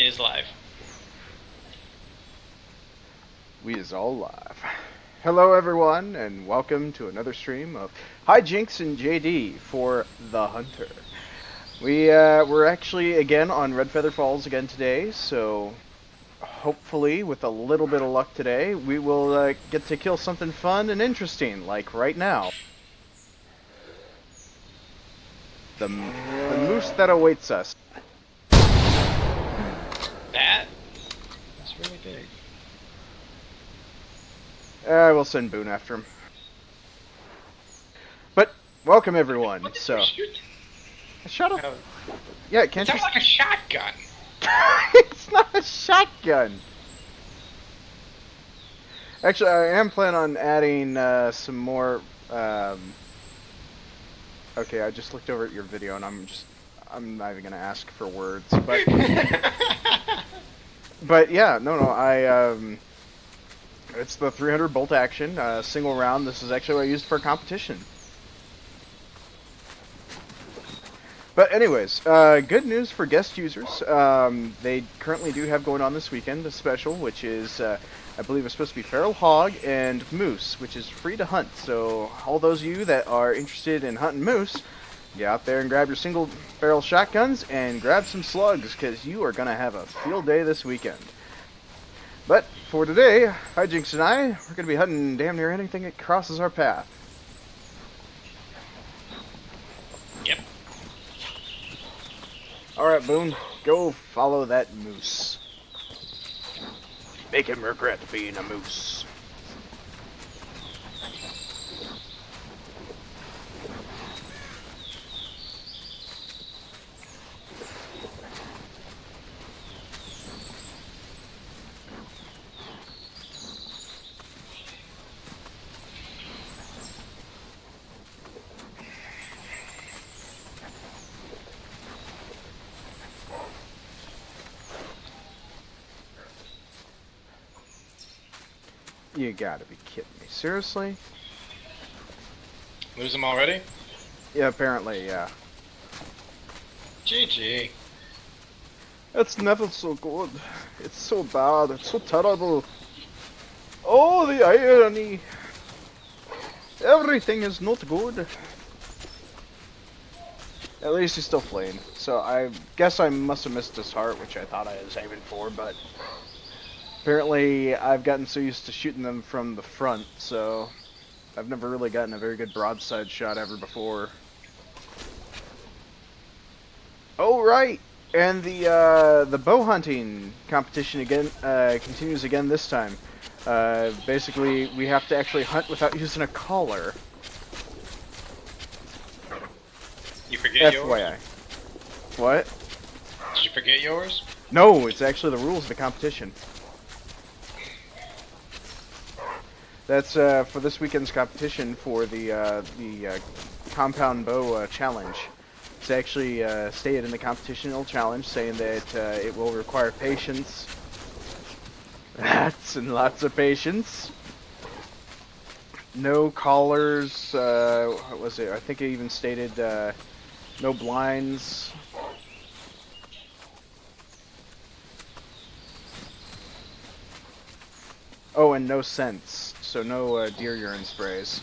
is live. We is all live. Hello everyone, and welcome to another stream of Hyjinks and JD for the Hunter. We're actually again on Red Feather Falls again today, so hopefully with a little bit of luck today, we will get to kill something fun and interesting, like right now. The moose that awaits us. That's really big. I will send Boone after him. But welcome everyone. What did So you shoot? shut up. Oh, Yeah, it can't sounds you? like a shotgun. It's not a shotgun. Actually, I am planning on adding some more. Okay, I just looked over at your video, and I'm not even gonna ask for words, but yeah, no, it's the 300 bolt action, single round. This is actually what I used for competition. But anyways, good news for guest users. They currently do have going on this weekend a special, which is, I believe it's supposed to be feral hog and moose, which is free to hunt. So all those of you that are interested in hunting moose, get out there and grab your single barrel shotguns and grab some slugs, because you are going to have a field day this weekend. But for today, Hyjinks and I, we're going to be hunting damn near anything that crosses our path. Yep. Alright, Boone, go follow that moose. Make him regret being a moose. You gotta be kidding me. Seriously? Lose them already? Yeah, apparently, yeah. GG. It's never so good. It's so bad. It's so terrible. Oh, the irony. Everything is not good. At least he's still fleeing. So I guess I must have missed his heart, which I thought I was aiming for, but apparently I've gotten so used to shooting them from the front, so I've never really gotten a very good broadside shot ever before. Oh, right! And the bow hunting competition again continues again this time. Basically, we have to actually hunt without using a collar. You forget FYI. yours? What? Did you forget yours? No, it's actually the rules of the competition. That's for this weekend's competition for the compound bow challenge. It's actually stated in the competitional challenge saying that it will require patience. Lots and lots of patience. No collars. What was it? I think it even stated no blinds. Oh, and no scents. So no deer urine sprays.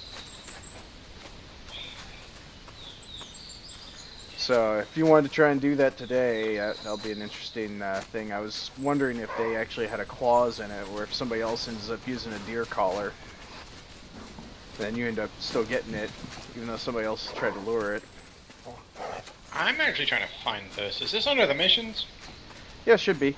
So if you wanted to try and do that today, that'll be an interesting thing. I was wondering if they actually had a clause in it, or if somebody else ends up using a deer collar, then you end up still getting it, even though somebody else tried to lure it. I'm actually trying to find this. Is this under the missions? Yeah, it should be.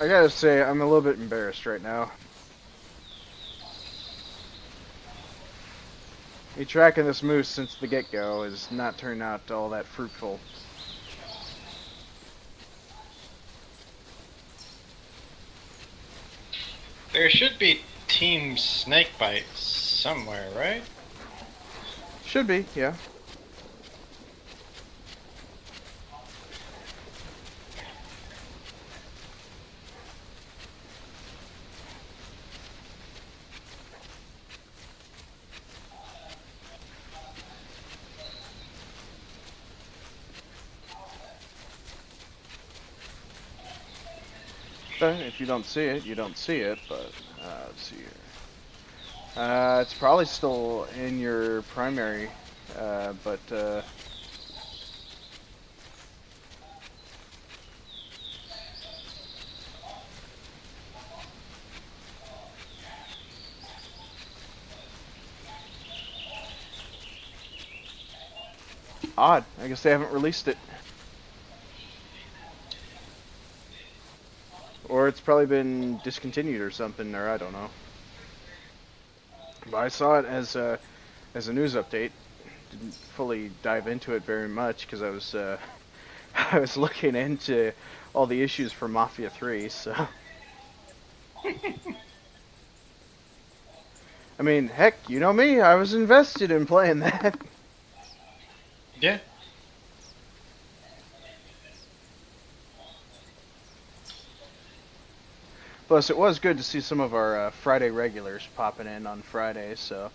I gotta say, I'm a little bit embarrassed right now. Me tracking this moose since the get-go has not turned out all that fruitful. There should be Team Snakebite somewhere, right? Should be, yeah. If you don't see it, you don't see it, but let's see here. It's probably still in your primary, but odd. I guess they haven't released it. Or it's probably been discontinued or something, or I don't know. But I saw it as a news update. Didn't fully dive into it very much because I was I was looking into all the issues for Mafia 3. So, I mean, heck, you know me. I was invested in playing that. Yeah. Plus, it was good to see some of our Friday regulars popping in on Friday. So.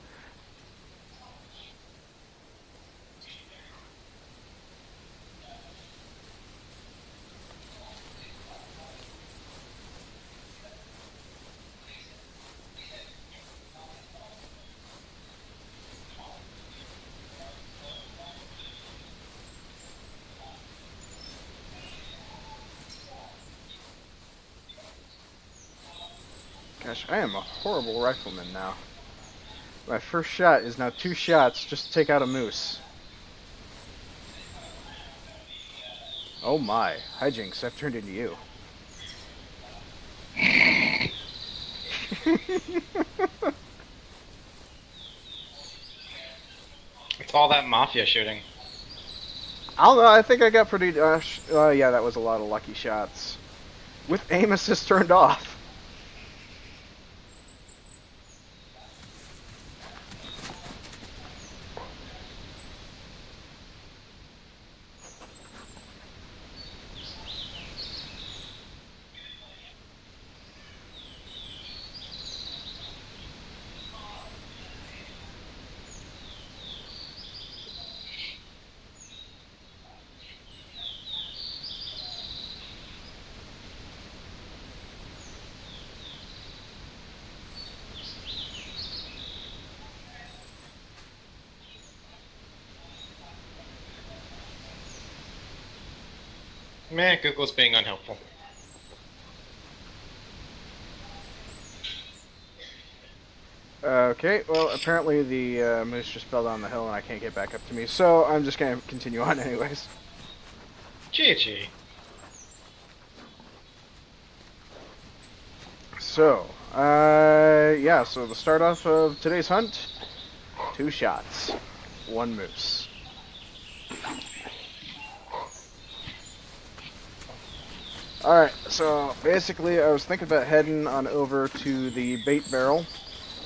Gosh, I am a horrible rifleman now. My first shot is now 2 shots just to take out a moose. Oh my, Hyjinks, I've turned into you. It's all that Mafia shooting. I don't know, I think I got pretty... yeah, that was a lot of lucky shots. With aim assist turned off. Man, Google's being unhelpful. Okay, well, apparently the moose just fell down the hill and I can't get back up to me, so I'm just gonna continue on anyways. GG. So, yeah, so the start off of today's hunt, 2 shots, 1 moose. Alright, so basically I was thinking about heading on over to the bait barrel,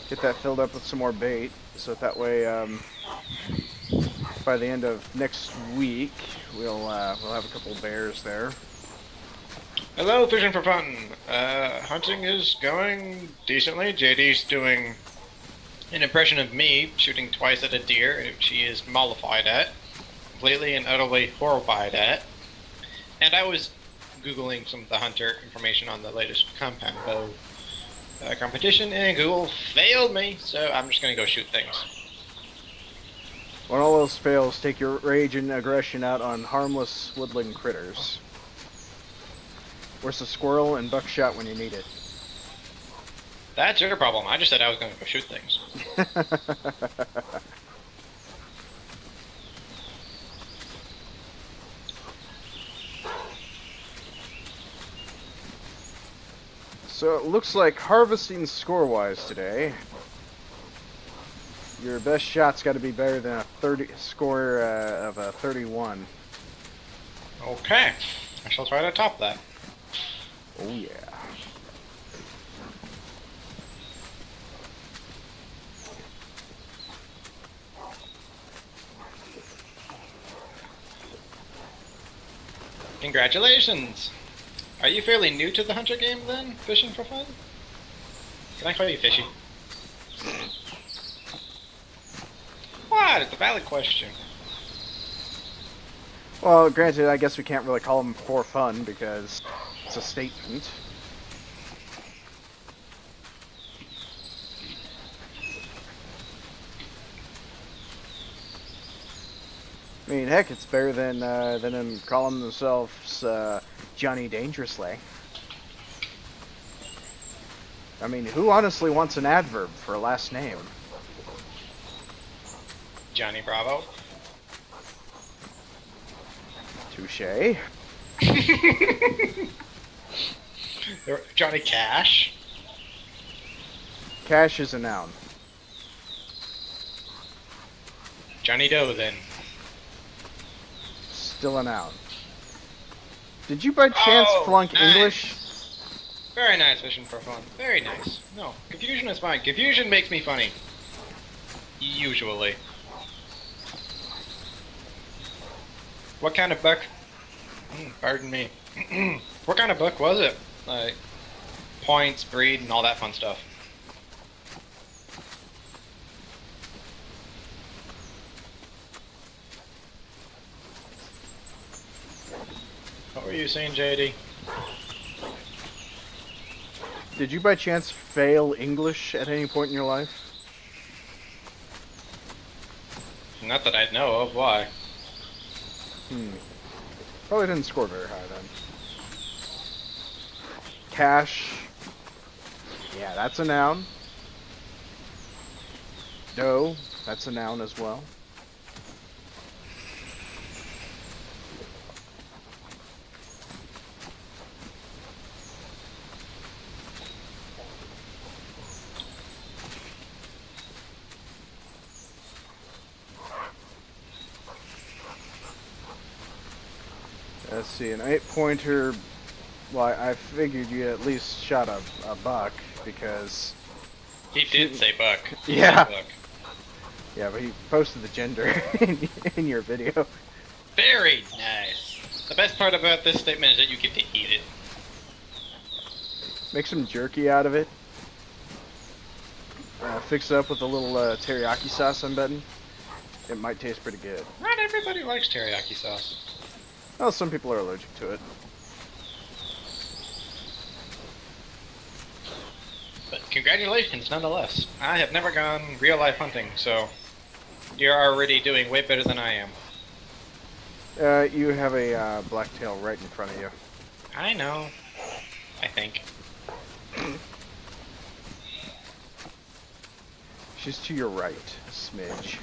get that filled up with some more bait, so that way by the end of next week we'll have a couple bears there. Hello, Fishing for Fun. Hunting is going decently. JD's doing an impression of me shooting twice at a deer, which she is mollified at, completely and utterly horrified at. And I was Googling some of the Hunter information on the latest compound bow competition, and Google failed me, so I'm just going to go shoot things. When all else fails, take your rage and aggression out on harmless woodland critters. Where's the squirrel and buckshot when you need it? That's your problem. I just said I was going to go shoot things. So it looks like harvesting score-wise today, your best shot's got to be better than a 30 score of a 31. Okay. I shall try to top that. Oh yeah. Congratulations! Are you fairly new to the Hunter game then? Fishing for fun? Can I call you Fishy? What? It's a valid question. Well, granted, I guess we can't really call them for fun because it's a statement. I mean, heck, it's better than them calling themselves Johnny Dangerously. I mean, who honestly wants an adverb for a last name? Johnny Bravo. Touche. Johnny Cash. Cash is a noun. Johnny Doe then. Still a noun. Did you by chance flunk nice. English? Very nice fishing for fun. Very nice. No, confusion is fine. Confusion makes me funny. Usually. What kind of book? Pardon me. What kind of book was it? Like, points, breed, and all that fun stuff. What were you saying, JD? Did you by chance fail English at any point in your life? Not that I know of. Why? Probably didn't score very high then. Cash. Yeah, that's a noun. Doe. That's a noun as well. Let's see, an 8-pointer. Well, I figured you at least shot a buck because. He did say buck. He Yeah. said buck. Yeah, but he posted the gender in your video. Very nice. The best part about this statement is that you get to eat it. Make some jerky out of it. Fix it up with a little teriyaki sauce, I'm betting. It might taste pretty good. Not everybody likes teriyaki sauce. Well, some people are allergic to it. But congratulations, nonetheless. I have never gone real-life hunting, so you're already doing way better than I am. You have a blacktail right in front of you. I know. I think. She's to your right, a smidge.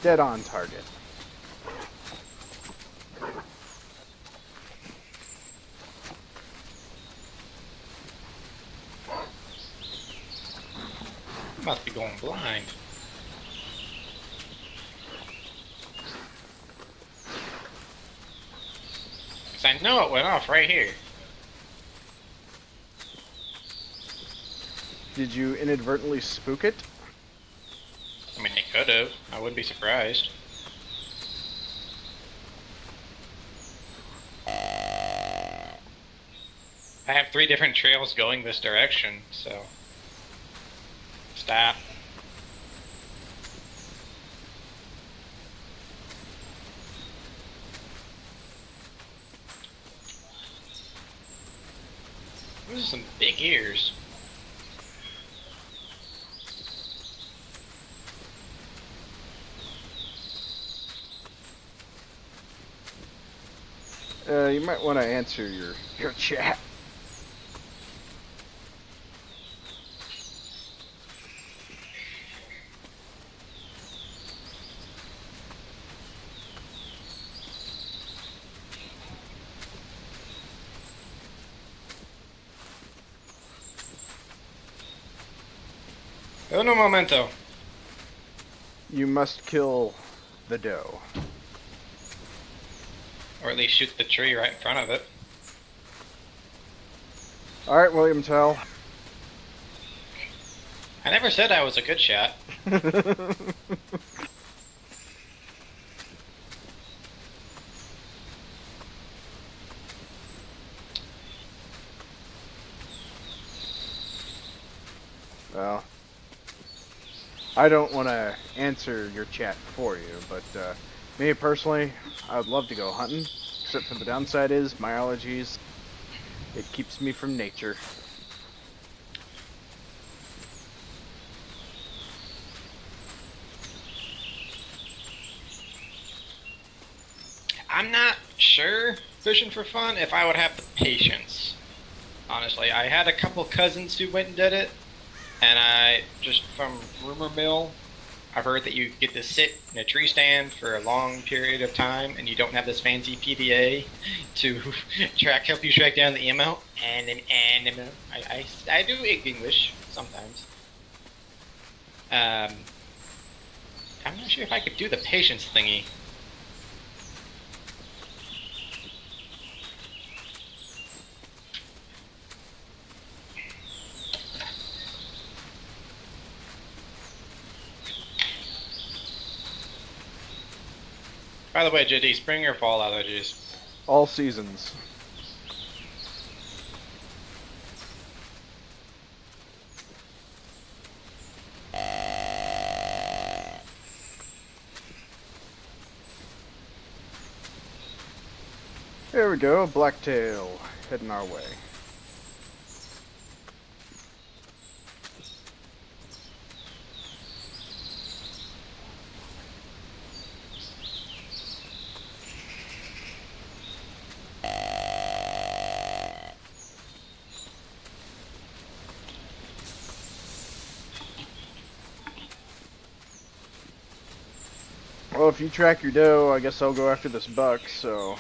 Dead on target. Must be going blind. Cause I know it went off right here. Did you inadvertently spook it? I mean, they could have. I wouldn't be surprised. I have 3 different trails going this direction, so... Stop. Those are some big ears. You might want to answer your chat. Uno momento. You must kill the doe. Or at least shoot the tree right in front of it. Alright, William Tell. I never said I was a good shot. Well, I don't want to answer your chat for you, but me personally, I would love to go hunting, except for the downside is my allergies. It keeps me from nature. I'm not sure, fishing for fun, if I would have the patience. Honestly, I had a couple cousins who went and did it, and I just from rumor mill, I've heard that you get to sit in a tree stand for a long period of time, and you don't have this fancy PDA to help you track down the emo. And an animal. I do English sometimes. I'm not sure if I could do the patience thingy. By the way, JD, spring or fall allergies? All seasons. There we go, blacktail, heading our way. Well, if you track your doe, I guess I'll go after this buck, so,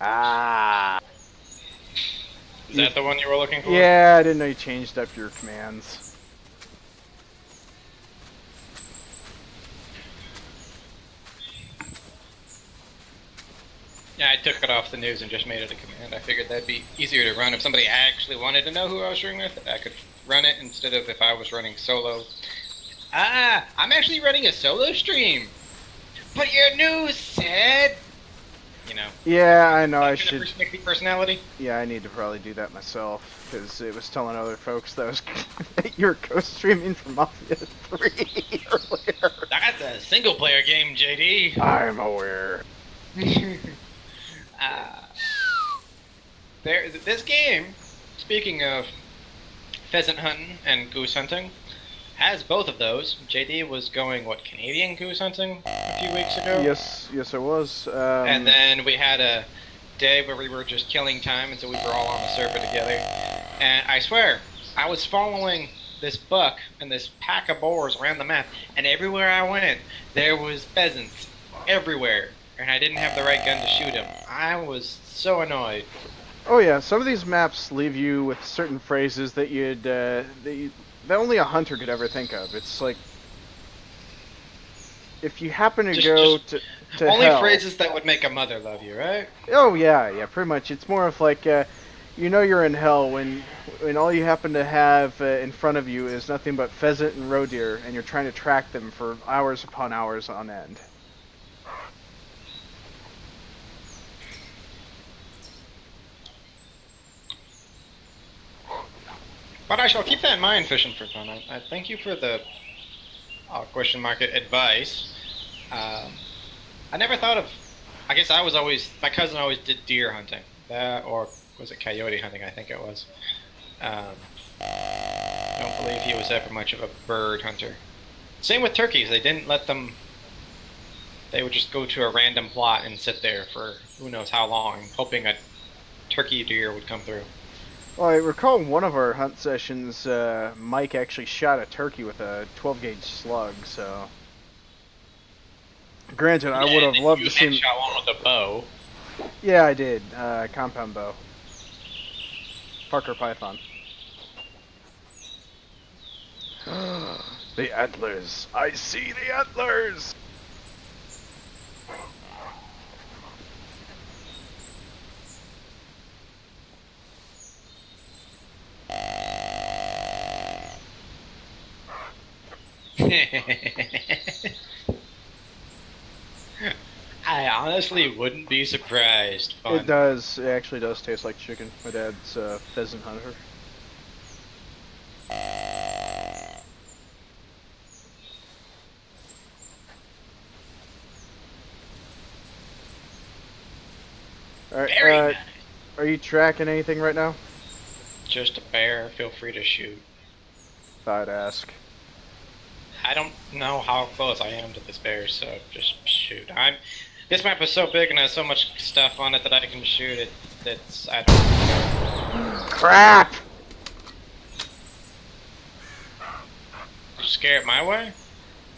Ah! Is that the one you were looking for? Yeah, I didn't know you changed up your commands. Yeah, I took it off the news and just made it a command. I figured that'd be easier to run if somebody actually wanted to know who I was shooting with. I could run it instead of if I was running solo. Ah, I'm actually running a solo stream. But your news said, you know. Yeah, I know I should. Personality. Yeah, I need to probably do that myself because it was telling other folks that was that you were co-streaming for Mafia 3 earlier. That's a single-player game, JD. I'm aware. This game, speaking of pheasant hunting and goose hunting, has both of those. JD was going, what, Canadian goose hunting a few weeks ago? Yes, I was. And then we had a day where we were just killing time, and so we were all on the server together. And I swear, I was following this buck and this pack of boars around the map, and everywhere I went, there was pheasants everywhere, and I didn't have the right gun to shoot them. I was so annoyed. Oh yeah, some of these maps leave you with certain phrases that that only a hunter could ever think of. It's like if you happen to go to only hell, phrases that would make a mother love you, right? Oh yeah, pretty much. It's more of like you know you're in hell when all you happen to have in front of you is nothing but pheasant and roe deer, and you're trying to track them for hours upon hours on end. But I shall keep that in mind fishing for fun. I thank you for the question mark advice. I never thought of. I guess I was always. My cousin always did deer hunting. Or was it coyote hunting? I think it was. I don't believe he was ever much of a bird hunter. Same with turkeys. They didn't let them. They would just go to a random plot and sit there for who knows how long, hoping a turkey deer would come through. Well, I recall one of our hunt sessions, Mike actually shot a turkey with a 12-gauge slug, so... Granted, I would have loved to see him... shot one with a bow. Yeah, I did. Compound bow. Parker Python. The antlers! I see the antlers! I honestly wouldn't be surprised. Fun. It does. It actually does taste like chicken. My dad's pheasant hunter. All right. Very nice. Are you tracking anything right now? Just a bear. Feel free to shoot. Thought I'd ask. I don't know how close I am to this bear, so just shoot. This map is so big and has so much stuff on it that I can shoot it. I don't. Crap! Did you scare it my way?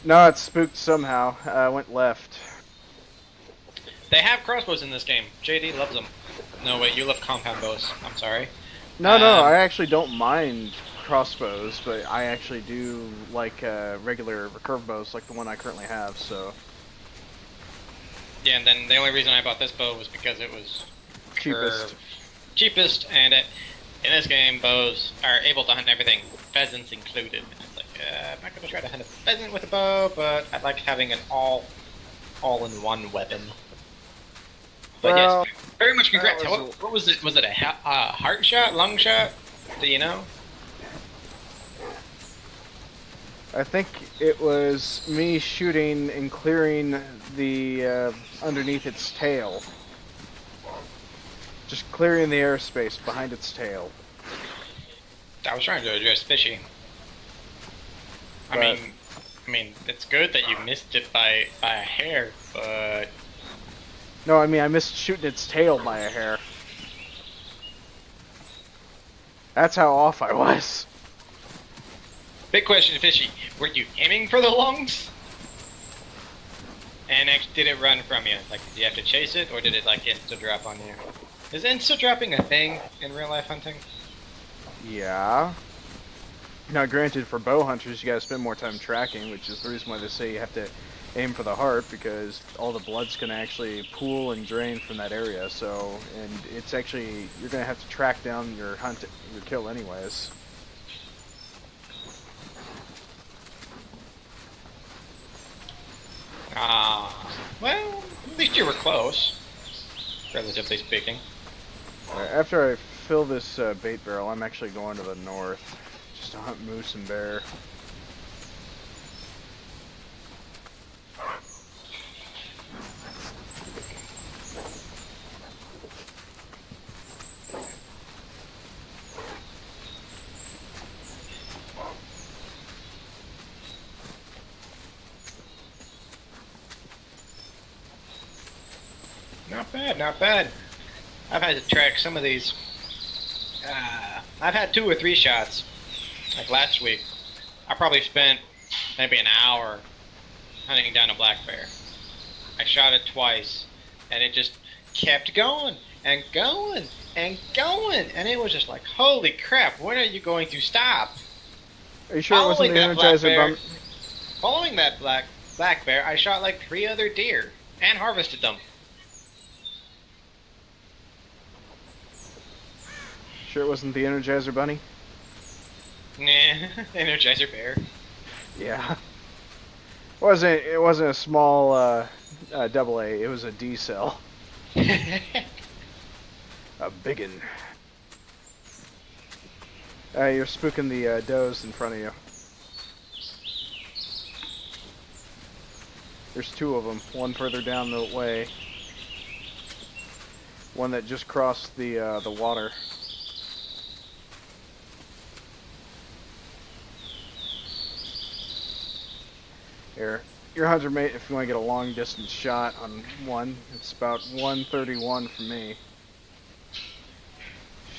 No, it spooked somehow. Went left. They have crossbows in this game. JD loves them. No, wait, you love compound bows. I'm sorry. No, I actually don't mind crossbows, but I actually do like regular recurve bows, like the one I currently have. So yeah, and then the only reason I bought this bow was because it was cheapest. Cheapest, and in this game, bows are able to hunt everything, pheasants included. And it's like, I'm not gonna try to hunt a pheasant with a bow, but I like having an all-in-one weapon. But well, yes, very much congrats. was What was it? Was it a heart shot, lung shot? Do you know? I think it was me shooting and clearing the underneath its tail. Just clearing the airspace behind its tail. I was trying to address fishing. I mean, it's good that you missed it by a hair, but No, I mean I missed shooting its tail by a hair. That's how off I was. big question, Fishy. Were you aiming for the lungs? And did it run from you? Like, did you have to chase it, or did it like insta drop on you? Is insta dropping a thing in real life hunting? Yeah. Now, granted, for bow hunters, you gotta spend more time tracking, which is the reason why they say you have to aim for the heart, because all the blood's gonna actually pool and drain from that area. So, and it's actually, you're gonna have to track down your kill anyways. Well, at least you were close, relatively speaking. After I fill this bait barrel, I'm actually going to the north, just to hunt moose and bear. Not bad, not bad. I've had to track some of these. I've had 2 or 3 shots. Like last week, I probably spent maybe an hour hunting down a black bear. I shot it twice, and it just kept going and going and going, and it was just like, holy crap, when are you going to stop? Are you sure it wasn't the Energizer Bunny? Following that black bear, I shot like 3 other deer and harvested them. Sure it wasn't the Energizer Bunny? Nah, Energizer bear. Yeah. It wasn't a small double A, it was a D cell. A biggin. You're spooking the does in front of you. There's 2 of them, one further down the way. One that just crossed the water. Here, your hunter mate, if you want to get a long distance shot on one, it's about 131 from me.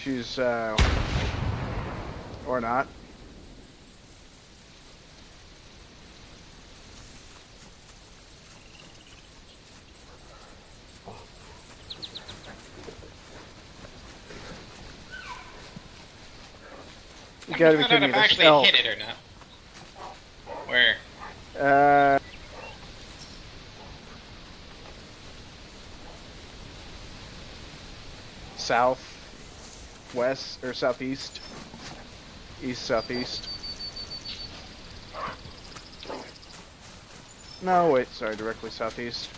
She's, or not. You gotta be kidding me, if I there's actually elk. hit it or not. Where? South, west, or southeast, east, southeast. No, wait, sorry, directly southeast.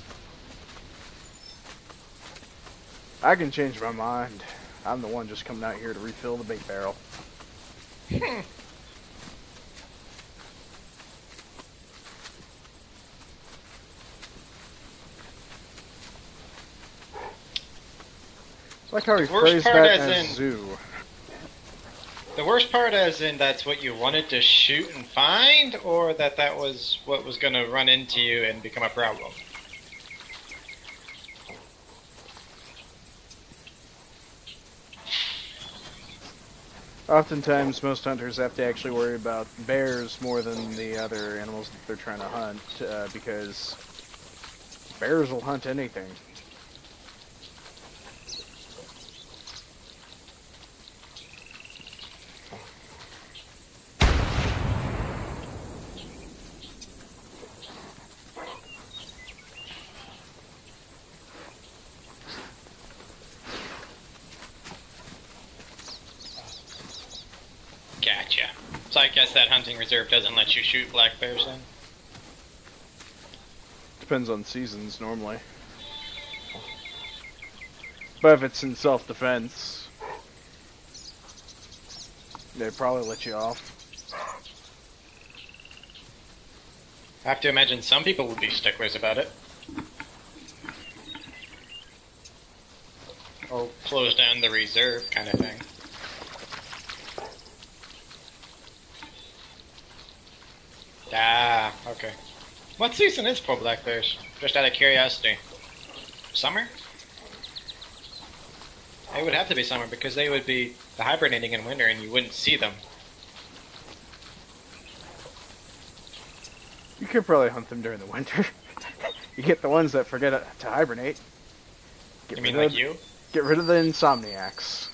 I can change my mind. I'm the one just coming out here to refill the bait barrel. It's like how he phrased that as zoo. The worst part as in that's what you wanted to shoot and find, or that was what was going to run into you and become a problem? Oftentimes, most hunters have to actually worry about bears more than the other animals that they're trying to hunt, because bears will hunt anything. Gotcha. So I guess that hunting reserve doesn't let you shoot black bears then? Depends on seasons, normally. But if it's in self-defense, they'd probably let you off. I have to imagine some people would be sticklers about it. Or close down the reserve kind of thing. Ah, okay. What season is for black bears? Just out of curiosity. Summer? It would have to be summer because they would be hibernating in winter and you wouldn't see them. You could probably hunt them during the winter. You get the ones that forget to hibernate. You mean like you? Get rid of the insomniacs.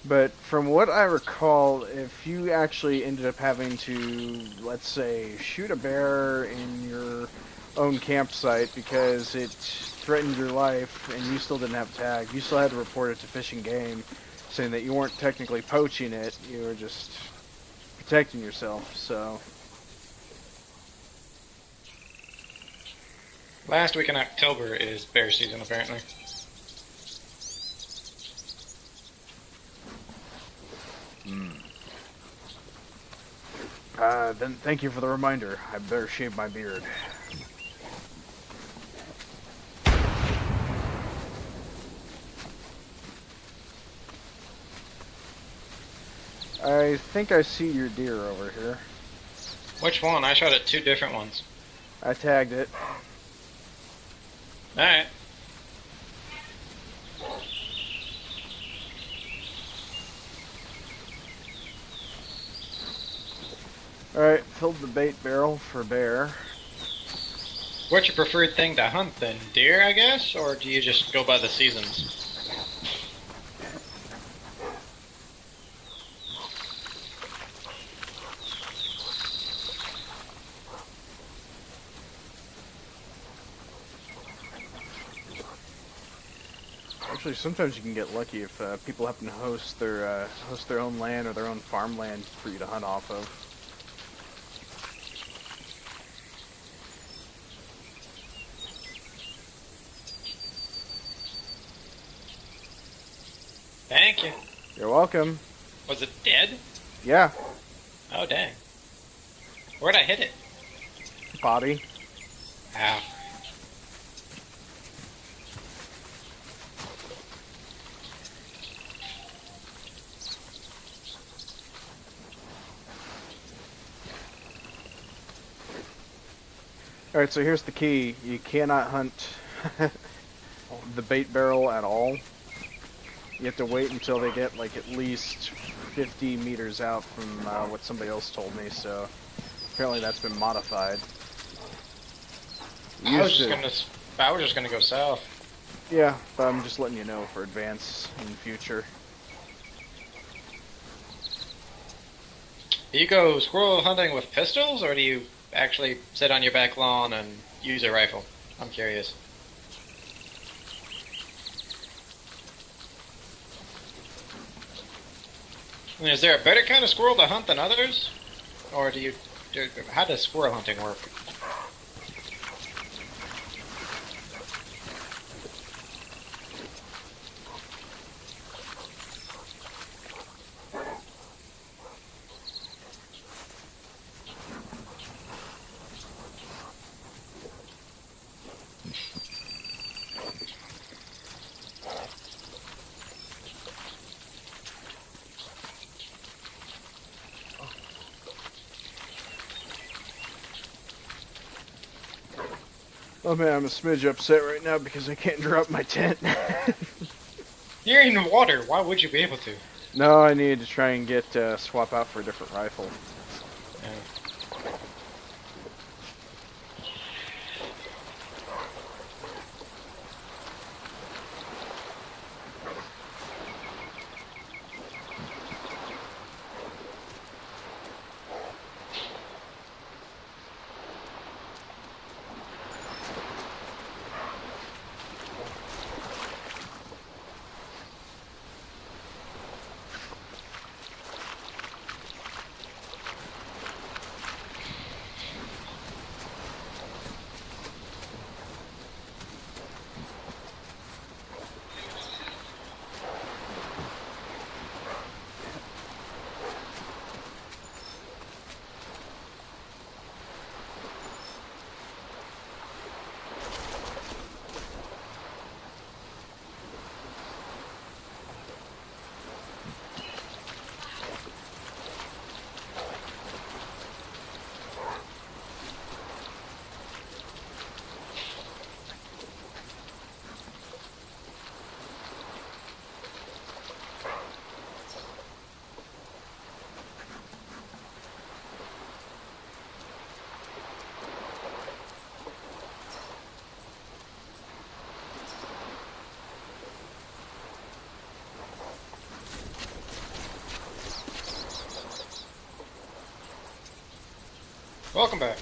But from what I recall, if you actually ended up having to, let's say, shoot a bear in your own campsite because it threatened your life and you still didn't have a tag, you still had to report it to Fish and Game, saying that you weren't technically poaching it, you were just protecting yourself, so... Last week in October is bear season, apparently. Then thank you for the reminder. I better shave my beard. I think I see your deer over here. Which one? I shot at two different ones. I tagged it. Alright. Alright, filled the bait barrel for bear. What's your preferred thing to hunt then? Deer, I guess? Or do you just go by the seasons? Actually, sometimes you can get lucky if people happen to host their own land or their own farmland for you to hunt off of. Thank you. You're welcome. Was it dead? Yeah. Oh, dang. Where'd I hit it? Body. Ow. Alright, so here's the key. You cannot hunt the bait barrel at all. You have to wait until they get like at least 50 meters out from what somebody else told me, so apparently that's been modified. I was just gonna go south. Yeah, but I'm just letting you know for advance in the future. Do you go squirrel hunting with pistols, or do you actually sit on your back lawn and use a rifle? I'm curious. I mean, is there a better kind of squirrel to hunt than others? Or how does squirrel hunting work? Oh man, I'm a smidge upset right now because I can't drop my tent. You're in water. Why would you be able to? No, I needed to try and get swap out for a different rifle. Yeah. Welcome back.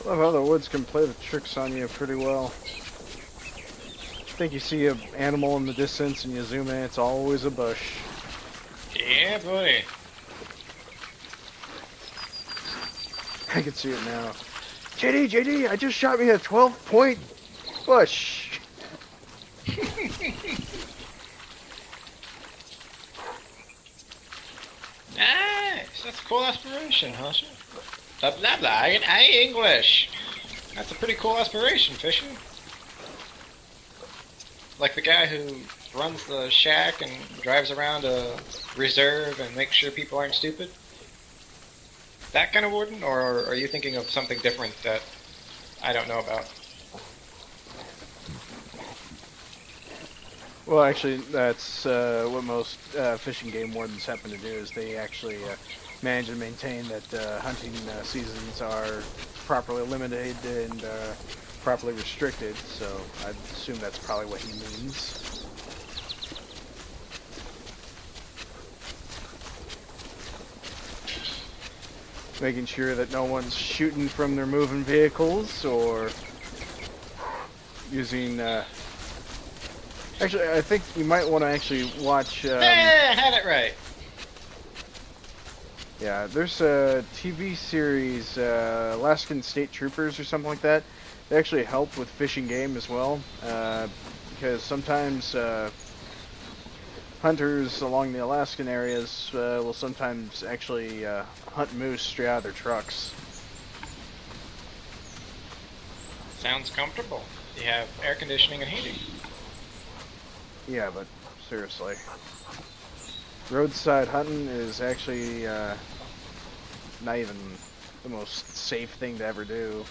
I love how the woods can play the tricks on you pretty well. I think you see an animal in the distance and you zoom in, it's always a bush. Yeah, boy. I can see it now. JD, I just shot me a 12-point bush. Nice. That's a cool aspiration, huh? Blah blah blah. I ain't English. That's a pretty cool aspiration, Fisher. Like the guy who runs the shack and drives around a reserve and makes sure people aren't stupid. That kind of warden, or are you thinking of something different that I don't know about? Well, actually, that's what most fishing game wardens happen to do, is they actually manage and maintain that hunting seasons are properly limited and properly restricted, so I assume that's probably what he means. Making sure that no one's shooting from their moving vehicles or using... Actually, I think you might want to actually watch... I had it right. Yeah, there's a TV series, Alaskan State Troopers or something like that. They actually help with fishing game as well, because sometimes hunters along the Alaskan areas will sometimes actually hunt moose straight out of their trucks. Sounds comfortable. You have air conditioning and heating. Yeah, but seriously. Roadside hunting is actually not even the most safe thing to ever do.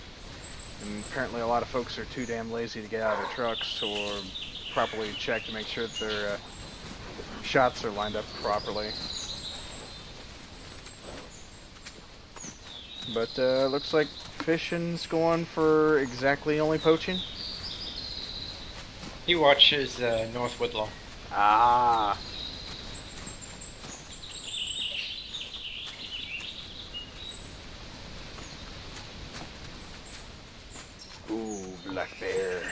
And apparently a lot of folks are too damn lazy to get out of their trucks or properly check to make sure that their shots are lined up properly. But looks like fishing's going for exactly only poaching. He watches North Woodlaw. Ah. Ooh, black bear.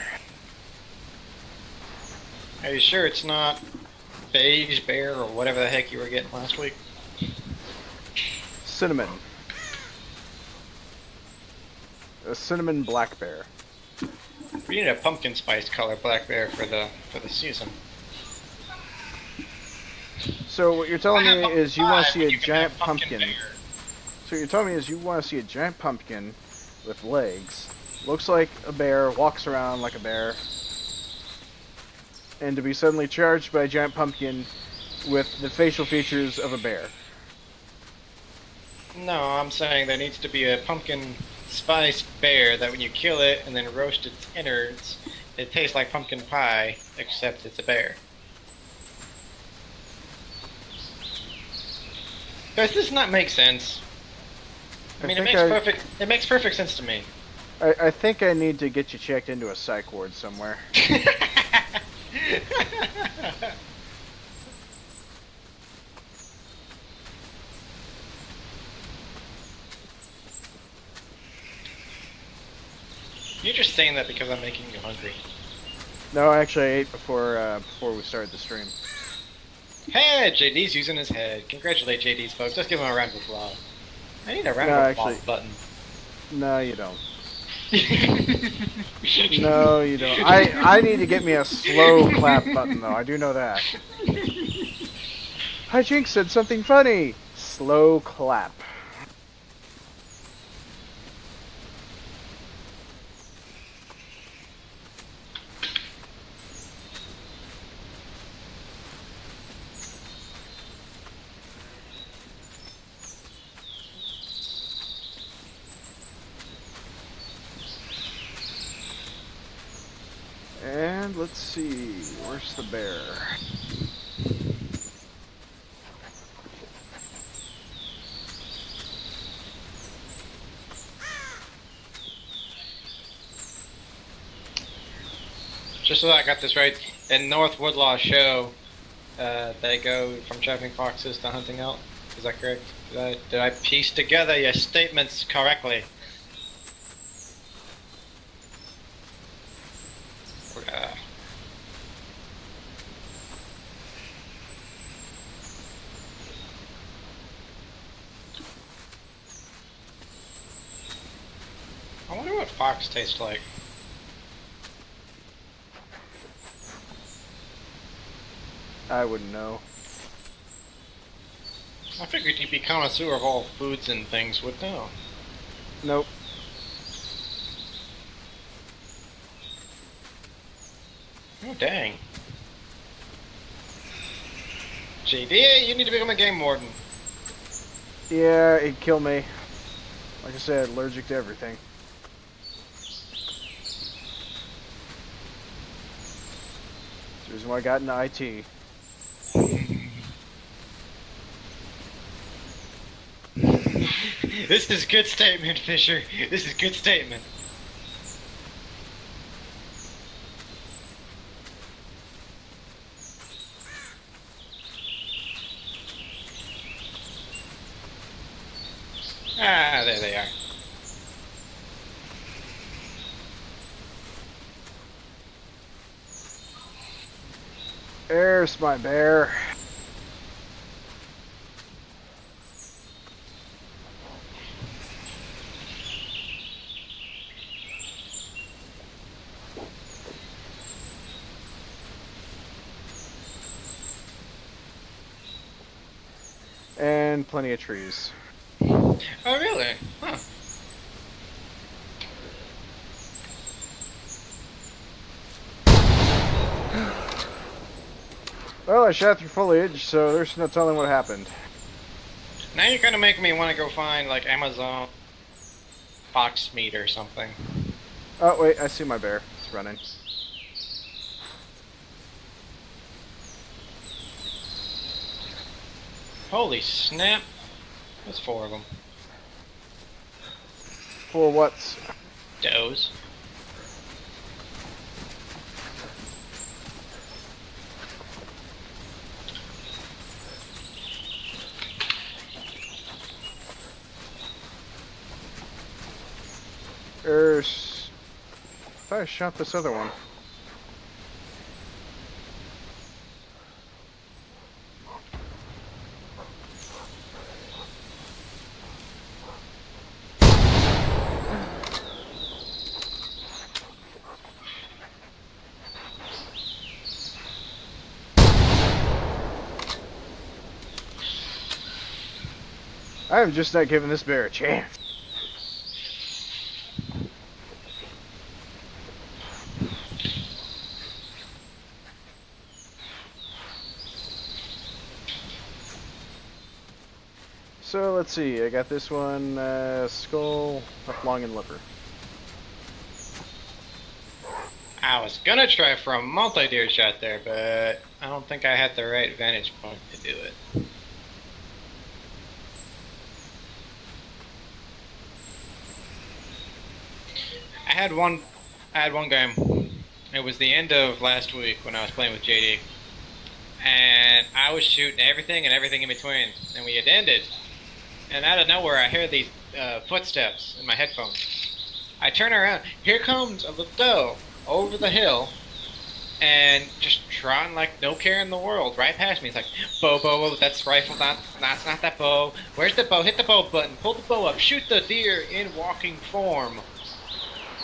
Are you sure it's not beige bear or whatever the heck you were getting last week? Cinnamon. A cinnamon black bear. We need a pumpkin spice color black bear for the season. So what you're telling me is you want to see a You can giant have pumpkin. bear. So what you're telling me is you want to see a giant pumpkin with legs. Looks like a bear, walks around like a bear. And to be suddenly charged by a giant pumpkin with the facial features of a bear. No, I'm saying there needs to be a pumpkin spice bear that when you kill it and then roast its innards, it tastes like pumpkin pie, except it's a bear. Does this not make sense? I mean, it makes perfect sense to me. I think I need to get you checked into a psych ward somewhere. You're just saying that because I'm making you hungry. No, actually I ate before we started the stream. Hey, JD's using his head. Congratulate JD's, folks. Let's give him a round of applause. I need a round No, of applause actually- button. No, you don't. No, you don't. I need to get me a slow clap button, though. I do know that. Hyjinks said something funny. Slow clap. And let's see, where's the bear? Just so I got this right, in North Woodlaw show, they go from trapping foxes to hunting elk. Is that correct? Did I piece together your statements correctly? I wonder what fox tastes like. I wouldn't know. I figured you'd be connoisseur of all foods and things would know. Nope. Oh, dang. JD, you need to become a game warden. Yeah, it'd kill me. Like I said, allergic to everything. That's the reason why I got into IT. This is good statement, Fisher. This is good statement. Ah, there they are. There's my bear. and plenty of trees. Oh, really? Huh. Well, I shot through foliage, so there's no telling what happened. Now you're gonna make me want to go find, like, Amazon fox meat or something. Oh, wait, I see my bear. It's running. Holy snap. That's 4 of them. For what? Does. There's... I thought I shot this other one. I am just not giving this bear a chance. So let's see, I got this one, skull, left lung, and liver. I was gonna try for a multi-deer shot there, but I don't think I had the right vantage point to do it. I had one game. It was the end of last week when I was playing with JD. And I was shooting everything and everything in between. And we had ended. And out of nowhere I hear these footsteps in my headphones. I turn around. Here comes a little doe over the hill. And just trotting like no care in the world right past me. It's like, bow, that's rifle, that's not that bow. Where's the bow? Hit the bow button, pull the bow up, shoot the deer in walking form.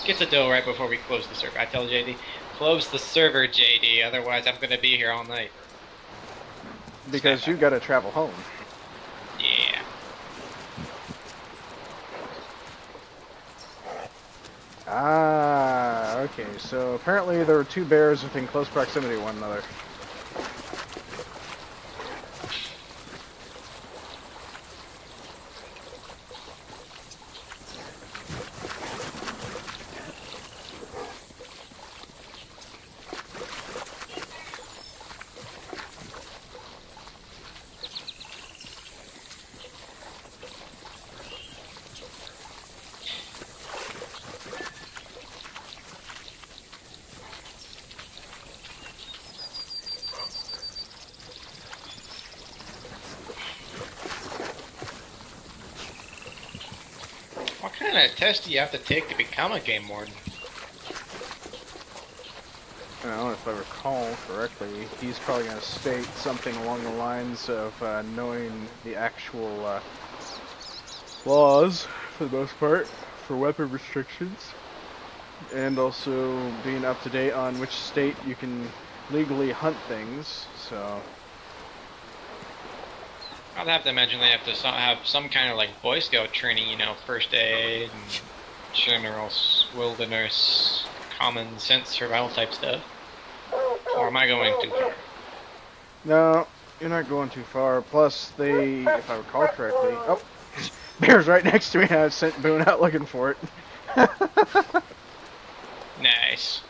Gets a doe right before we close the server. I tell JD, close the server, JD, otherwise I'm gonna be here all night. Because you gotta travel home. Yeah. Ah, okay, so apparently there were two bears within close proximity to one another. What kind of test do you have to take to become a game warden? Well, if I recall correctly, he's probably going to state something along the lines of knowing the actual laws, for the most part, for weapon restrictions, and also being up to date on which state you can legally hunt things, so... I'd have to imagine they have to have some kind of like Boy Scout training, you know, first aid and general wilderness, common sense survival type stuff. Or am I going too far? No, you're not going too far. Plus, they, if I recall correctly... Oh! Bear's right next to me, and I sent Boone out looking for it. Nice.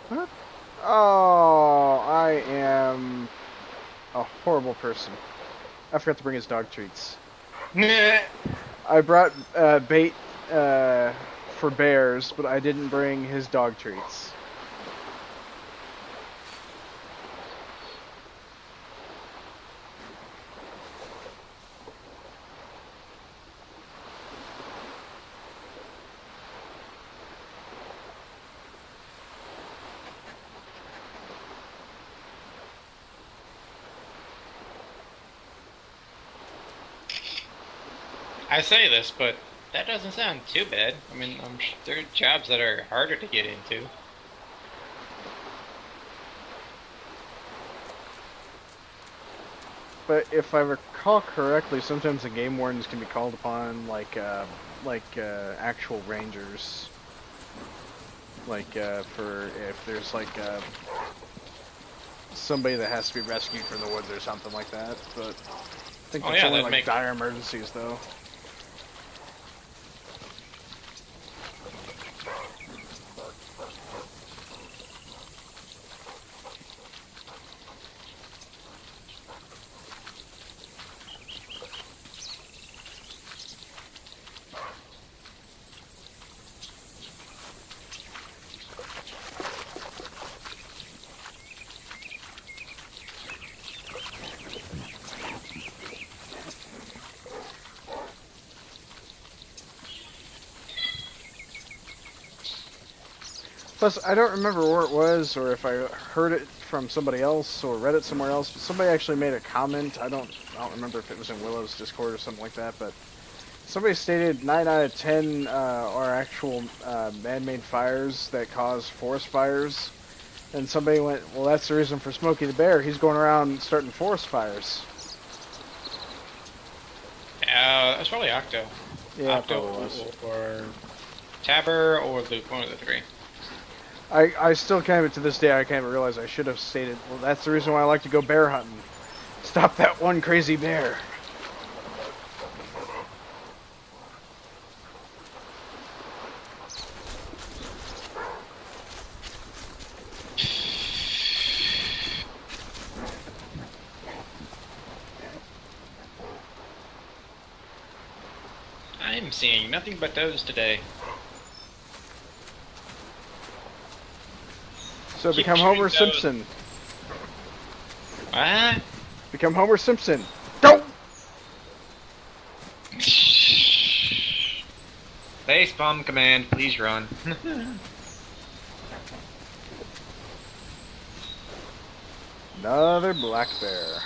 What? Oh, I am a horrible person. I forgot to bring his dog treats. I brought bait for bears, but I didn't bring his dog treats. I say this, but that doesn't sound too bad. I mean, there are jobs that are harder to get into. But if I recall correctly, sometimes the game wardens can be called upon like actual rangers. Like for if there's like somebody that has to be rescued from the woods or something like that. But I think it's only like dire emergencies though. Plus, I don't remember where it was, or if I heard it from somebody else, or read it somewhere else. But somebody actually made a comment. I don't remember if it was in Willow's Discord or something like that. But somebody stated 9 out of 10 are actual man-made fires that cause forest fires. And somebody went, well, that's the reason for Smokey the Bear. He's going around starting forest fires. That's probably Octo. Yeah, Octo probably was. or Tabber or Luke, one of the three. I still can't, to this day, I can't even realize I should have stated, well, that's the reason why I like to go bear hunting. Stop that one crazy bear. I'm seeing nothing but those today. So become Homer Simpson. What? Become Homer Simpson. Don't! Base bomb command, please run. Another black bear.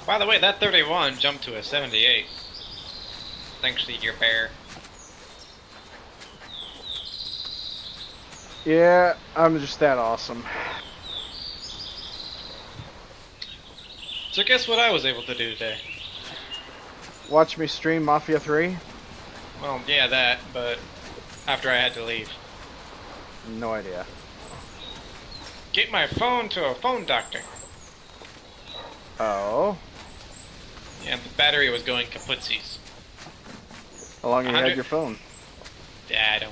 By the way, that 31 jumped to a 78. Thanks to your bear. Yeah, I'm just that awesome. So guess what I was able to do today? Watch me stream Mafia 3? Well, yeah, that, but after I had to leave. No idea. Get my phone to a phone doctor. Oh? Yeah, the battery was going kaputsies. How long have you had 100 your phone? Yeah,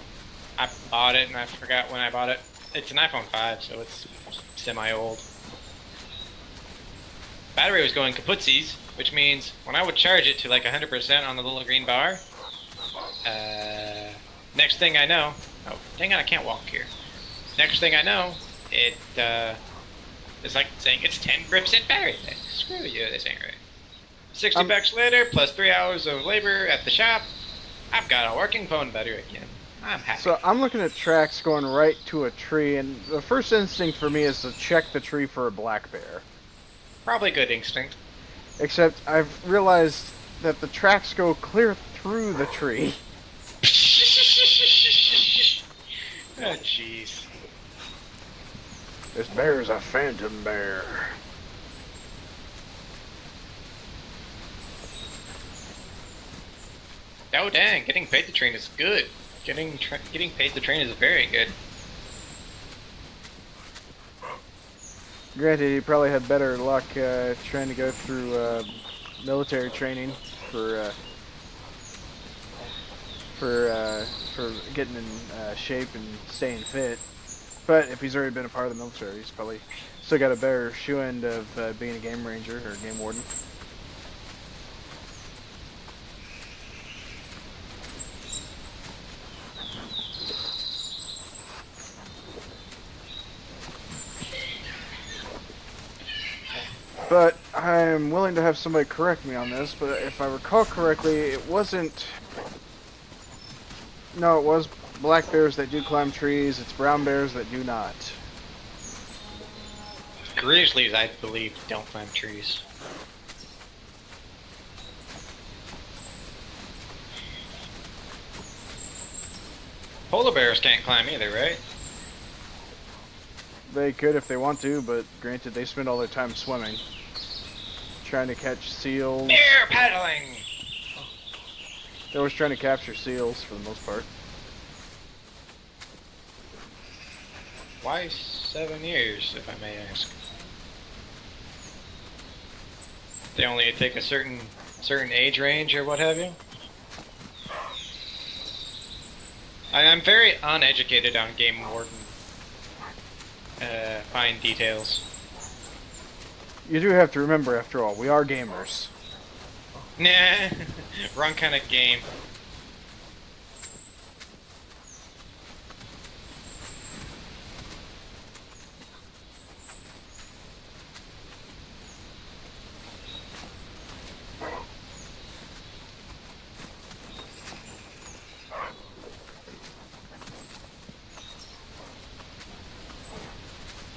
I bought it and I forgot when I bought it. It's an iPhone 5, so it's semi-old. Battery was going kaputsies, which means when I would charge it to like 100% on the little green bar, next thing I know, oh, dang it, I can't walk here. Next thing I know, it's like saying it's 10% battery. Like, screw you, this ain't right. 60 bucks later, plus 3 hours of labor at the shop, I've got a working phone battery again. I'm happy. So I'm looking at tracks going right to a tree, and the first instinct for me is to check the tree for a black bear. Probably good instinct. Except I've realized that the tracks go clear through the tree. Oh, jeez. This bear is a phantom bear. Oh, dang, getting paid to train is good. Getting paid to train is very good. Granted, he probably had better luck trying to go through military training for getting in shape and staying fit. But if he's already been a part of the military, he's probably still got a better shoe-end of being a game ranger or game warden. But I'm willing to have somebody correct me on this, but if I recall correctly, it wasn't... No, it was black bears that do climb trees, it's brown bears that do not. Grizzlies, I believe, don't climb trees. Polar bears can't climb either, right? They could if they want to, but granted, they spend all their time swimming, trying to catch seals. Air paddling! They're always trying to capture seals for the most part. Why 7 years, if I may ask? They only take a certain age range or what have you? I'm very uneducated on game warden fine details. You do have to remember, after all, we are gamers. Nah, wrong kind of game.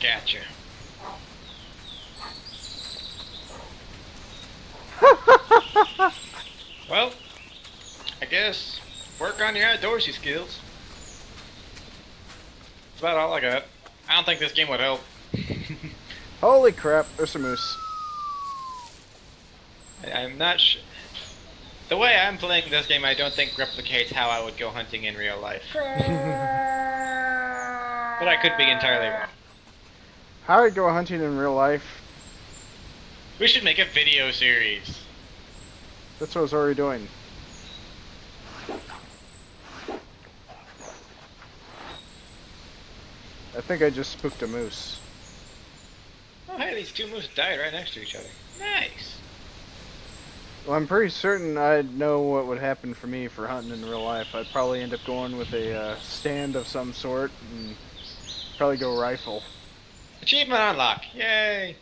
Gotcha. Well, I guess work on your outdoorsy skills. That's about all I got. I don't think this game would help. Holy crap, there's a moose. I'm not sure. The way I'm playing this game, I don't think replicates how I would go hunting in real life. But I could be entirely wrong. How I go hunting in real life? We should make a video series. That's what I was already doing. I think I just spooked a moose. Oh, hey, these two moose died right next to each other. Nice. Well, I'm pretty certain I'd know what would happen for me for hunting in real life. I'd probably end up going with a stand of some sort and probably go rifle. Achievement unlock! Yay!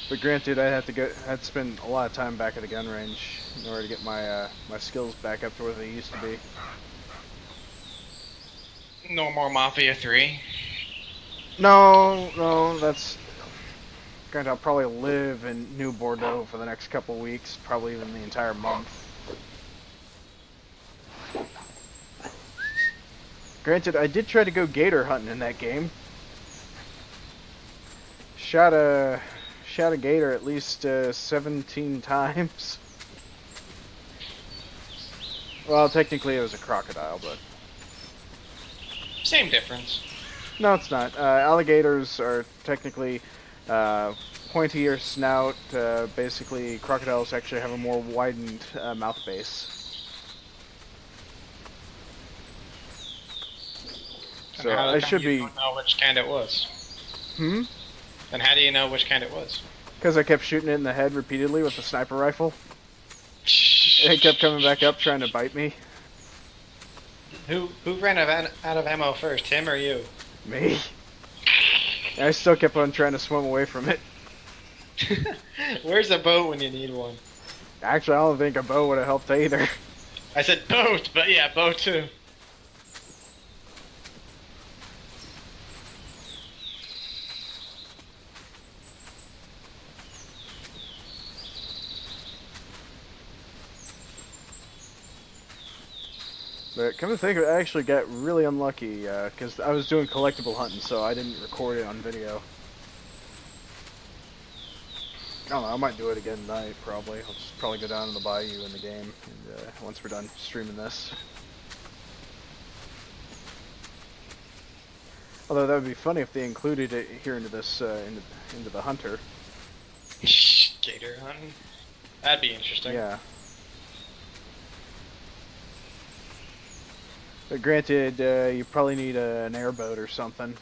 But granted, I'd have to spend a lot of time back at the gun range in order to get my my skills back up to where they used to be. No more Mafia 3. No, that's... Granted, I'll probably live in New Bordeaux for the next couple weeks, probably even the entire month. Granted, I did try to go gator hunting in that game. Shot a gator at least 17 times. Well, technically it was a crocodile, but... Same difference. No, it's not. Alligators are technically pointier snout. Basically, crocodiles actually have a more widened mouth base. So I should be... Don't know which kind it was. Hmm? Then how do you know which kind it was? Because I kept shooting it in the head repeatedly with the sniper rifle. And it kept coming back up trying to bite me. Who ran out of ammo first, him or you? Me. And I still kept on trying to swim away from it. Where's a boat when you need one? Actually, I don't think a bow would have helped either. I said boat, but yeah, boat too. But come to think of it, I actually got really unlucky, because I was doing collectible hunting, so I didn't record it on video. I don't know, I might do it again tonight, probably. I'll just probably go down to the bayou in the game, and, once we're done streaming this. Although that would be funny if they included it here into this, into the Hunter. Gator hunting? That'd be interesting. Yeah. But granted, you probably need an airboat or something.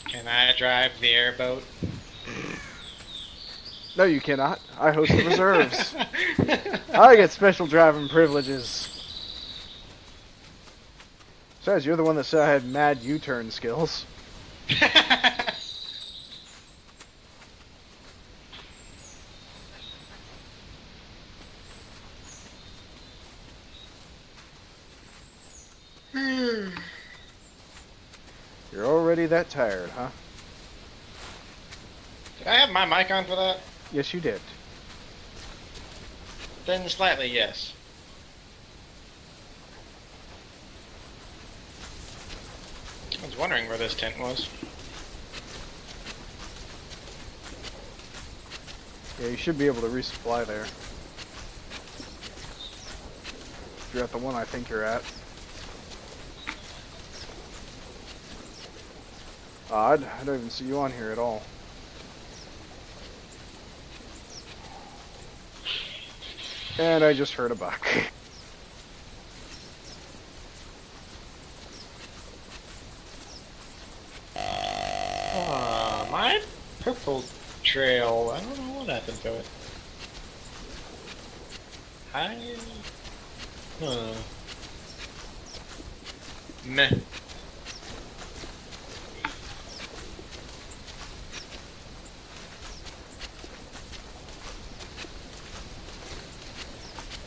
Can I drive the airboat? No, you cannot. I host the reserves. I get special driving privileges. Besides, you're the one that said I had mad U-turn skills. You're already that tired, huh? Did I have my mic on for that? Yes, you did. then slightly, yes. I was wondering where this tent was. Yeah, you should be able to resupply there. If you're at the one I think you're at. Odd, I don't even see you on here at all. And I just heard a buck. My purple trail, I don't know what happened to it. Meh.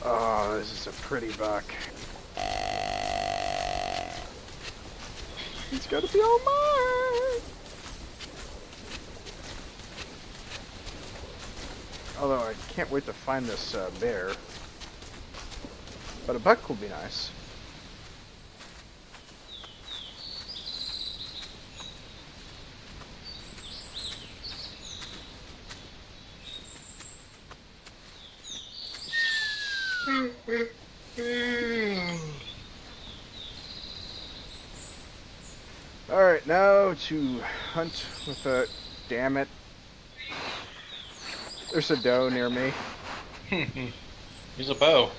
Oh, this is a pretty buck. It's gotta be all mine! Although I can't wait to find this bear. But a buck will be nice. Alright, now to hunt with a... Damn it. There's a doe near me. Use a bow.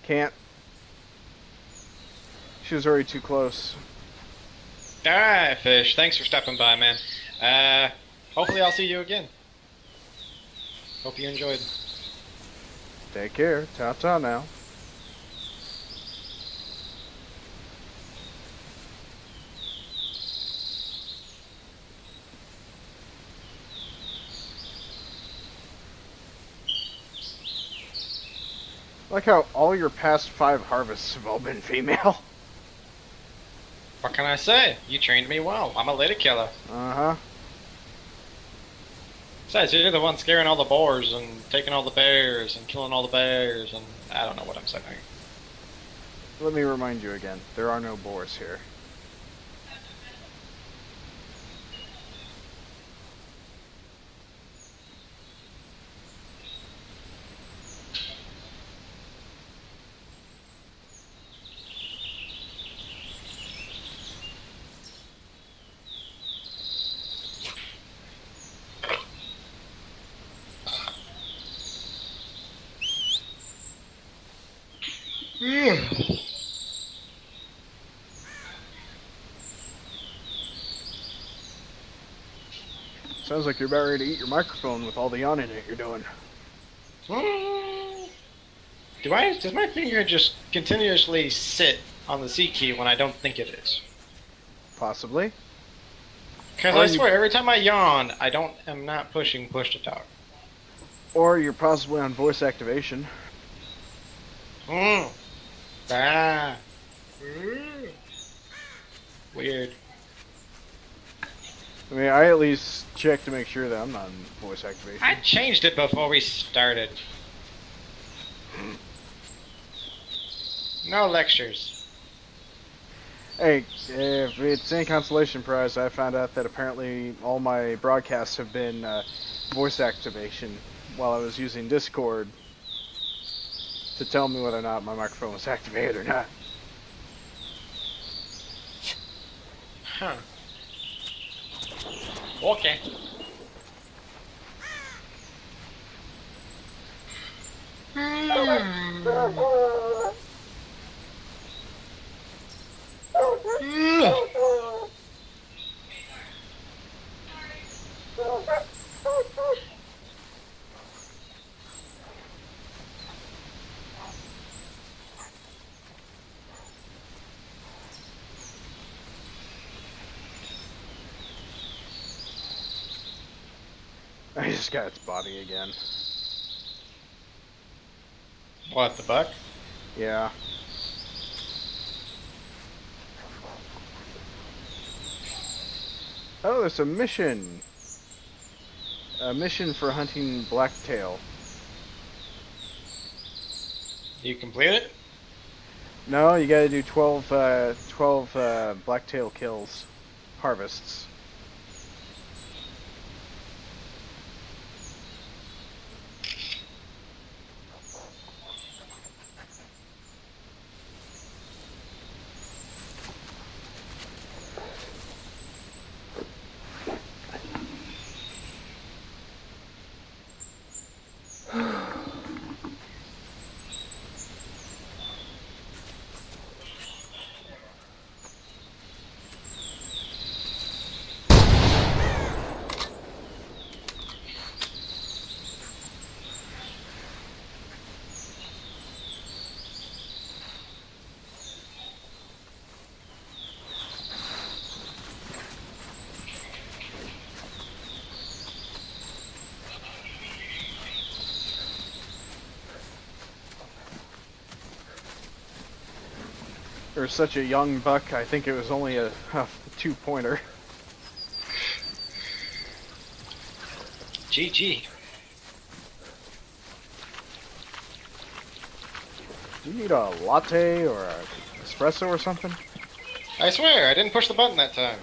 Can't. She was already too close. Alright, Fish. Thanks for stopping by, man. Hopefully I'll see you again. Hope you enjoyed. Take care. Ta-ta now. I like how all your past 5 harvests have all been female. What can I say? You trained me well. I'm a lady killer. Uh-huh. Besides, you're the one scaring all the boars and taking all the bears and killing all the bears and I don't know what I'm saying. Let me remind you again, there are no boars here. Sounds like you're about ready to eat your microphone with all the yawning that you're doing. Does my finger just continuously sit on the C key when I don't think it is? Possibly. Because I swear, every time I yawn, I'm not pushing push to talk. Or you're possibly on voice activation. Ah. Weird. I mean, I at least check to make sure that I'm not in voice activation. I changed it before we started. No lectures. Hey, if it's any consolation prize, I found out that apparently all my broadcasts have been voice activation while I was using Discord to tell me whether or not my microphone was activated or not. Huh. Okay. I just got its body again. What, the buck? Yeah. Oh, there's a mission. A mission for hunting blacktail. You complete it? No, you gotta do 12 blacktail kills. Harvests. For such a young buck, I think it was only a 2-pointer. GG. Do you need a latte or a espresso or something? I swear, I didn't push the button that time.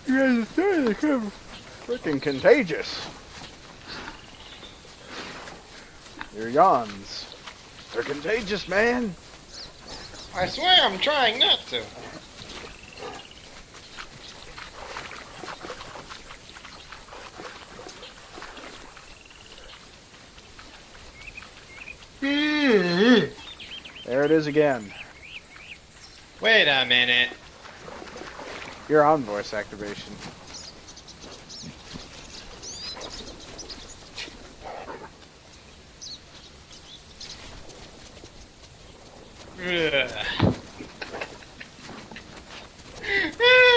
You guys are starting to become freaking contagious. Your yawns. They're contagious, man. I swear I'm trying not to. There it is again. Wait a minute. You're on voice activation. Ugh.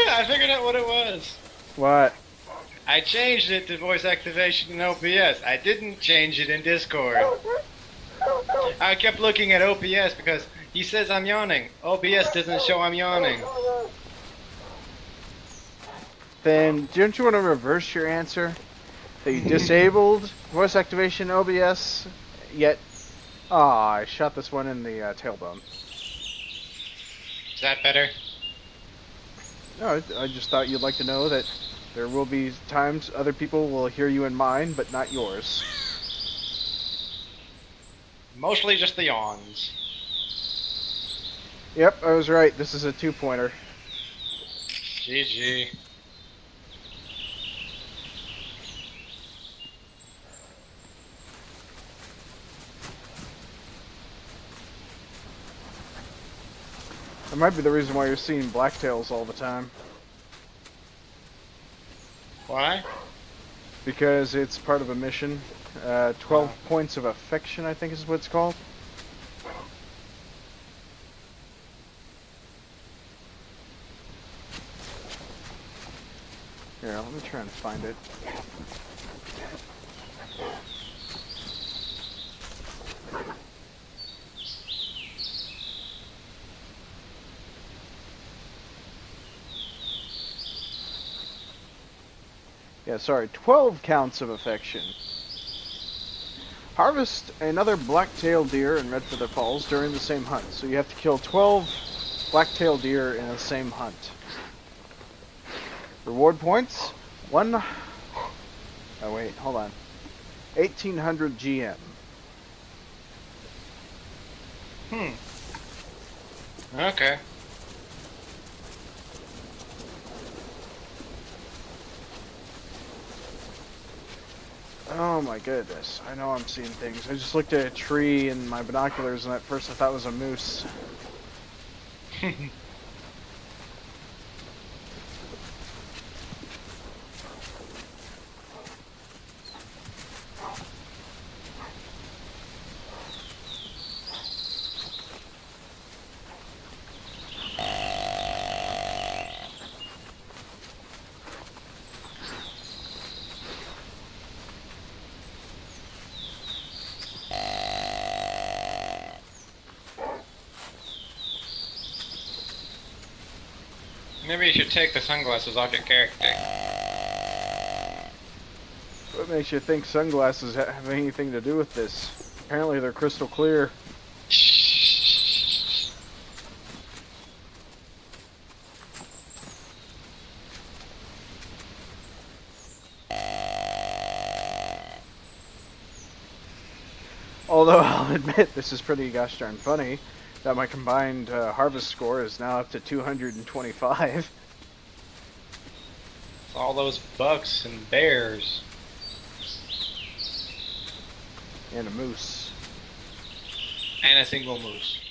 I figured out what it was. What? I changed it to voice activation in OPS. I didn't change it in Discord. I kept looking at OPS because he says I'm yawning. OPS doesn't show I'm yawning. Then, don't you want to reverse your answer? That you disabled voice activation OBS, yet... Ah, I shot this one in the tailbone. Is that better? No, I just thought you'd like to know that there will be times other people will hear you in mine, but not yours. Mostly just the yawns. Yep, I was right. This is a 2-pointer. GG. That might be the reason why you're seeing blacktails all the time. Why? Because it's part of a mission. 12 points of affection, I think is what it's called. Here, let me try and find it. Yeah, sorry, 12 counts of affection. Harvest another black-tailed deer in Red Feather Falls during the same hunt. So you have to kill 12 black-tailed deer in the same hunt. Reward points? Oh wait, hold on. 1,800 GM. Okay. Oh my goodness, I know I'm seeing things. I just looked at a tree in my binoculars and at first I thought it was a moose. Maybe you should take the sunglasses off your character. What makes you think sunglasses have anything to do with this? Apparently they're crystal clear. Although I'll admit this is pretty gosh darn funny that my combined harvest score is now up to 225. All those bucks and bears. And a moose. And a single moose.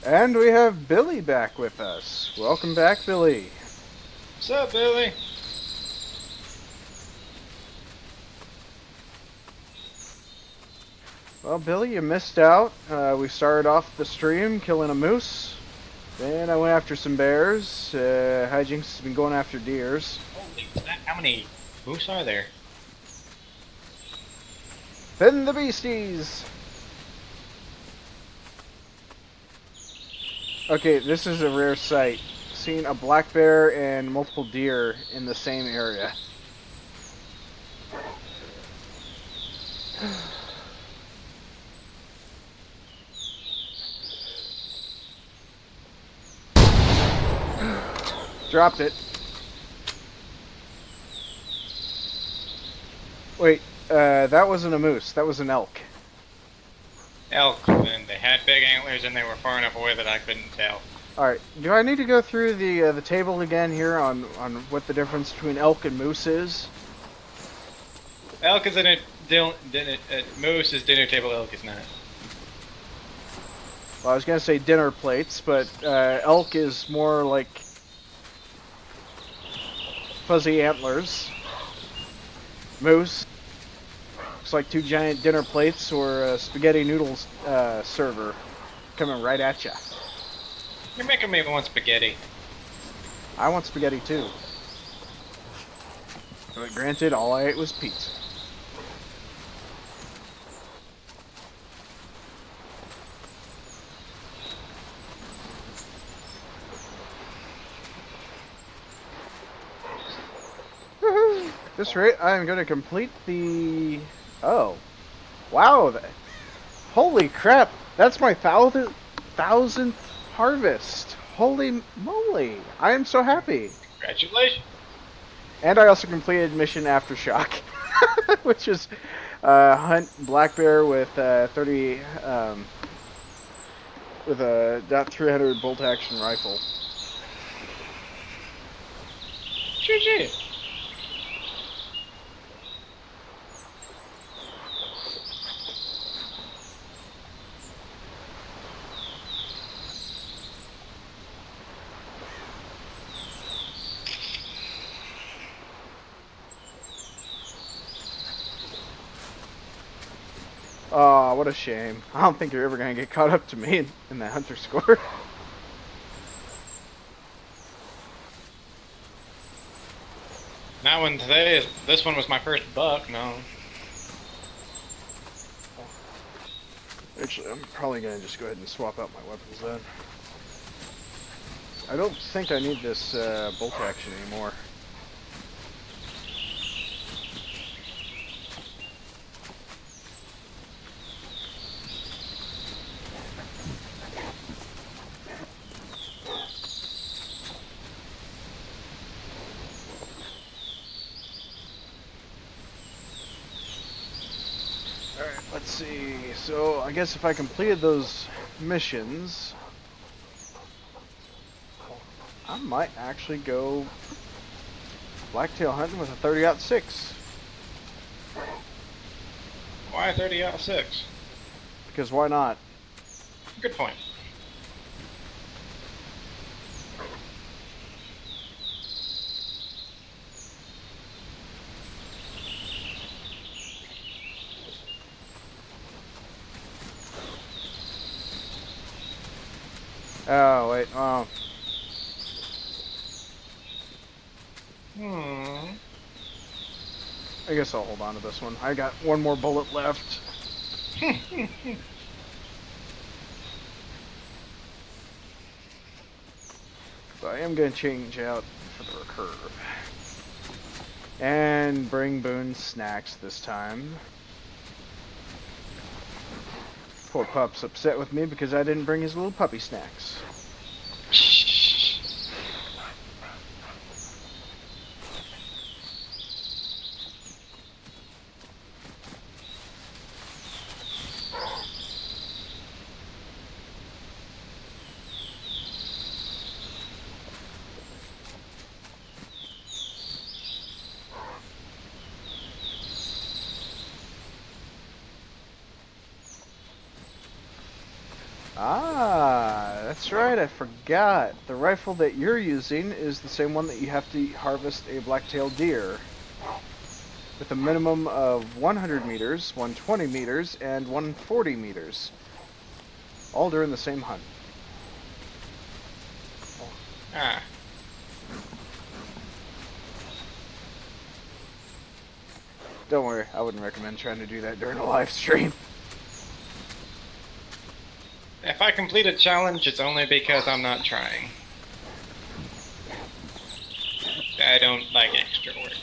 And we have Billy back with us. Welcome back, Billy. What's up, Billy? Well, Billy, you missed out. We started off the stream killing a moose. Then I went after some bears. Hyjinks has been going after deers. Holy crap, how many moose are there? Then the beasties! Okay, this is a rare sight. Seen a black bear and multiple deer in the same area. Dropped it. Wait, that wasn't a moose. That was an elk. Elk, and they had big antlers and they were far enough away that I couldn't tell. Alright, do I need to go through the table again here on what the difference between elk and moose is? Elk is moose is dinner table, elk is not. Well, I was gonna say dinner plates, but elk is more like fuzzy antlers. Moose looks like two giant dinner plates or a spaghetti noodles server coming right at you. You're making me want spaghetti. I want spaghetti too. But granted, all I ate was pizza. At this rate, I'm going to complete the... Oh. Wow. Holy crap. That's my thousandth harvest. Holy moly. I am so happy. Congratulations. And I also completed Mission Aftershock, which is hunt black bear with 30 with a .300 bolt action rifle. GG. Oh, what a shame. I don't think you're ever going to get caught up to me in that hunter score. Not when today this one was my first buck, no. Actually, I'm probably going to just go ahead and swap out my weapons then. I don't think I need this bolt action anymore. Alright, let's see. So, I guess if I completed those missions, I might actually go blacktail hunting with a 30-06. Why 30-06? Because why not? Good point. Oh, wait. Oh. I guess I'll hold on to this one. I got one more bullet left. So I am going to change out for the recurve. And bring Boone snacks this time. Poor pup's upset with me because I didn't bring his little puppy snacks. Ah, that's right, I forgot. The rifle that you're using is the same one that you have to harvest a black-tailed deer. With a minimum of 100 meters, 120 meters, and 140 meters. All during the same hunt. Ah. Don't worry, I wouldn't recommend trying to do that during a live stream. If I complete a challenge, it's only because I'm not trying. I don't like extra work.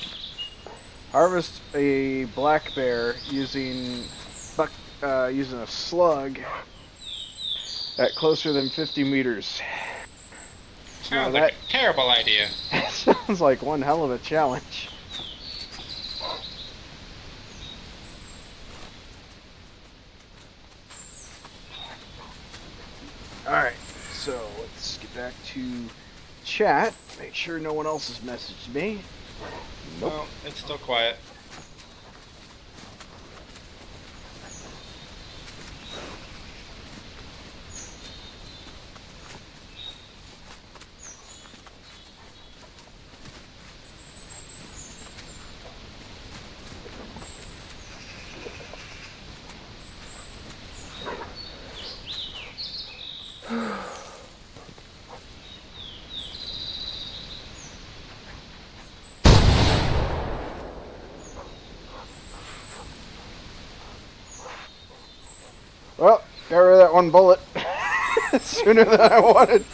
Harvest a black bear using using a slug at closer than 50 meters. Sounds like a terrible idea. Sounds like one hell of a challenge. Alright, so let's get back to chat. Make sure no one else has messaged me. Nope. Well, it's still quiet. Well, got rid of that one bullet sooner than I wanted.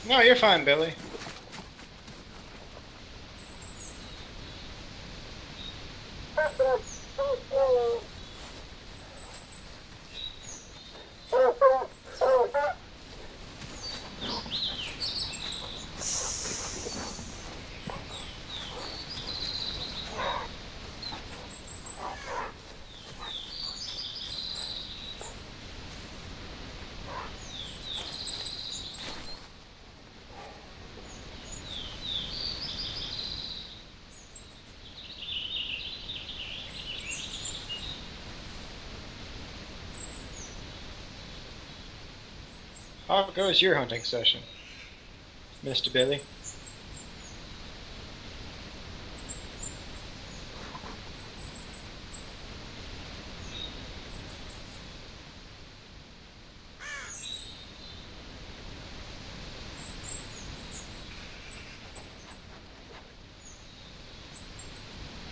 No, you're fine, Billy. How goes your hunting session, Mr. Billy?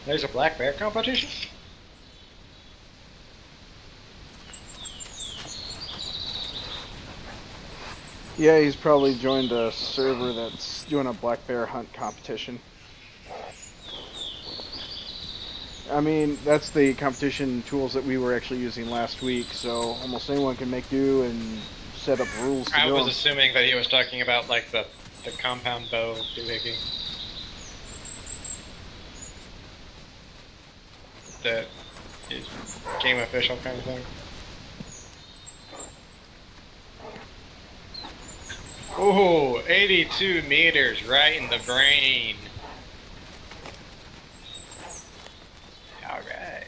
There's a black bear competition? Yeah, he's probably joined a server that's doing a black bear hunt competition. I mean, that's the competition tools that we were actually using last week, so almost anyone can make do and set up rules to I do was 'em. assuming that he was talking about like the compound bow doohickey. That is game official kind of thing. Ooh, 82 meters right in the brain. Alright.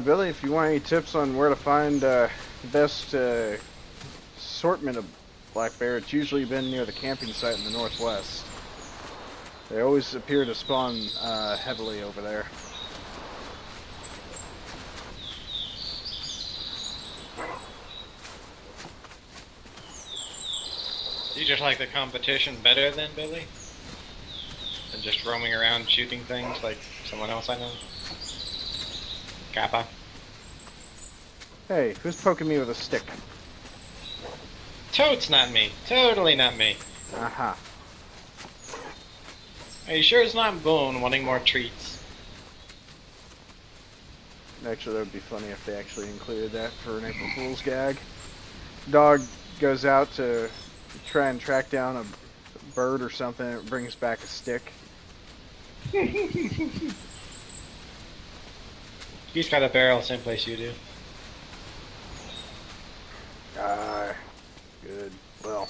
Billy, if you want any tips on where to find the best assortment of black bear, it's usually been near the camping site in the northwest. They always appear to spawn heavily over there. Do you just like the competition better than Billy? Than just roaming around shooting things like someone else I know? Kappa. Hey, who's poking me with a stick? Totes not me. Totally not me. Aha. Are you sure it's not Boone wanting more treats? Actually, that would be funny if they actually included that for an April Fool's gag. Dog goes out to try and track down a bird or something, and it brings back a stick. He's got a barrel same place you do. Ah, good. Well,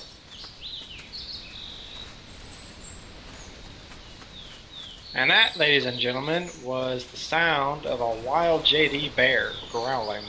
And that, ladies and gentlemen, was the sound of a wild JD bear growling.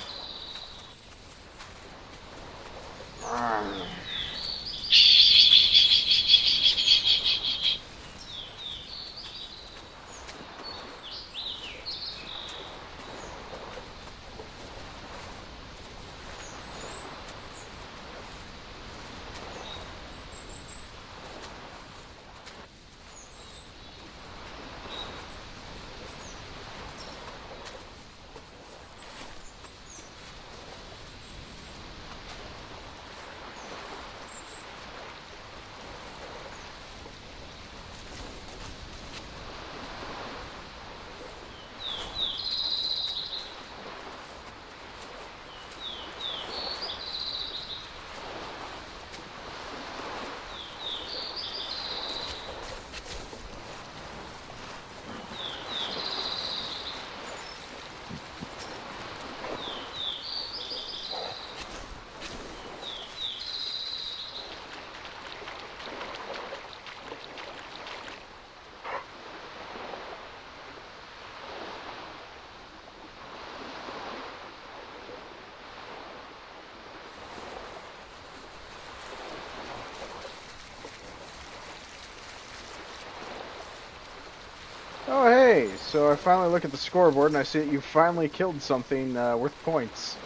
oh hey, so I finally look at the scoreboard and I see that you finally killed something worth points.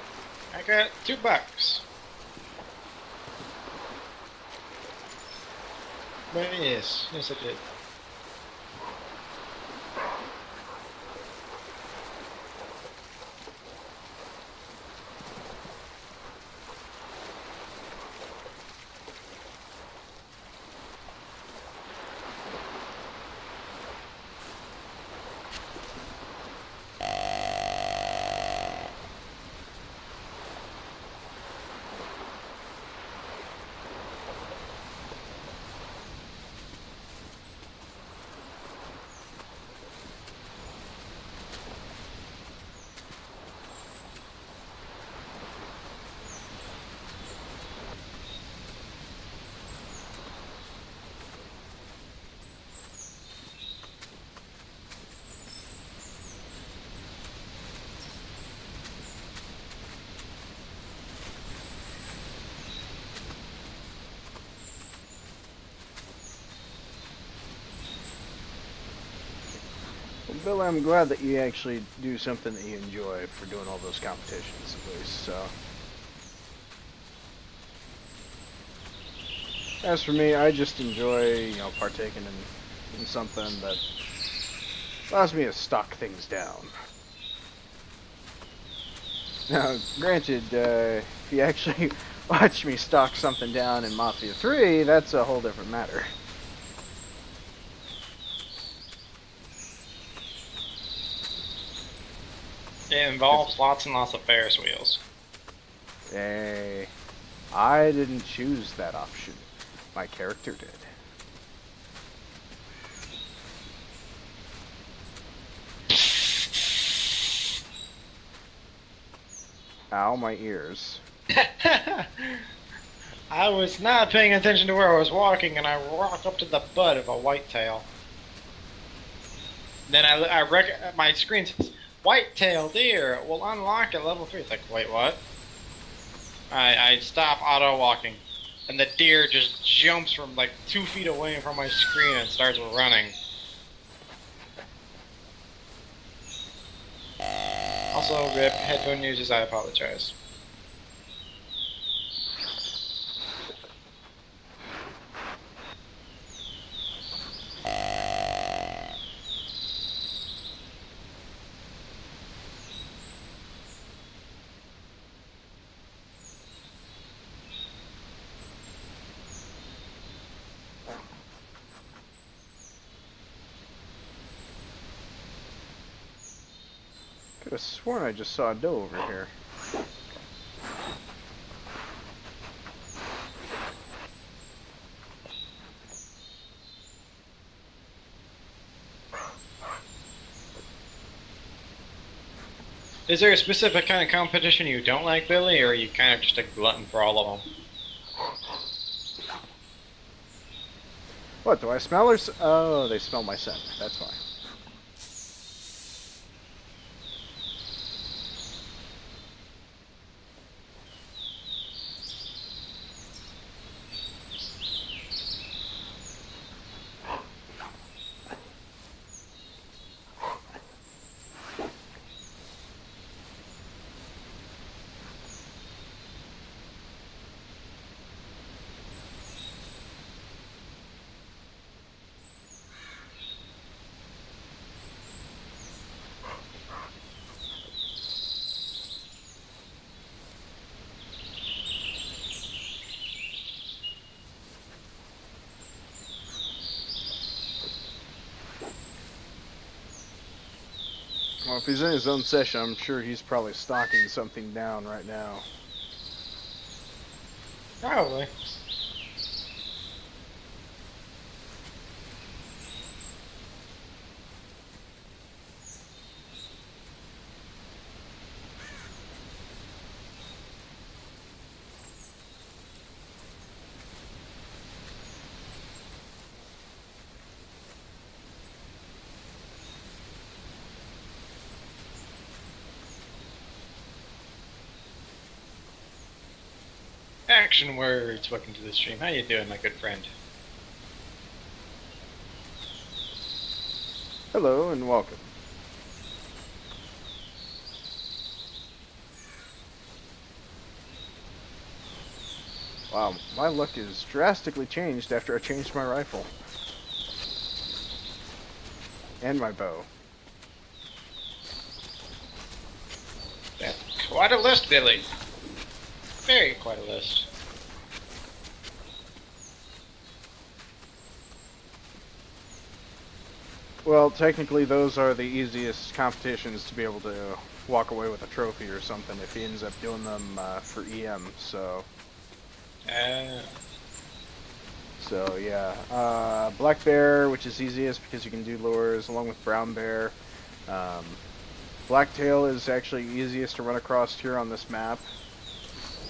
I got $2. But yes, I did. Well, Bill, I'm glad that you actually do something that you enjoy for doing all those competitions, at least, so. As for me, I just enjoy, partaking in something that allows me to stock things down. Now, granted, if you actually watch me stock something down in Mafia 3, that's a whole different matter. It involves lots and lots of Ferris wheels. Hey, I didn't choose that option. My character did. Ow, my ears. I was not paying attention to where I was walking, and I walked up to the butt of a whitetail. Then my screen says, white-tailed deer will unlock at level 3. It's like, wait, what? I stop auto-walking, and the deer just jumps from like 2 feet away from my screen and starts running. Also, rip headphone users, I apologize. Could have sworn I just saw a doe over here. Is there a specific kind of competition you don't like, Billy, or are you kind of just a glutton for all of them? What, do I smell or oh, they smell my scent. That's fine. Well, if he's in his own session, I'm sure he's probably stalking something down right now. Probably. Action words. Welcome to the stream. How you doing, my good friend? Hello and welcome. Wow, my luck has drastically changed after I changed my rifle. And my bow. That's quite a list, Billy. Very quite a list. Well, technically those are the easiest competitions to be able to walk away with a trophy or something if he ends up doing them for EM, so... So yeah, black bear, which is easiest because you can do lures, along with brown bear. Blacktail is actually easiest to run across here on this map.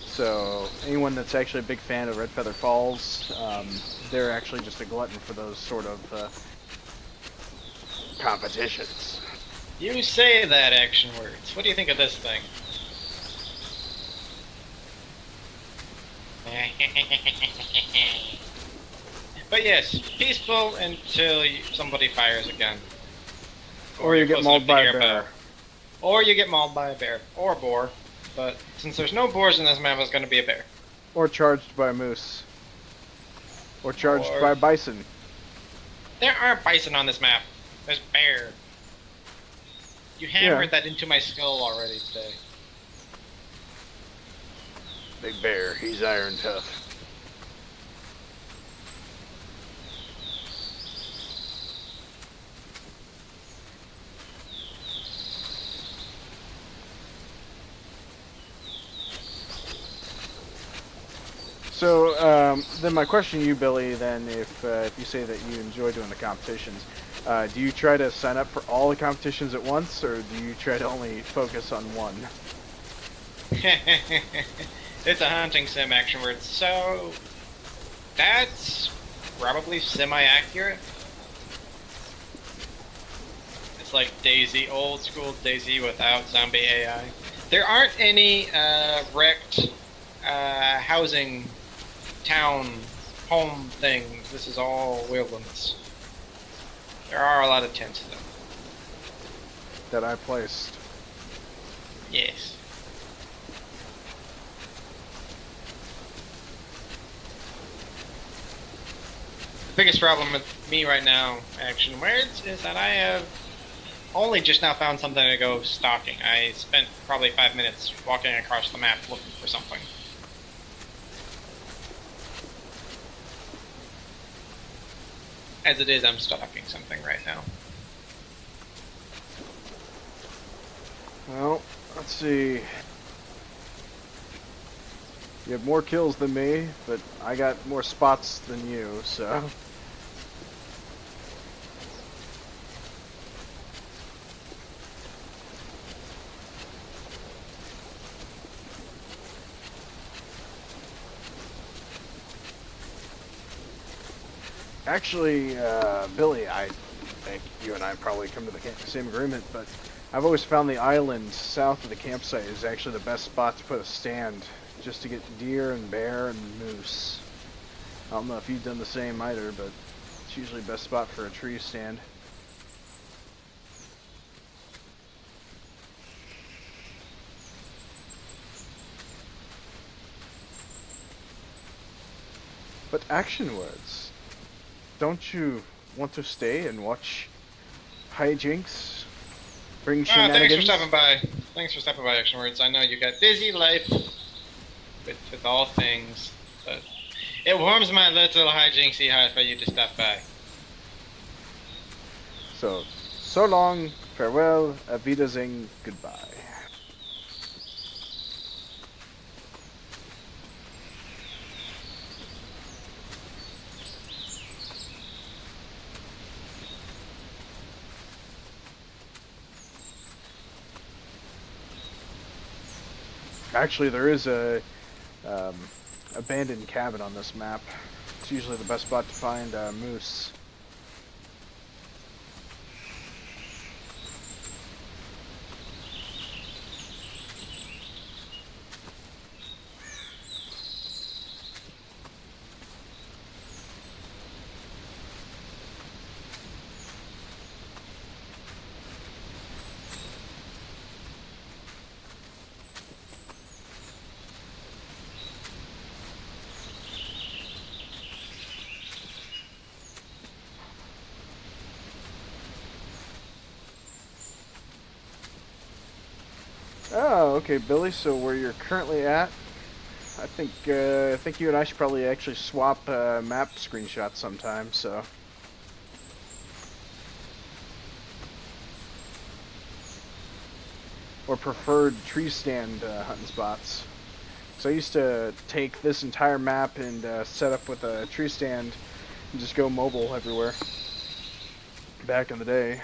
So anyone that's actually a big fan of Red Feather Falls, they're actually just a glutton for those sort of competitions. You say that, action words. What do you think of this thing? But yes, peaceful until somebody fires again. Or you get mauled by a bear. Or you get mauled by a bear. Or a boar. But since there's no boars in this map, it's going to be a bear. Or charged by a moose. Or charged by a bison. There aren't bison on this map. There's bear. You hammered that into my skull already today. Big bear, he's iron tough. So, then my question to you, Billy, then, if you say that you enjoy doing the competitions, do you try to sign up for all the competitions at once, or do you try to only focus on one? It's a hunting sim action word, so that's probably semi-accurate. It's like Daisy, old school Daisy without zombie AI. There aren't any wrecked housing, town, home things. This is all wilderness. There are a lot of tents though. That I placed. Yes. The biggest problem with me right now, Action Words, is that I have only just now found something to go stalking. I spent probably 5 minutes walking across the map looking for something. As it is, I'm stalking something right now. Well, let's see. You have more kills than me, but I got more spots than you, so... Actually, Billy, I think you and I probably come to the same agreement, but I've always found the island south of the campsite is actually the best spot to put a stand, just to get deer and bear and moose. I don't know if you've done the same either, but it's usually the best spot for a tree stand. But Action Words, don't you want to stay and watch Hyjinks bring shenanigans? Thanks for stopping by. Thanks for stopping by, Action Words. I know you got busy life with all things, but it warms my little hijinksy heart for you to stop by. So long, farewell, auf Wiedersehen, goodbye. Actually, there is a abandoned cabin on this map. It's usually the best spot to find moose. Oh, okay, Billy. So where you're currently at, I think you and I should probably actually swap map screenshots sometime. So. Or preferred tree stand hunting spots. So I used to take this entire map and set up with a tree stand and just go mobile everywhere. Back in the day.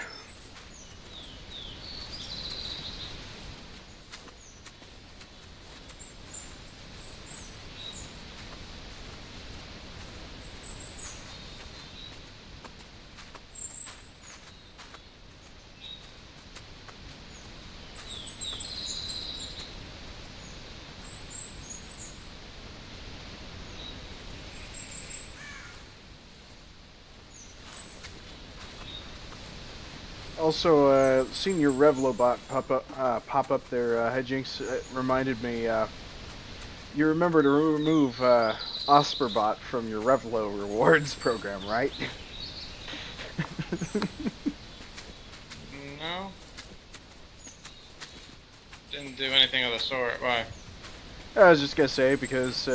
Also, seeing your Revlo bot pop up there, Hyjinks, reminded me. You remember to remove Osperbot from your Revlo rewards program, right? No. Didn't do anything of the sort. Why? I was just gonna say because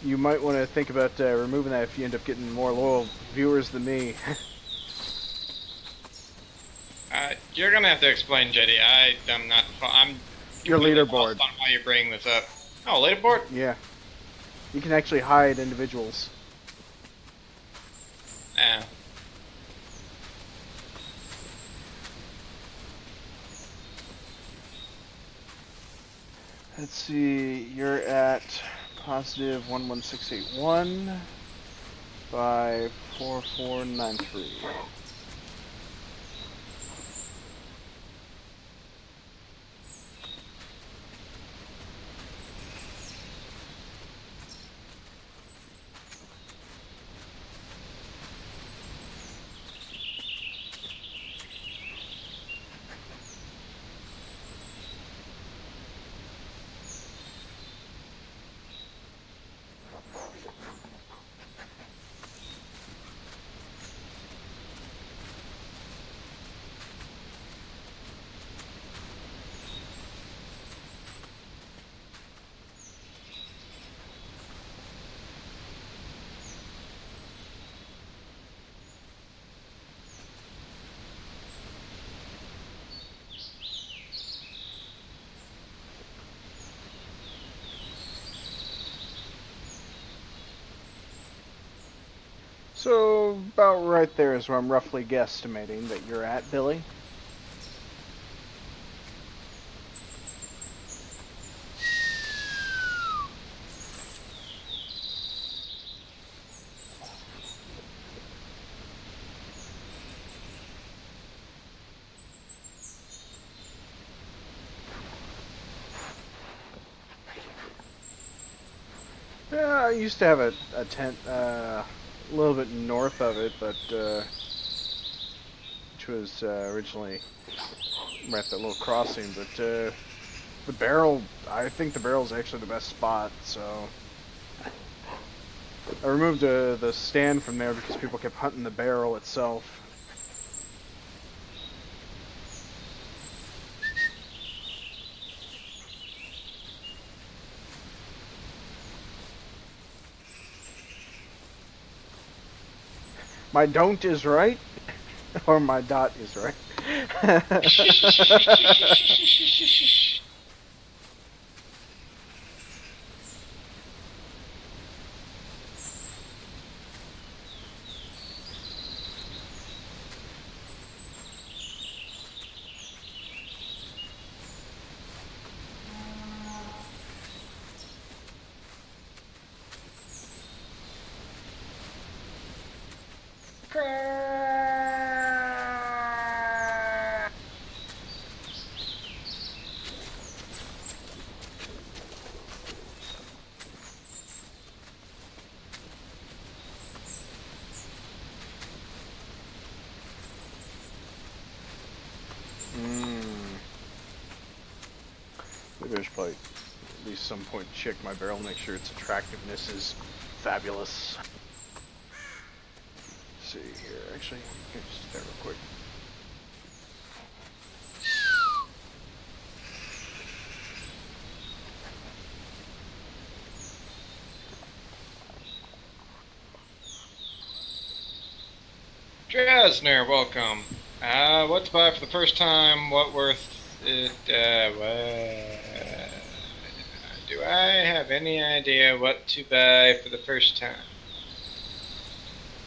you might want to think about removing that if you end up getting more loyal viewers than me. You're gonna have to explain, JD. I'm not. I'm. Your leaderboard. On why you're bringing this up? Oh, leaderboard. Yeah. You can actually hide individuals. Yeah. Let's see. You're at positive 11681 by 4493. So about right there is where I'm roughly guesstimating that you're at, Billy. Yeah, I used to have a tent a little bit north of it, but which was originally right at that little crossing. But the barrel, I think the barrel's actually the best spot. So I removed the stand from there because people kept hunting the barrel itself. My don't is right, or my dot is right. Maybe I should probably at least some point check my barrel, make sure its attractiveness is fabulous. Let's see here, actually, let me just do that real quick. Dresner, welcome. What to buy for the first time? What worth it? Do I have any idea what to buy for the first time?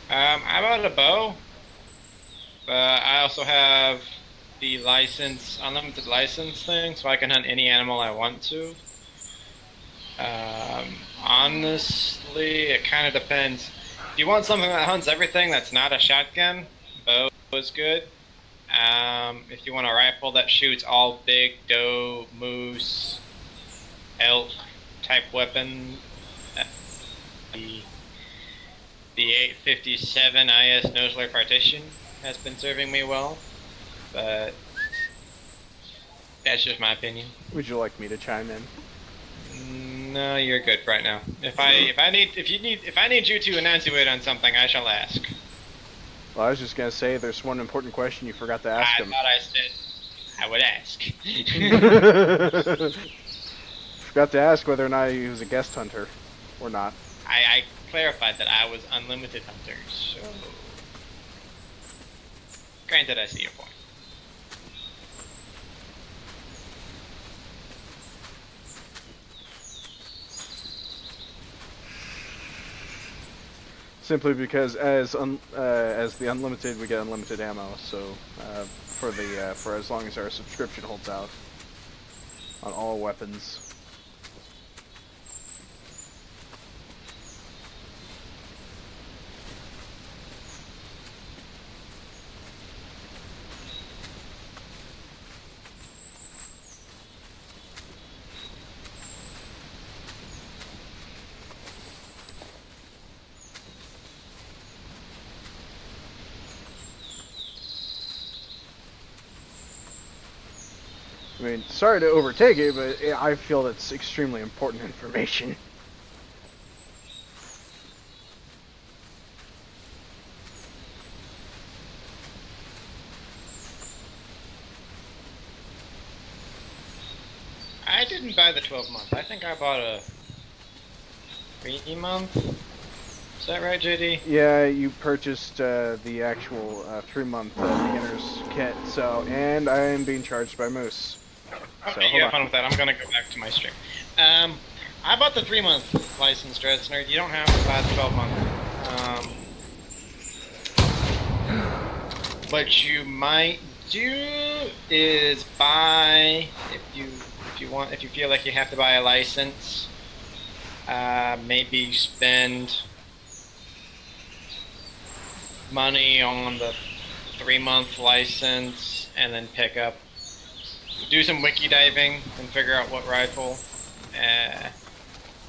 I bought a bow, but I also have the license, unlimited license thing, so I can hunt any animal I want to. Honestly, it kind of depends. If you want something that hunts everything that's not a shotgun, bow is good. If you want a rifle that shoots all big doe, moose, elk type weapon, the 857 IS Nosler Partition has been serving me well, but that's just my opinion. Would you like me to chime in? No, you're good right now. If I need you to enunciate on something, I shall ask. Well, I was just gonna say there's one important question you forgot to ask him. I thought I said I would ask. Forgot to ask whether or not he was a guest hunter or not. I clarified that I was unlimited hunter, so granted, I see your point. Simply because as the unlimited, we get unlimited ammo. So for as long as our subscription holds out on all weapons. I mean, sorry to overtake it, but I feel that's extremely important information. I didn't buy the 12-month. I think I bought a 3-month. Is that right, JD? Yeah, you purchased the actual 3-month beginner's kit. So, and I am being charged by Moose. So, Okay, you have fun with that. I'm gonna go back to my stream. I bought the 3-month license, Dreadsnerd. You don't have to buy the 12-month. What you might do is buy if you feel like you have to buy a license. Maybe spend money on the 3-month license and then do some wiki diving and figure out what rifle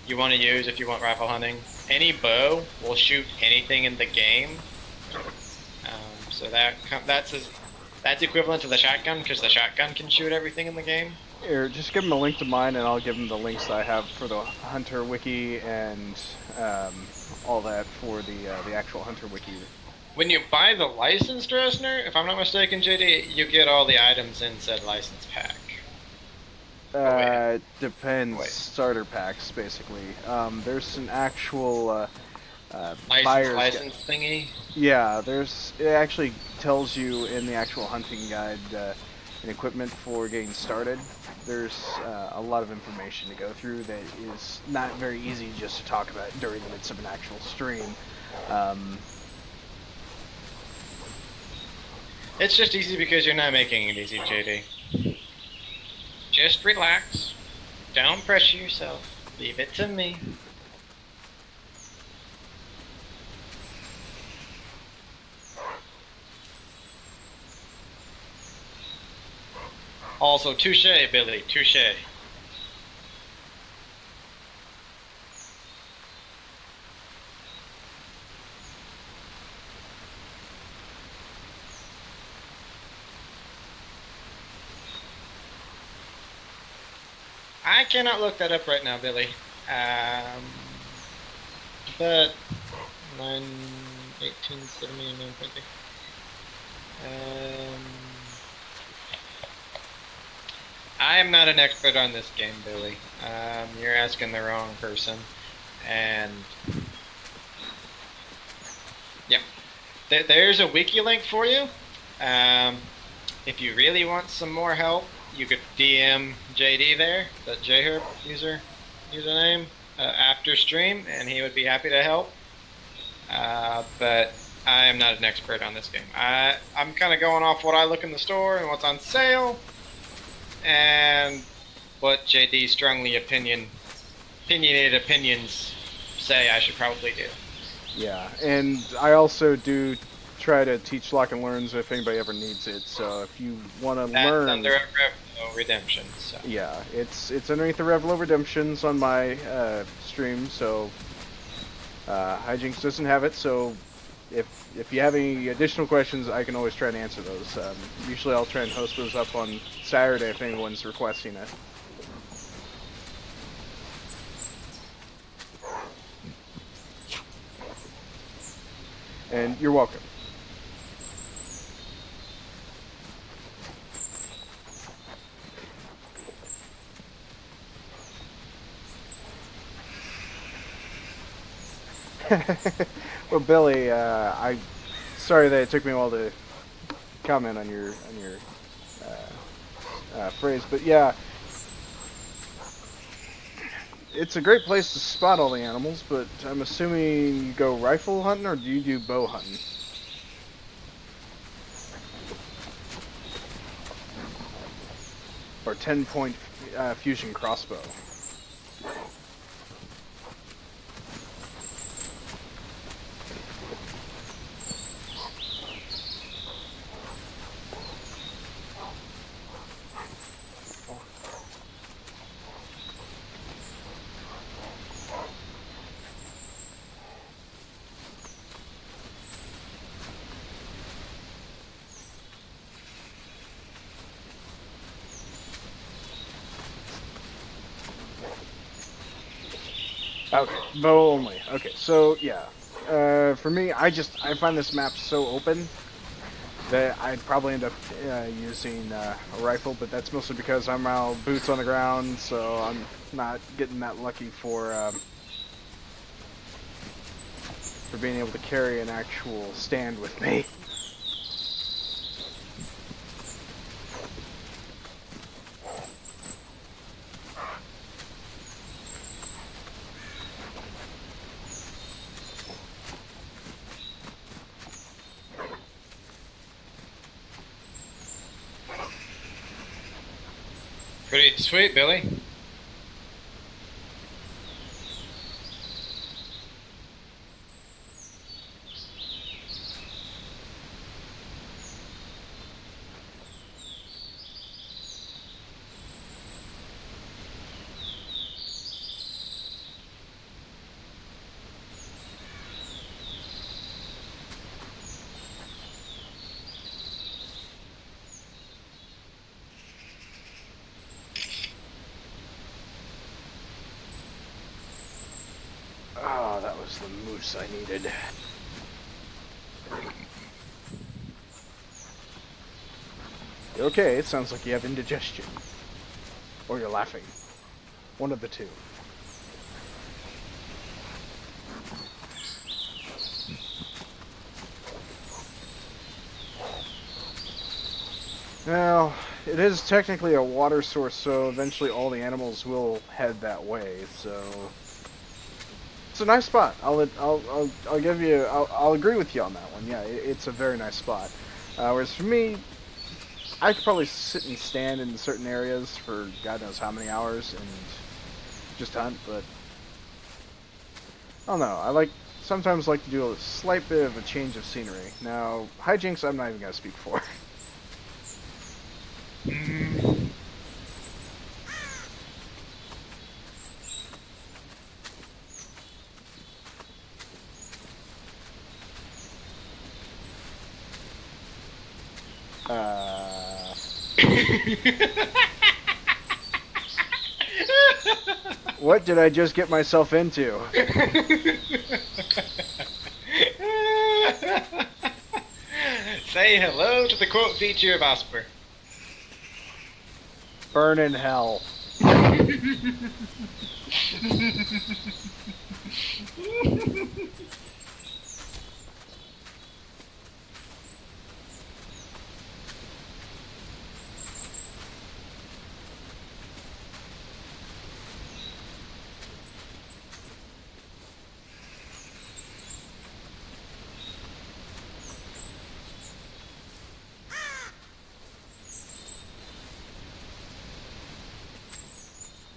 you want to use if you want rifle hunting. Any bow will shoot anything in the game, so that's equivalent to the shotgun because the shotgun can shoot everything in the game. Here, just give him a link to mine, and I'll give him the links I have for the Hunter wiki and all that for the actual Hunter wiki. When you buy the license, Dresner, if I'm not mistaken, JD, you get all the items in said license pack. Depends. Wait. Starter packs, basically. There's an actual License thingy? Yeah, it actually tells you in the actual hunting guide and equipment for getting started. There's a lot of information to go through that is not very easy just to talk about during the midst of an actual stream. It's just easy because you're not making it easy, JD. Just relax. Don't pressure yourself. Leave it to me. Also, touche, Billy, touche. I cannot look that up right now, Billy. But 9, 18, 17, 9, 20. I am not an expert on this game, Billy. You're asking the wrong person. And yeah, there's a wiki link for you. If you really want some more help, you could DM JD there, the JHerb username, after stream, and he would be happy to help. But I am not an expert on this game. I'm kind of going off what I look in the store and what's on sale, and what JD's strongly opinionated opinions say I should probably do. Yeah, and I also do try to teach Lock and Learns if anybody ever needs it. So if you want to learn, under Revlo Redemption. So. Yeah, it's underneath the Revlo Redemptions on my stream. So Hyjinks doesn't have it. So if you have any additional questions, I can always try to answer those. Usually I'll try and host those up on Saturday if anyone's requesting it. And you're welcome. Well, Billy, I'm sorry that it took me a while to comment on your phrase, but yeah, it's a great place to spot all the animals. But I'm assuming you go rifle hunting, or do you do bow hunting? Or 10-point fusion crossbow? Okay, bow only. Okay, so yeah, for me, I find this map so open that I'd probably end up using a rifle, but that's mostly because I'm out boots on the ground, so I'm not getting that lucky for being able to carry an actual stand with me. Pretty sweet, Billy. Oh, that was the moose I needed. You okay? It sounds like you have indigestion. Or you're laughing. One of the two. Now, it is technically a water source, so eventually all the animals will head that way, so... It's a nice spot. I'll give you... I'll agree with you on that one. Yeah, it's a very nice spot. Whereas for me, I could probably sit and stand in certain areas for God knows how many hours and just hunt, but... I don't know. I sometimes like to do a slight bit of a change of scenery. Now, Hyjinks, I'm not even going to speak for. What did I just get myself into? Say hello to the quote feature of Osper. Burn in hell.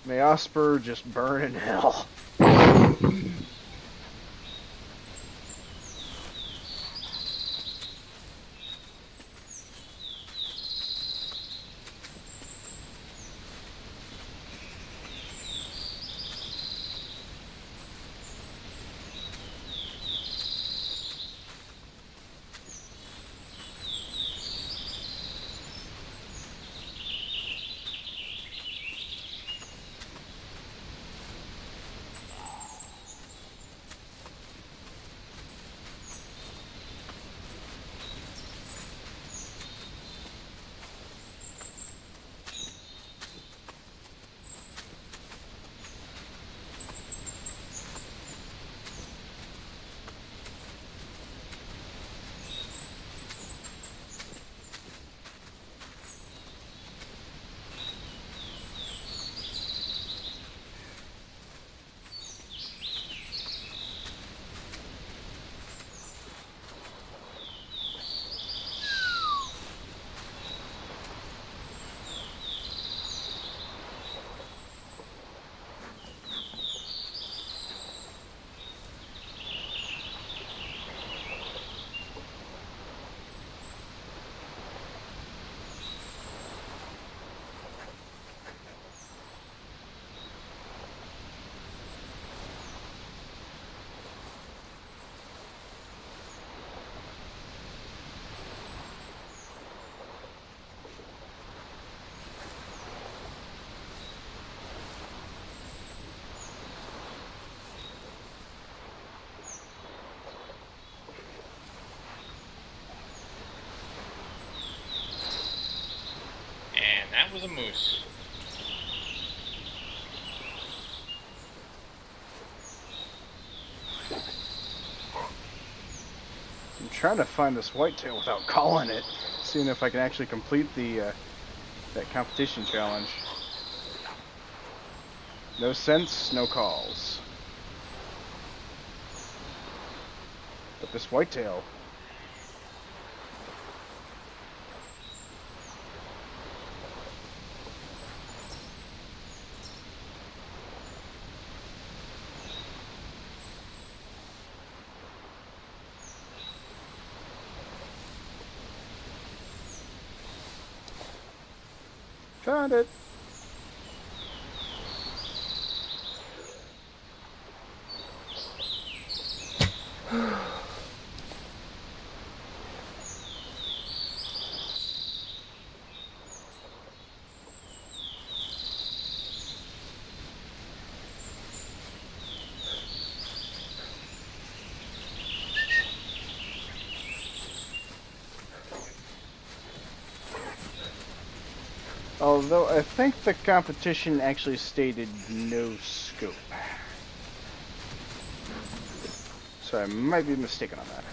May Osper just burn in hell. And that was a moose. I'm trying to find this whitetail without calling it, seeing if I can actually complete the that competition challenge. No sense, no calls. But this whitetail. Found it. Although I think the competition actually stated no scope. So I might be mistaken on that.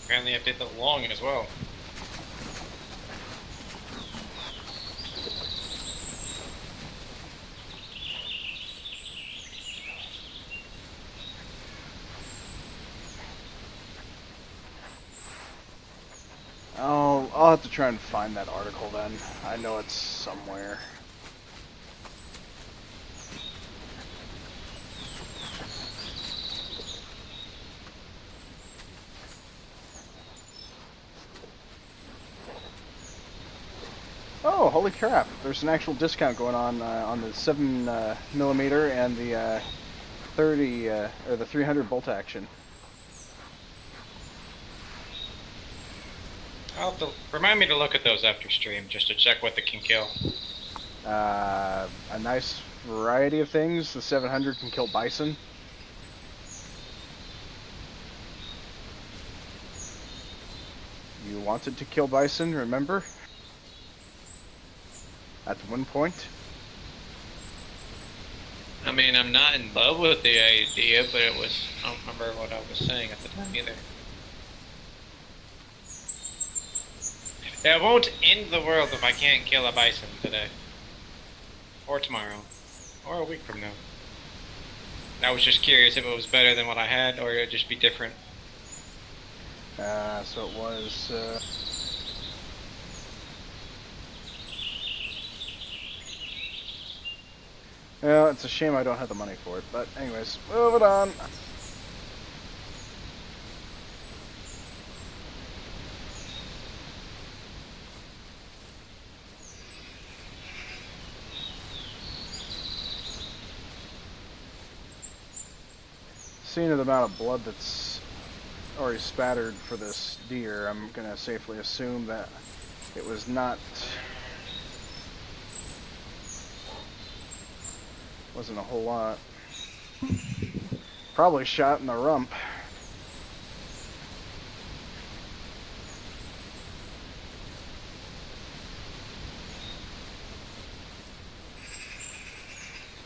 Apparently update the long as well. I'll have to try and find that article then. I know it's somewhere. Oh, holy crap! There's an actual discount going on the 7mm and the 30 or the 300 bolt action. I'll have to remind me to look at those after stream just to check what they can kill. A nice variety of things. The 700 can kill bison. You wanted to kill bison, remember? At one point. I mean, I'm not in love with the idea, but I don't remember what I was saying at the time either. It won't end the world if I can't kill a bison today. Or tomorrow. Or a week from now. I was just curious if it was better than what I had, or it would just be different. So it was, well, it's a shame I don't have the money for it, but anyways, moving on. Seeing the amount of blood that's already spattered for this deer, I'm gonna safely assume that it was wasn't a whole lot. Probably shot in the rump.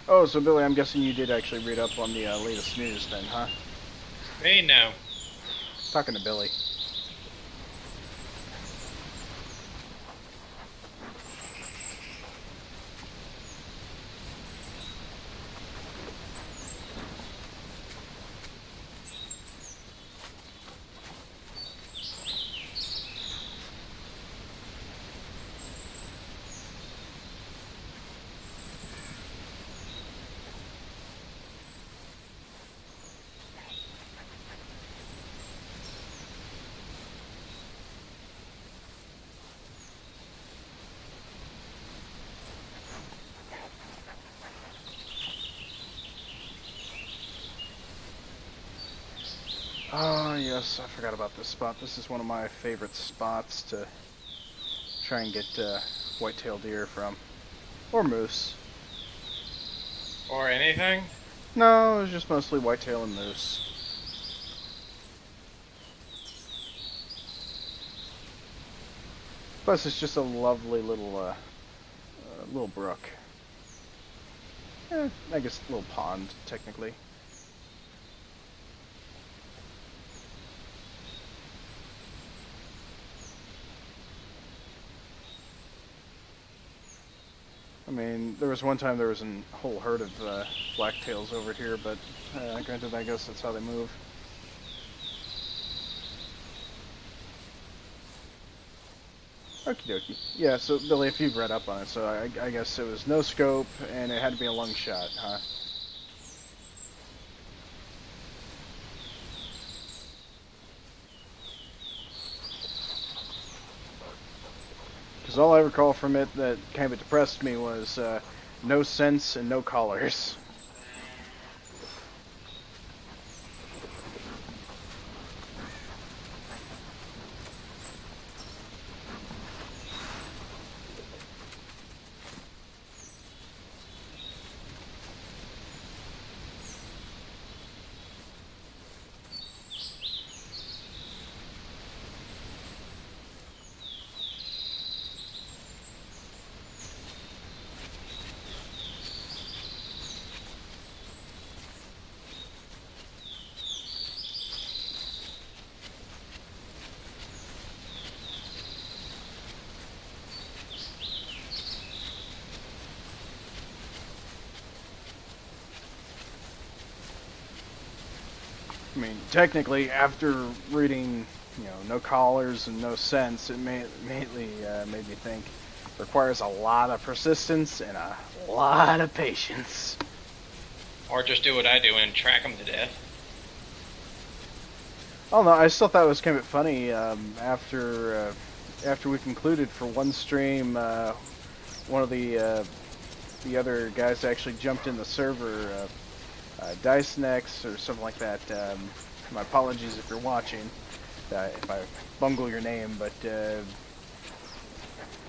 Oh, so Billy, I'm guessing you did actually read up on the latest news then, huh? Hey, no. Talking to Billy. Oh, yes, I forgot about this spot. This is one of my favorite spots to try and get white-tailed deer from. Or moose. Or anything? No, it was just mostly whitetail and moose. Plus, it's just a lovely little, little brook. I guess a little pond, technically. I mean, there was one time there was a whole herd of blacktails over here, but granted, I guess that's how they move. Okie dokie. Yeah, so Billy, if you've read up on it, so I guess it was no scope and it had to be a lung shot, huh? Because all I recall from it that kind of depressed me was no scents and no collars. I mean, technically, after reading, no collars and no scents, it immediately made me think requires a lot of persistence and a lot of patience. Or just do what I do and track them to death. I don't know. I still thought it was kind of funny after we concluded for one stream. One of the other guys actually jumped in the server. Dice Next or something like that. My apologies if you're watching, if I bungle your name, but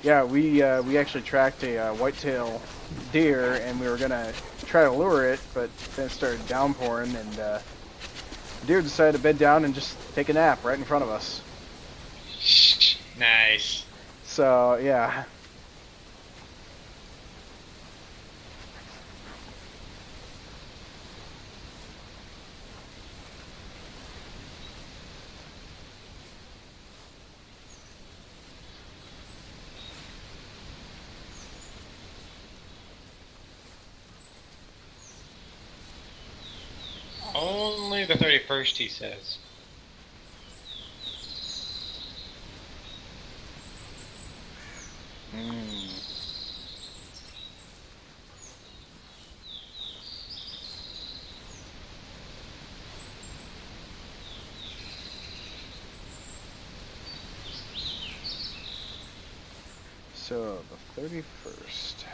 yeah, we actually tracked a whitetail deer, and we were gonna try to lure it, but then it started downpouring, and the deer decided to bed down and just take a nap right in front of us. Nice. So yeah. Only the 31st, he says. So the 31st.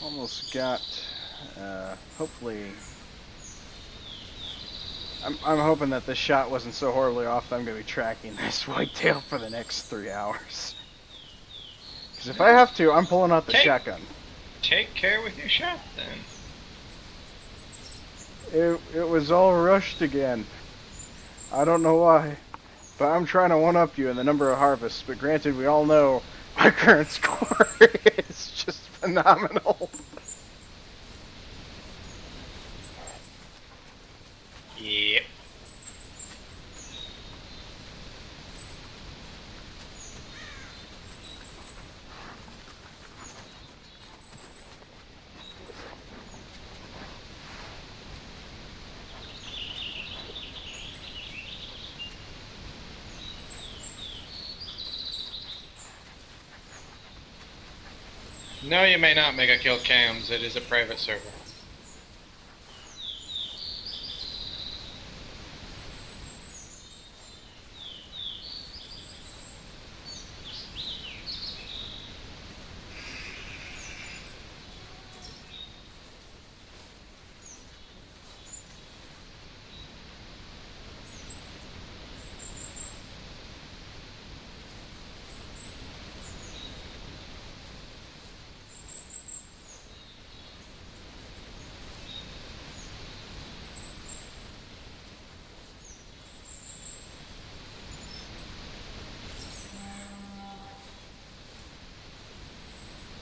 Almost got, hopefully, I'm hoping that this shot wasn't so horribly off that I'm going to be tracking this whitetail for the next 3 hours. Because if I have to, I'm pulling out the shotgun. Take care with your shot, then. It was all rushed again. I don't know why, but I'm trying to one-up you in the number of harvests, but granted, we all know my current score is just phenomenal. Yep. No, you may not make a kill cams. It is a private server.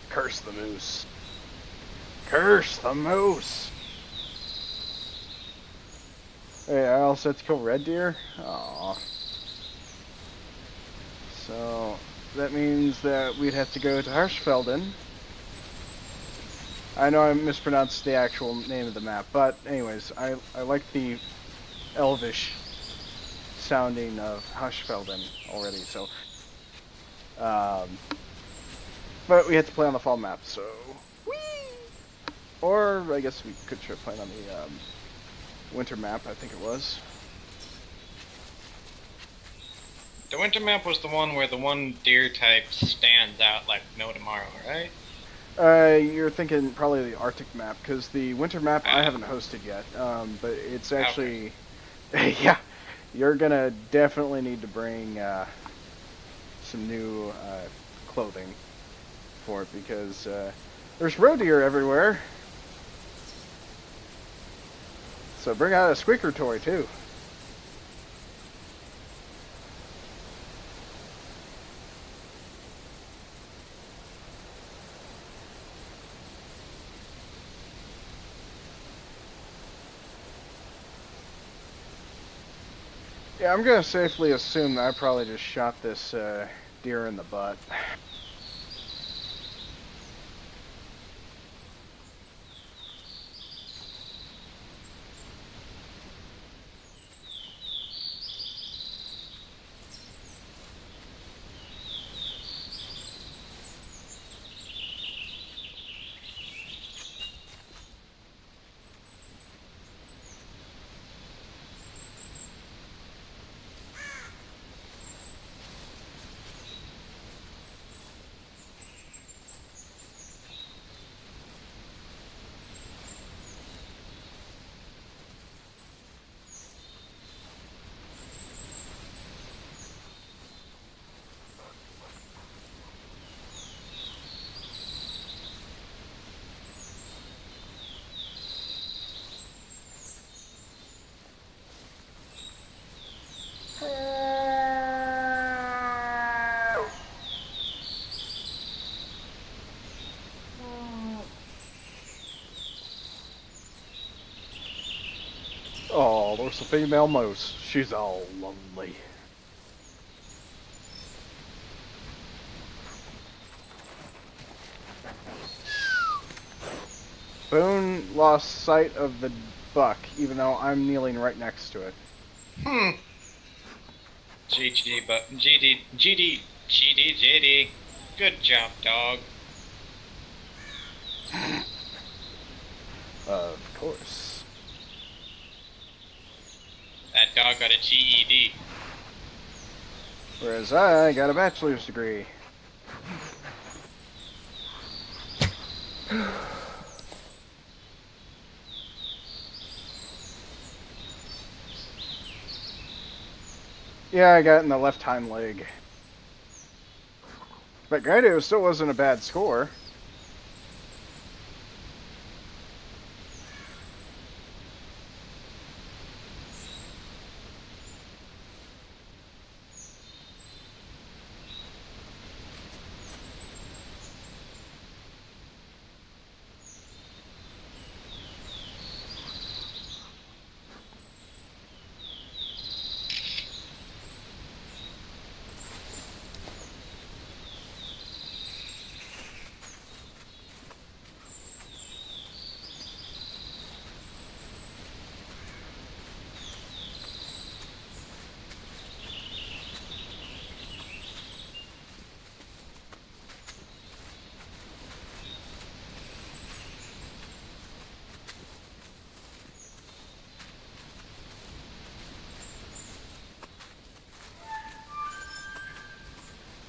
Curse the moose. Curse the moose. Hey, I also have to kill red deer? Aww. So, that means that we'd have to go to Harshfelden. I know I mispronounced the actual name of the map, but anyways, I like the Elvish sounding of Harshfelden already, so... but we had to play on the fall map, so... Whee! Or, I guess we could try playing on the winter map, I think it was. The winter map was the one where the one deer type stands out like no tomorrow, right? You're thinking probably the Arctic map, because the winter map I haven't hosted yet, but it's actually... Okay. Yeah, you're gonna definitely need to bring some new clothing for it, because there's roe deer everywhere. So bring out a squeaker toy, too. Yeah, I'm gonna safely assume that I probably just shot this deer in the butt. Oh, there's a female moose. She's all lonely. Boone lost sight of the buck, even though I'm kneeling right next to it. GG, but GD. Good job, dog. Of course. That dog got a GED. Whereas I got a bachelor's degree. Yeah, I got it in the left hind leg. But granted, it still wasn't a bad score.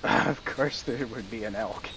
Of course there would be an elk.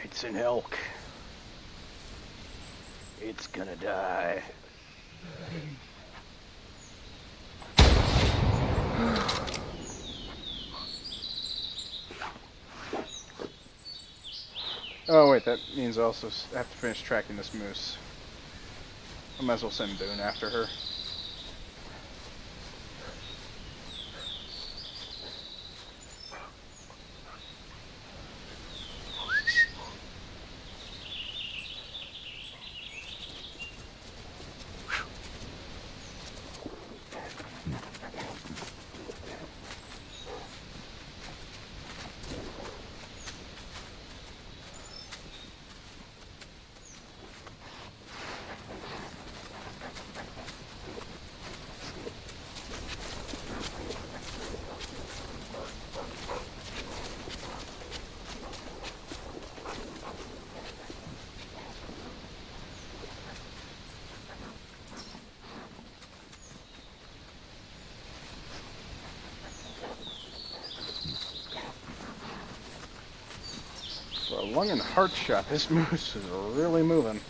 It's an elk. It's gonna die. Oh wait, that means I also have to finish tracking this moose. I might as well send Boone after her. For a lung and heart shot, this moose is really moving.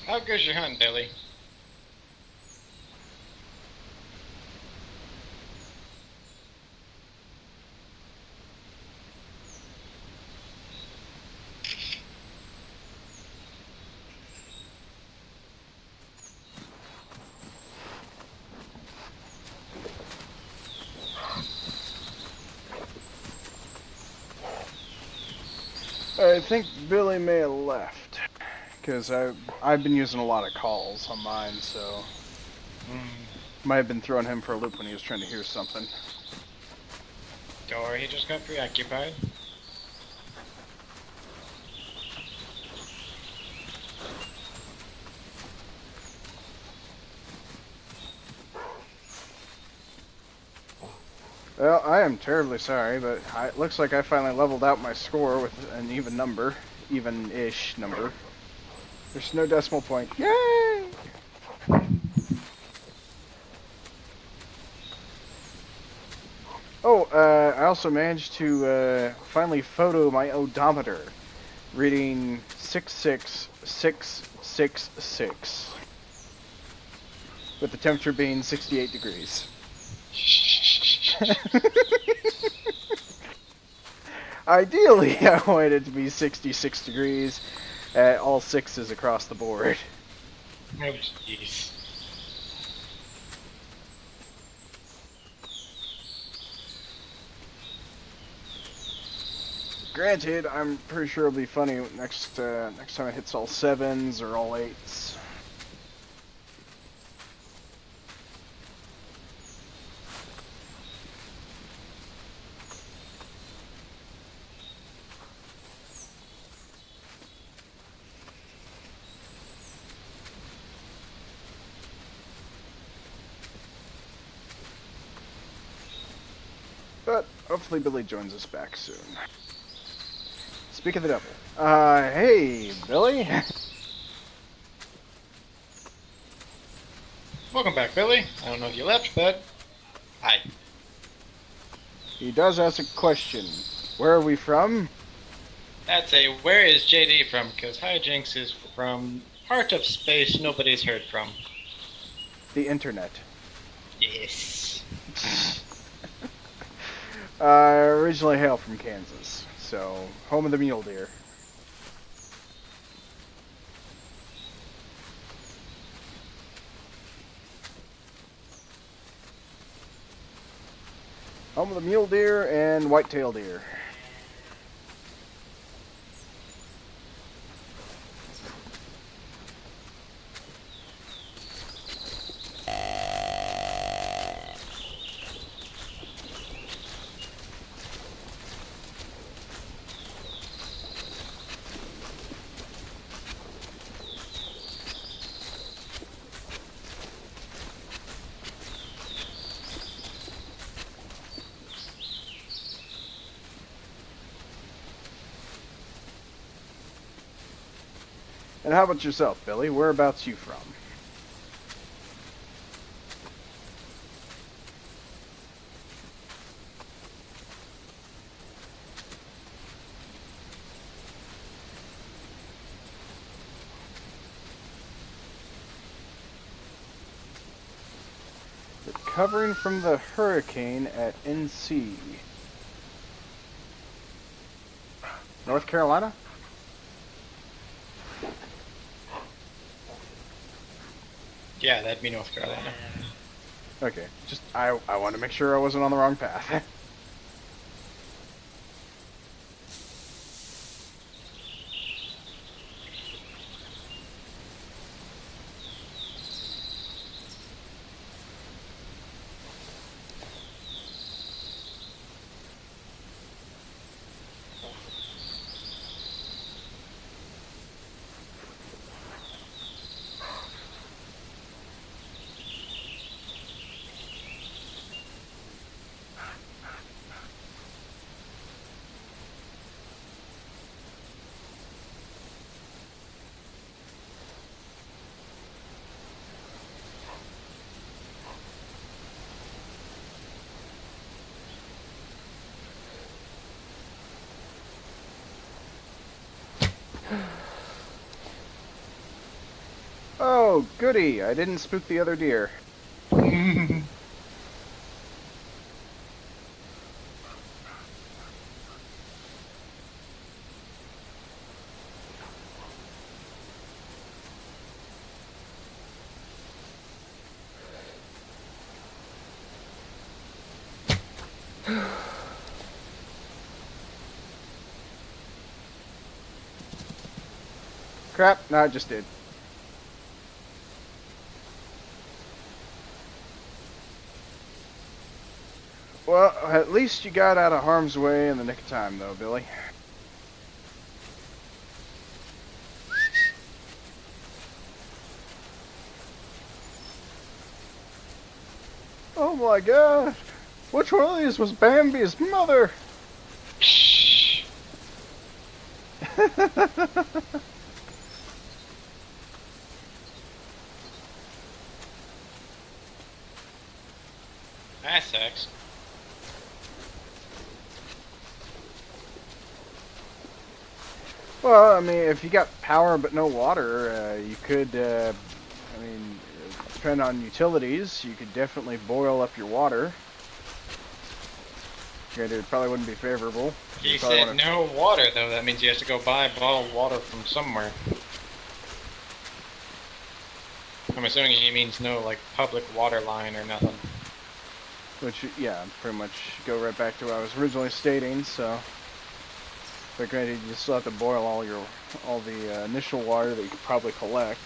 How goes your hunt, Billy? I think Billy may have left. Because I've been using a lot of calls on mine, so... Might have been throwing him for a loop when he was trying to hear something. Or he just got preoccupied. Well, I am terribly sorry, but it looks like I finally leveled out my score with an even number. Even-ish number. There's no decimal point. Yay! Oh, I also managed to finally photo my odometer. reading 66666, with the temperature being 68 degrees. Ideally, I want it to be 66 degrees at all sixes across the board. Oh, jeez. Granted, I'm pretty sure it'll be funny next time it hits all sevens or all eights. But hopefully Billy joins us back soon. Speak of the devil. Hey, Billy. Welcome back, Billy. I don't know if you left, but hi. He does ask a question. Where are we from? That's a where is JD from? Because Hyjinks is from part of space nobody's heard from. The internet. Yes. Originally hail from Kansas, so home of the mule deer. Home of the mule deer and white-tailed deer. And how about yourself, Billy? Whereabouts you from? Recovering from the hurricane at NC. North Carolina? Yeah, that'd be North Carolina. Okay, just I want to make sure I wasn't on the wrong path. Oh, goody! I didn't spook the other deer. Crap, no, I just did. Well, at least you got out of harm's way in the nick of time, though, Billy. Oh my god! Which one of these was Bambi's mother? That sucks. Well, I mean, if you got power but no water, you could. I mean, depending on utilities, you could definitely boil up your water. Granted, it probably wouldn't be favorable. He probably said wanna... no water, though. That means he has to go buy bottled water from somewhere. I'm assuming he means no, like, public water line or nothing. Which, yeah, pretty much go right back to what I was originally stating, so... But granted, you still have to boil all the initial water that you could probably collect.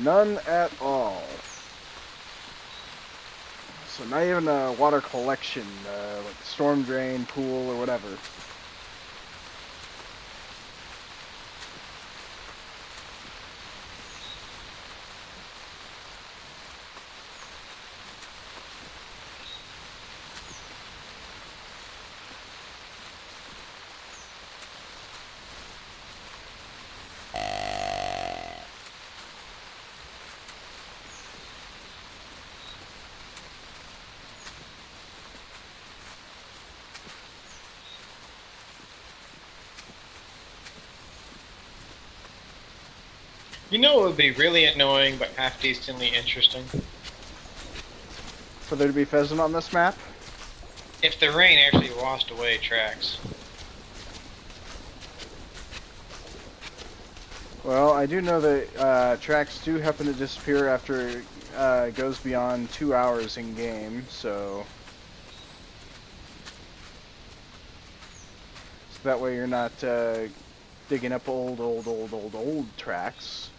None at all. So not even a water collection, like storm drain, pool, or whatever. You know what would be really annoying but half decently interesting? For there to be pheasant on this map? If the rain actually washed away tracks. Well, I do know that tracks do happen to disappear after it goes beyond 2 hours in game, so that way you're not digging up old tracks.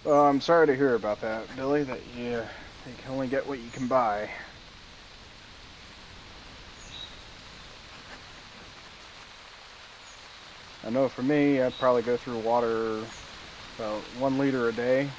Well, I'm sorry to hear about that, Billy, that you can only get what you can buy. I know for me, I'd probably go through water about 1 liter a day.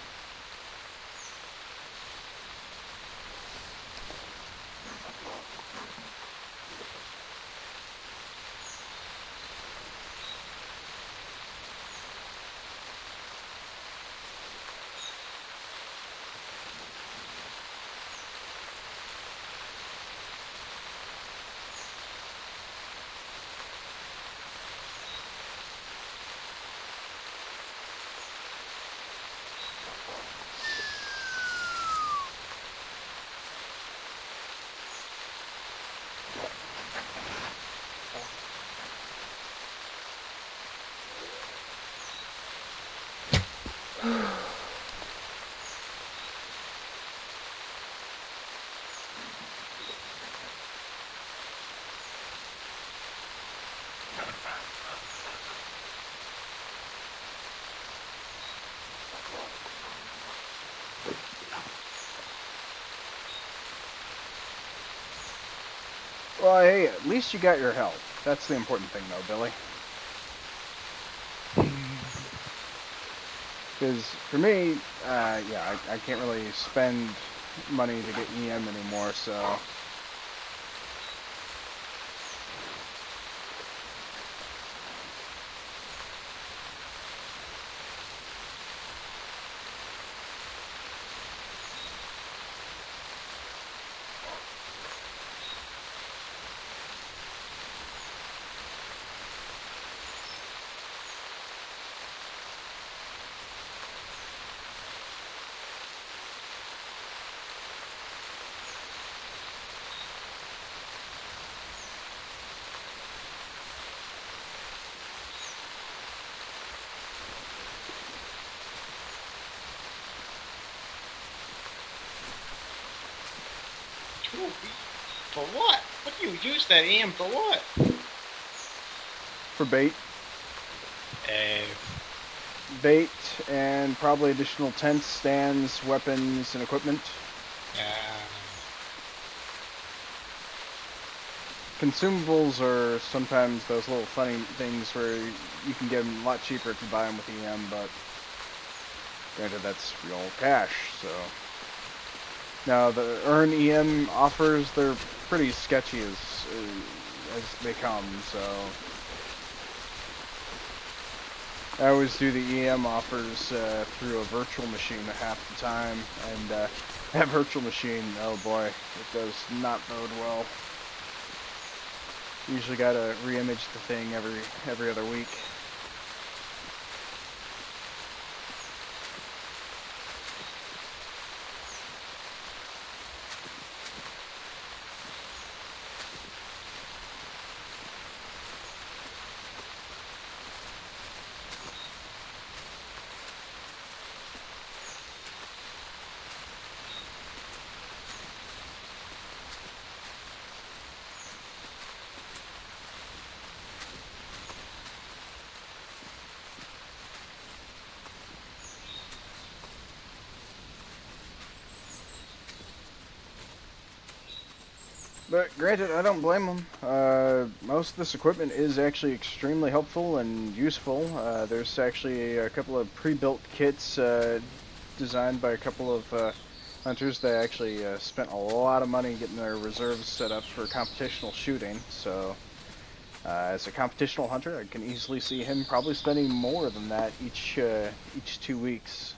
Well, hey, at least you got your health. That's the important thing, though, Billy. Because for me, yeah, I can't really spend money to get EM anymore, so... Ooh, for what? What do you use that EM for what? For bait. bait, and probably additional tents, stands, weapons, and equipment. Consumables are sometimes those little funny things where you can get them a lot cheaper if you buy them with EM, but granted that's real cash, so. Now the earn EM offers, they're pretty sketchy as they come, so. I always do the EM offers through a virtual machine half the time, and that virtual machine, oh boy, it does not bode well. Usually gotta re-image the thing every other week. But granted, I don't blame them. Most of this equipment is actually extremely helpful and useful. There's actually a couple of pre-built kits designed by a couple of hunters that actually spent a lot of money getting their reserves set up for competitional shooting. So, as a competitional hunter, I can easily see him probably spending more than that each 2 weeks.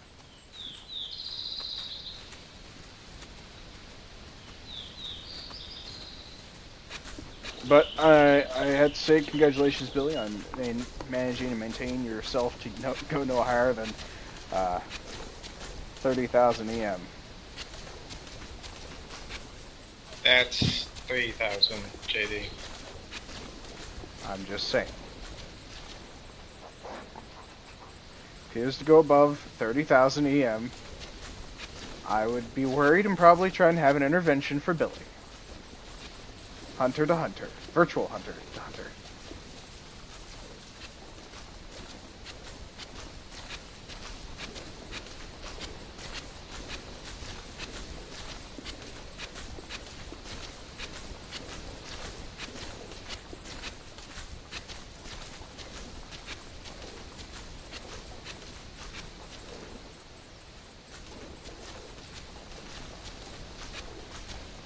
But I had to say congratulations, Billy, on managing to maintain yourself to go no higher than 30,000 EM. That's 3,000, JD. I'm just saying. If he was to go above 30,000 EM, I would be worried and probably try and have an intervention for Billy. Hunter to hunter. Virtual hunter to hunter.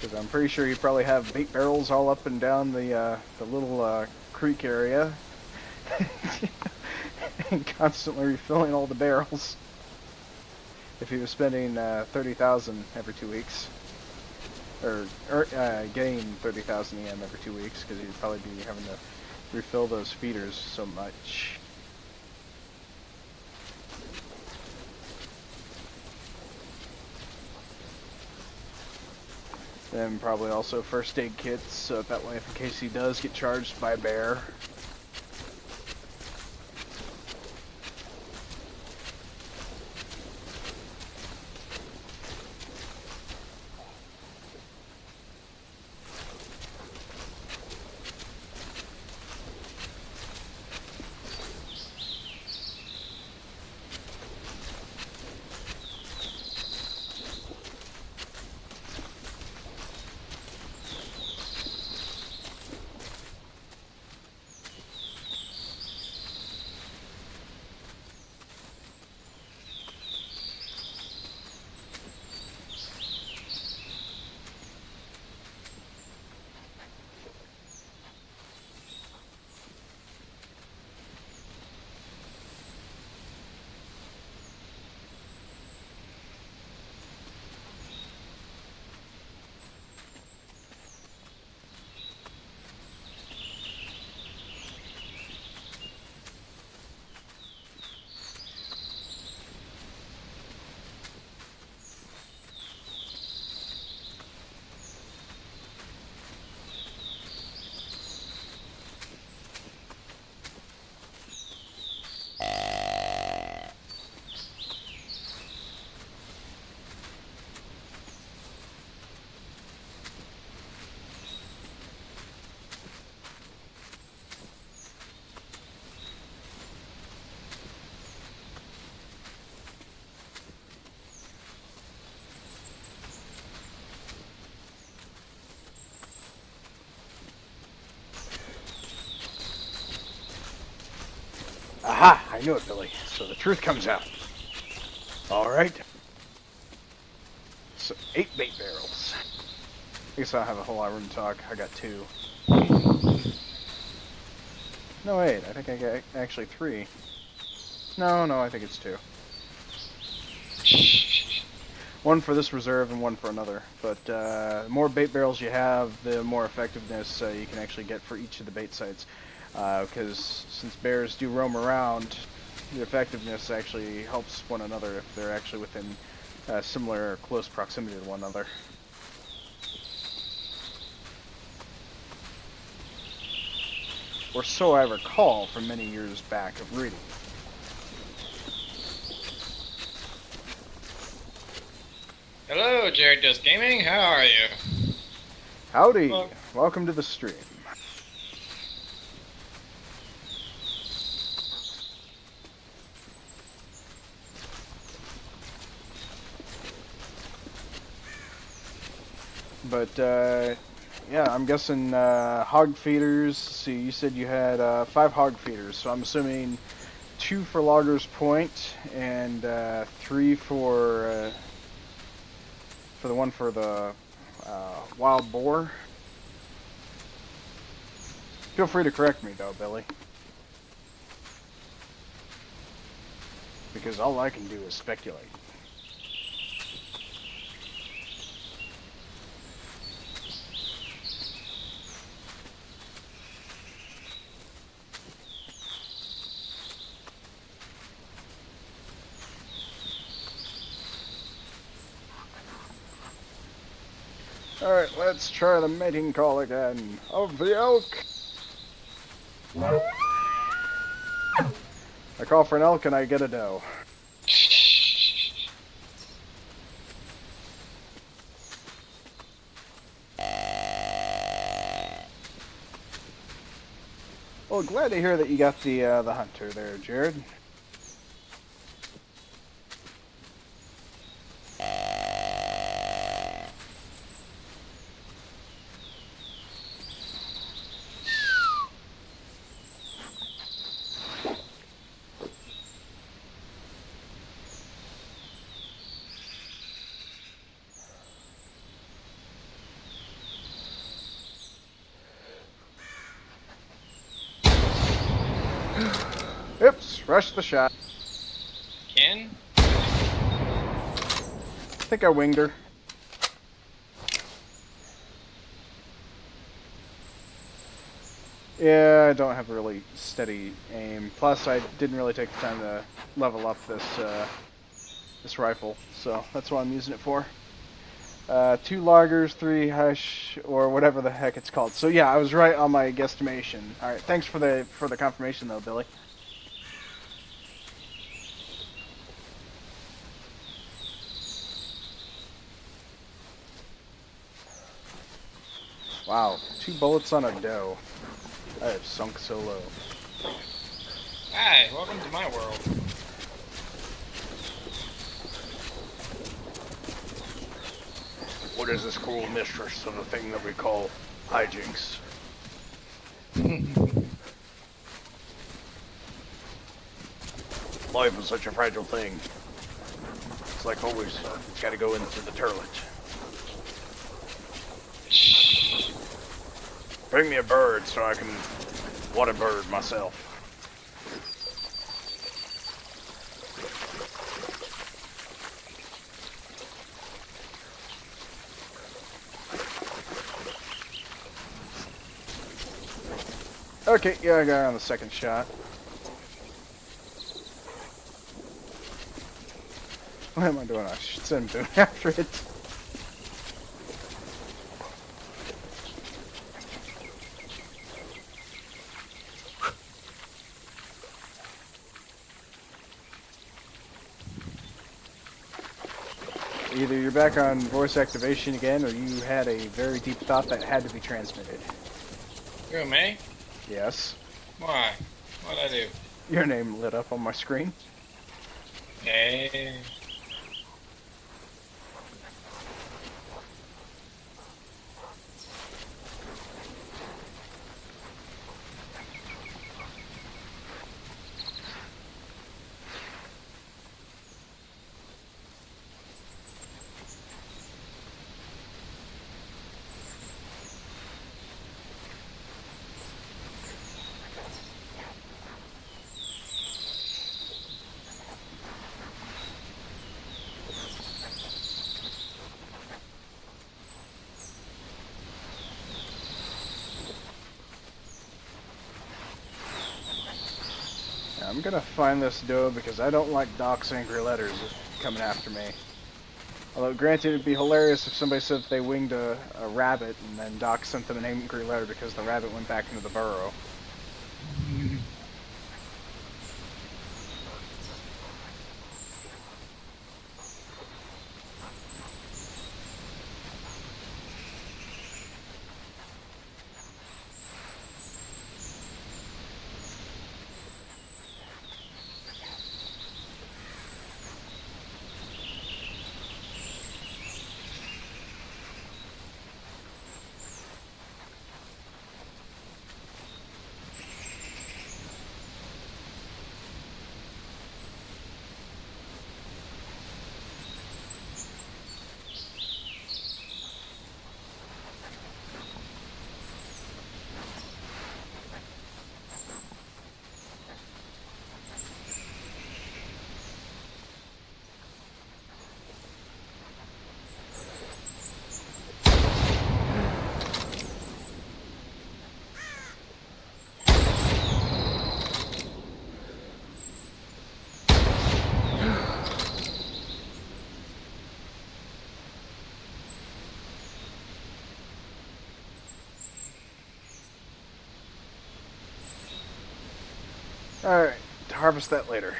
Because I'm pretty sure you probably have bait barrels all up and down the little creek area, and constantly refilling all the barrels. If he was spending 30,000 every 2 weeks, or getting 30,000 EM every 2 weeks, because he'd probably be having to refill those feeders so much. Then probably also first aid kits, so that way if in case he does get charged by a bear. I knew it, Billy. So the truth comes out. All right. So 8 bait barrels. I guess I don't have a whole lot of room to talk. I got 2. No, wait. I think I got actually 3. No, I think it's 2. One for this reserve and one for another. But the more bait barrels you have, the more effectiveness you can actually get for each of the bait sites. Because since bears do roam around, the effectiveness actually helps one another if they're actually within similar or close proximity to one another. Or so I recall from many years back of reading. Hello, Jared Does Gaming. How are you? Howdy! Well, Welcome to the stream. But, yeah, I'm guessing hog feeders. See, you said you had 5 hog feeders, so I'm assuming 2 for Loggers Point and 3 for the one for the wild boar. Feel free to correct me, though, Billy. Because all I can do is speculate. Alright, let's try the mating call again. Of the elk! I call for an elk and I get a doe. Well, glad to hear that you got the hunter there, Jared. Oops, rushed the shot. Ken? I think I winged her. Yeah, I don't have really steady aim. Plus, I didn't really take the time to level up this rifle, so that's what I'm using it for. 2 loggers, 3 hush, or whatever the heck it's called. So yeah, I was right on my guesstimation. All right, thanks for the confirmation though, Billy. Wow, 2 bullets on a doe. I have sunk so low. Hi, welcome to my world. What is this cruel mistress of the thing that we call Hyjinks? Life is such a fragile thing. It's like always, it's gotta go into the turlet. Bring me a bird so I can water bird myself. Okay, yeah, I got her on the second shot. What am I doing? I should send him after it. Either you're back on voice activation again, or you had a very deep thought that had to be transmitted. Who, me? Yes. Why? What'd I do? Your name lit up on my screen. Hey. I'm gonna find this doe because I don't like Doc's angry letters coming after me. Although, granted, it'd be hilarious if somebody said that they winged a rabbit and then Doc sent them an angry letter because the rabbit went back into the burrow. Alright, to harvest that later.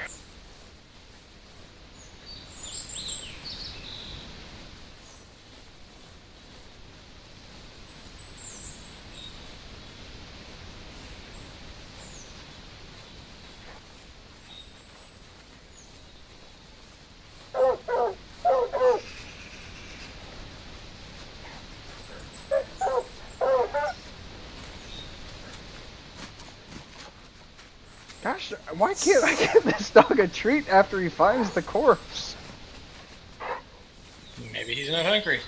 Gosh, why can't I give this dog a treat after he finds the corpse? Maybe he's not hungry.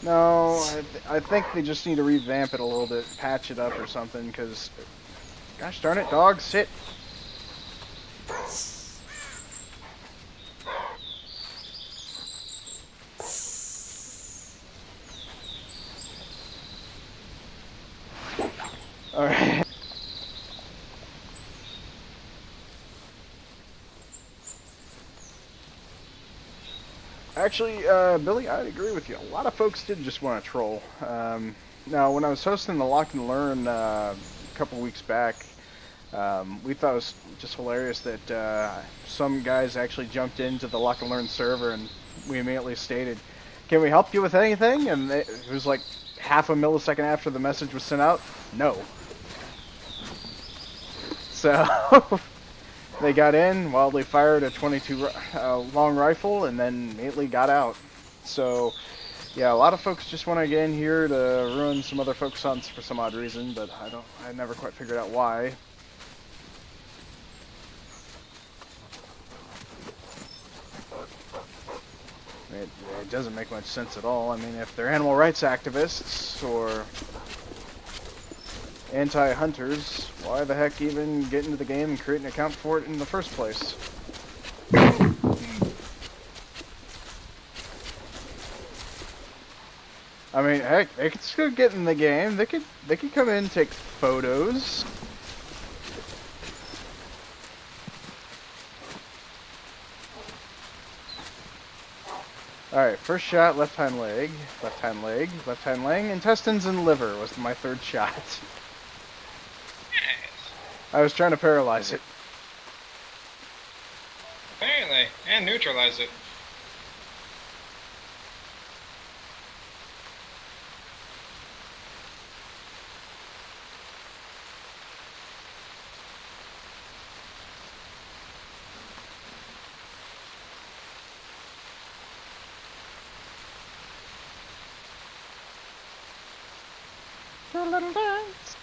No, I think they just need to revamp it a little bit, patch it up or something, because... Gosh darn it, dog, sit! Alright. Actually, Billy, I'd agree with you. A lot of folks did just want to troll. Now, when I was hosting the Lock and Learn a couple weeks back, we thought it was just hilarious that some guys actually jumped into the Lock and Learn server and we immediately stated, "Can we help you with anything?" And it was like half a millisecond after the message was sent out, no. So... They got in, wildly fired a 22 long rifle, and then immediately got out. So, yeah, a lot of folks just want to get in here to ruin some other folks' hunts for some odd reason, but I never quite figured out why. It doesn't make much sense at all. I mean, if they're animal rights activists or anti-hunters, why the heck even get into the game and create an account for it in the first place? I mean, heck, they could still get in the game. They could come in and take photos. Alright, first shot, left hind leg, left hind leg, left hind leg, intestines and liver was my third shot. I was trying to paralyze it. Apparently, and neutralize it. Do a little dance.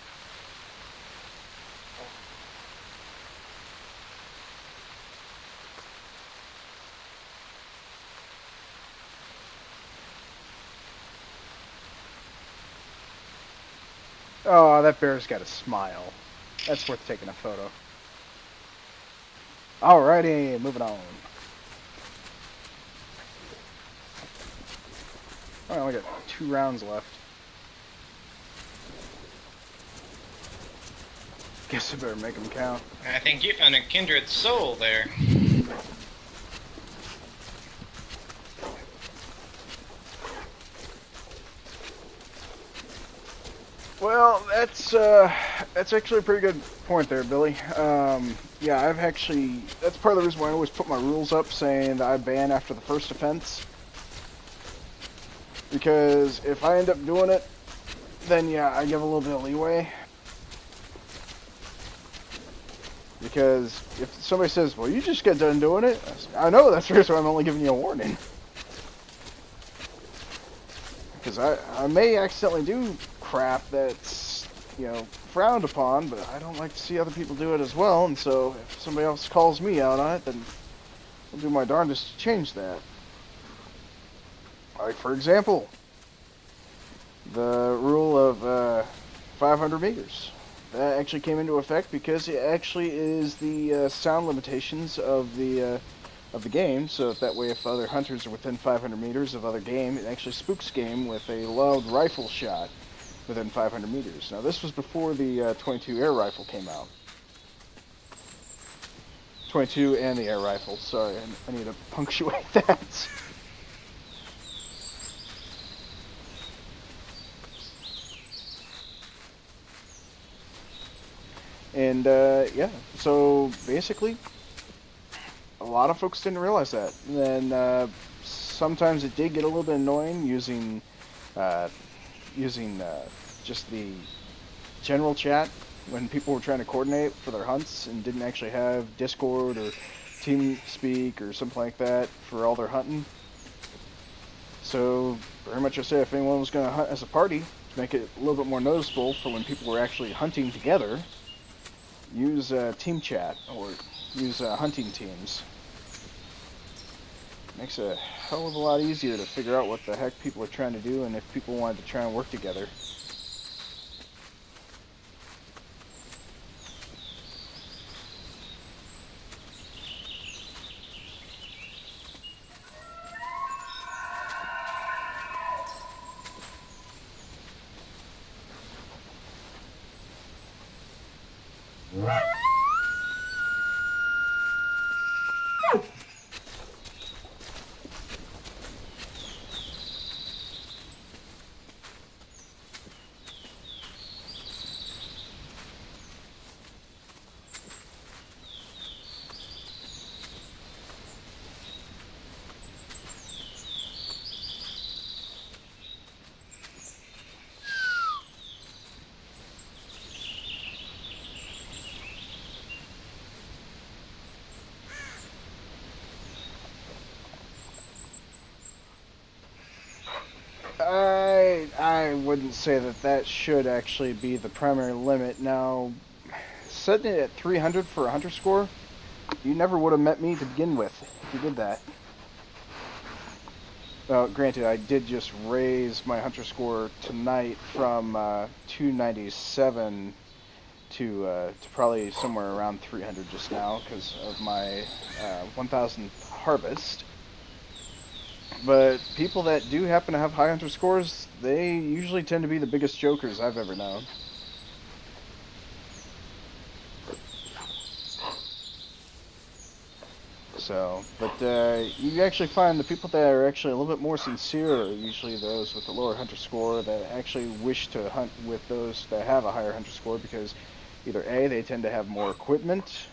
Oh, that bear's got a smile. That's worth taking a photo. Alrighty, moving on. I only got 2 rounds left. Guess I better make them count. I think you found a kindred soul there. Well, that's actually a pretty good point there, Billy. Yeah, that's part of the reason why I always put my rules up saying that I ban after the first offense. Because if I end up doing it, then yeah, I give a little bit of leeway. Because if somebody says, well, you just got done doing it, I know that's the reason why I'm only giving you a warning. Because I may accidentally do crap that's, frowned upon, but I don't like to see other people do it as well, and so if somebody else calls me out on it, then I'll do my darndest to change that. Like, for example, the rule of 500 meters. That actually came into effect because it actually is the sound limitations of the game. So that way, if other hunters are within 500 meters of other game, it actually spooks game with a loud rifle shot within 500 meters. Now, this was before the 22 air rifle came out. 22 and the air rifle. Sorry, I need to punctuate that. And yeah, so basically, a lot of folks didn't realize that. And then sometimes it did get a little bit annoying using just the general chat when people were trying to coordinate for their hunts and didn't actually have Discord or TeamSpeak or something like that for all their hunting. So very much I say if anyone was going to hunt as a party, to make it a little bit more noticeable for when people were actually hunting together, use team chat or use hunting teams. Makes it a hell of a lot easier to figure out what the heck people are trying to do and if people wanted to try and work together. I wouldn't say that should actually be the primary limit. Now, setting it at 300 for a hunter score, you never would have met me to begin with if you did that. Well, granted, I did just raise my hunter score tonight from 297 to probably somewhere around 300 just now because of my 1,000 harvest. But people that do happen to have high hunter scores, they usually tend to be the biggest jokers I've ever known. So, but you actually find the people that are actually a little bit more sincere are usually those with the lower hunter score that actually wish to hunt with those that have a higher hunter score because either A, they tend to have more equipment,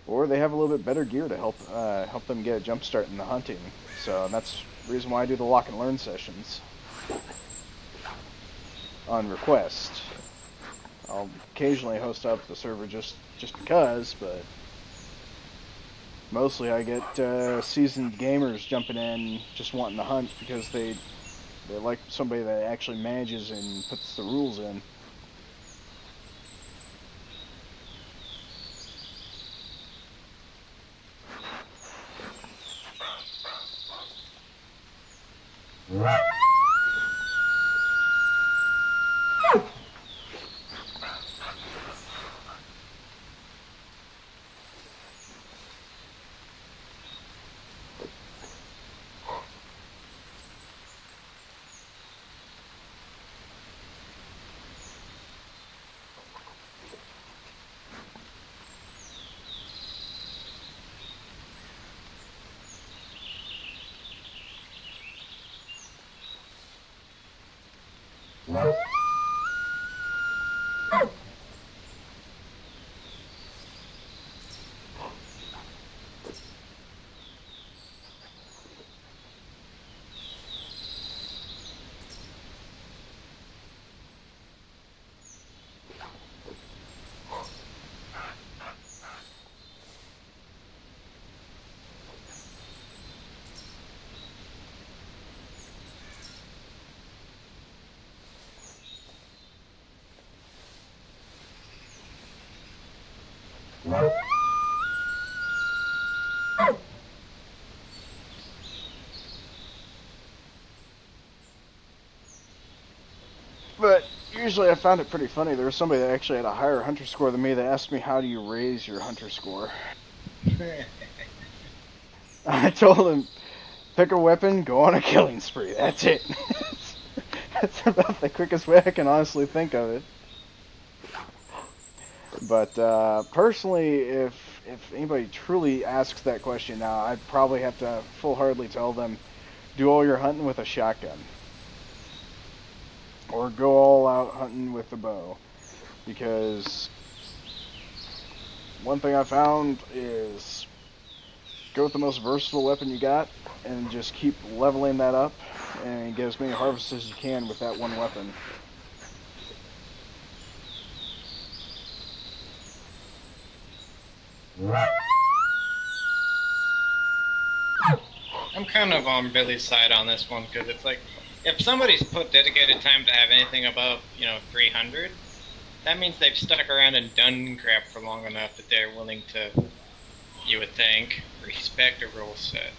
or they have a little bit better gear to help them get a jump start in the hunting. So that's the reason why I do the lock and learn sessions on request. I'll occasionally host up the server just because, but mostly I get seasoned gamers jumping in just wanting to hunt because they like somebody that actually manages and puts the rules in. But usually I found it pretty funny. There was somebody that actually had a higher hunter score than me that asked me, how do you raise your hunter score? I told him, pick a weapon, go on a killing spree. That's it. That's about the quickest way I can honestly think of it. But personally, if anybody truly asks that question now, I'd probably have to full-heartedly tell them, do all your hunting with a shotgun. Or go all out hunting with a bow. Because one thing I found is go with the most versatile weapon you got and just keep leveling that up and get as many harvests as you can with that one weapon. I'm kind of on Billy's side on this one because it's like, if somebody's put dedicated time to have anything above, 300, that means they've stuck around and done crap for long enough that they're willing to, you would think, respect a rule set.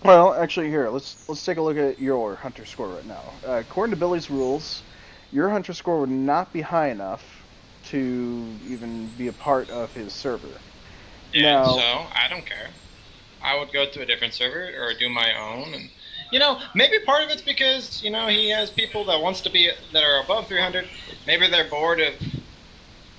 Well, actually, here, let's take a look at your hunter score right now. According to Billy's rules, your hunter score would not be high enough to even be a part of his server. Yeah, Now, so I don't care. I would go to a different server or do my own, and maybe part of it's because he has people that are above 300. Maybe they're bored of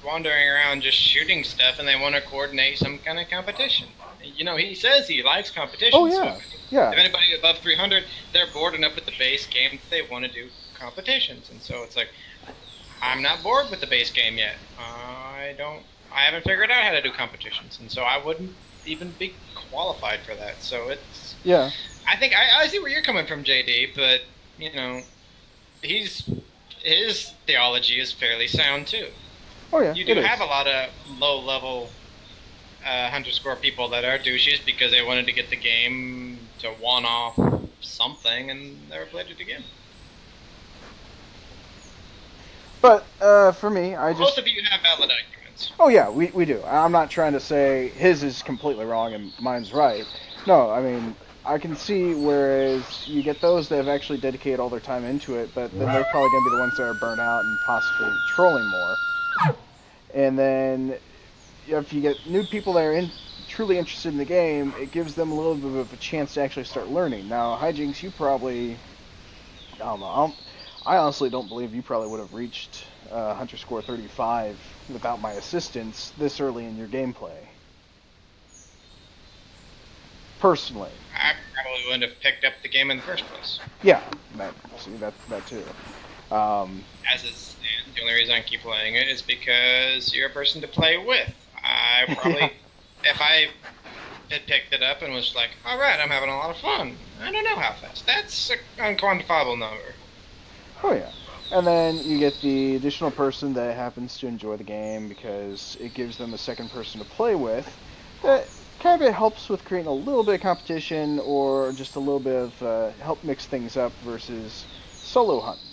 wandering around just shooting stuff, and they want to coordinate some kind of competition. He says he likes competition. Oh yeah, so yeah. If anybody above 300, they're bored enough with the base game that they want to do competitions, and so it's like, I'm not bored with the base game yet. I haven't figured out how to do competitions, and so I wouldn't even be qualified for that. So it's Yeah. I think I see where you're coming from, JD, but his theology is fairly sound too. Oh yeah. You do have a lot of low-level hunter score people that are douches because they wanted to get the game to one-off something and never played it again. But for me, I just... Most of you have valid arguments. Oh yeah, we do. I'm not trying to say his is completely wrong and mine's right. No, I mean, I can see whereas you get those that have actually dedicated all their time into it, but then they're probably going to be the ones that are burnt out and possibly trolling more. And then if you get new people that are truly interested in the game, it gives them a little bit of a chance to actually start learning. Now, Hyjinks, you probably... I don't know. I honestly don't believe you probably would have reached Hunter Score 35 without my assistance this early in your gameplay. Personally. I probably wouldn't have picked up the game in the first place. Yeah, that too. As it stands, the only reason I keep playing it is because you're a person to play with. I probably, if I had picked it up and was like, alright, I'm having a lot of fun. I don't know how fast. That's an unquantifiable number. Oh yeah. And then you get the additional person that happens to enjoy the game because it gives them a second person to play with. That kind of helps with creating a little bit of competition or just a little bit of help mix things up versus solo hunting.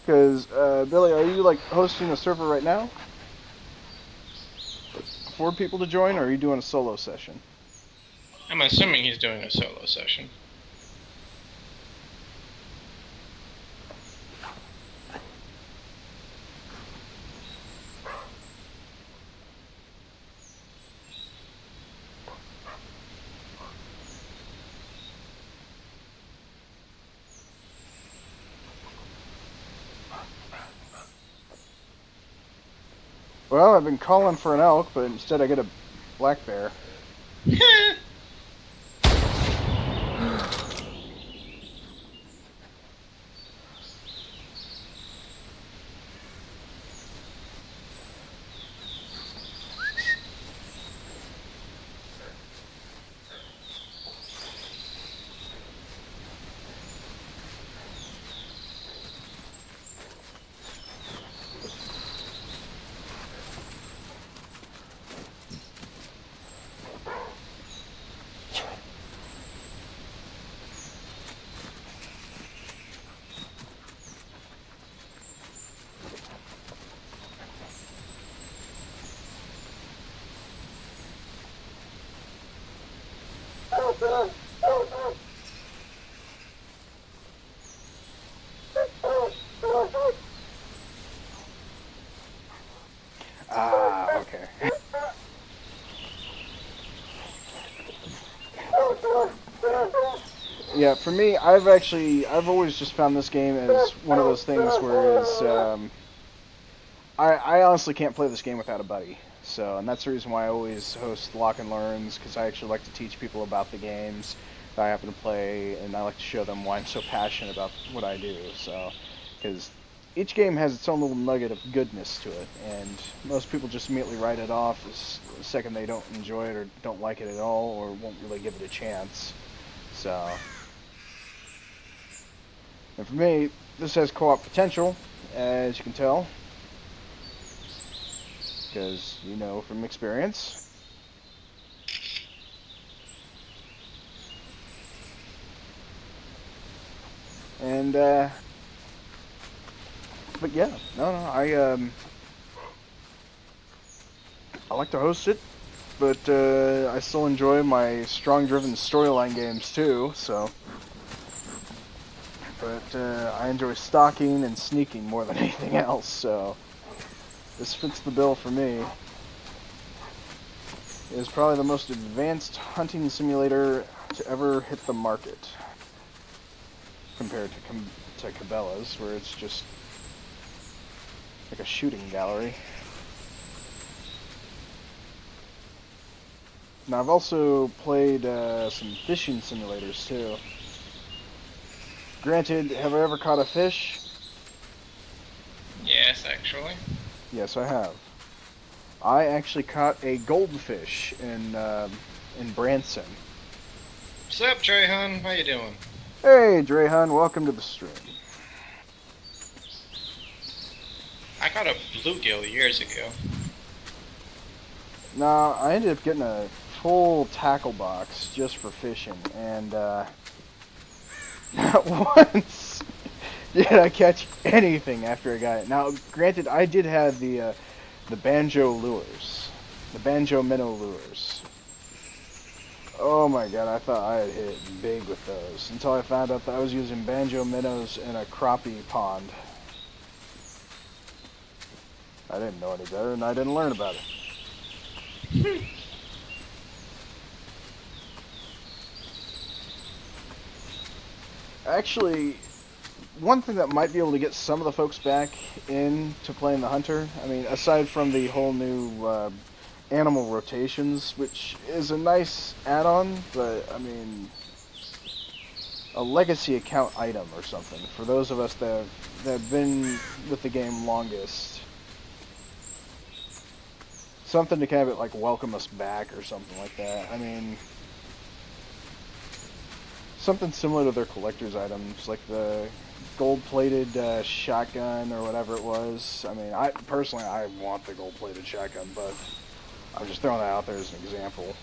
Because, Billy, are you like hosting a server right now? For people to join, or are you doing a solo session? I'm assuming he's doing a solo session. Well, I've been calling for an elk, but instead I get a black bear. Ah, okay. Yeah, for me, I've always just found this game as one of those things where I honestly can't play this game without a buddy. So, and that's the reason why I always host Lock and Learns, because I actually like to teach people about the games that I happen to play, and I like to show them why I'm so passionate about what I do. So, because each game has its own little nugget of goodness to it, and most people just immediately write it off as the second they don't enjoy it or don't like it at all or won't really give it a chance. So, and for me, this has co-op potential, as you can tell, because you know from experience. And but yeah, no, I like to host it, but I still enjoy my strong-driven storyline games too. So, but I enjoy stalking and sneaking more than anything else. So, this fits the bill for me. It is probably the most advanced hunting simulator to ever hit the market, compared to Cabela's, where it's just like a shooting gallery. Now, I've also played some fishing simulators too. Granted, have I ever caught a fish? Yes, actually. Yes, I have. I actually caught a goldfish in Branson. What's up, Treyhun? How you doing? Hey, Dreyhun, welcome to the stream. I caught a bluegill years ago. Now, I ended up getting a full tackle box just for fishing, and not once did I catch anything after I got it. Now, granted, I did have the banjo lures, the banjo minnow lures. Oh my god, I thought I had hit it big with those, until I found out that I was using banjo minnows in a crappie pond. I didn't know any better, and I didn't learn about it. Actually, one thing that might be able to get some of the folks back into playing the Hunter, I mean, aside from the whole new animal rotations, which is a nice add-on, but, I mean, a legacy account item or something, for those of us that have been with the game longest. Something to kind of, like, welcome us back or something like that. I mean, something similar to their collector's items, like the gold-plated shotgun or whatever it was. I mean, I personally want the gold-plated shotgun, but I'm just throwing that out there as an example.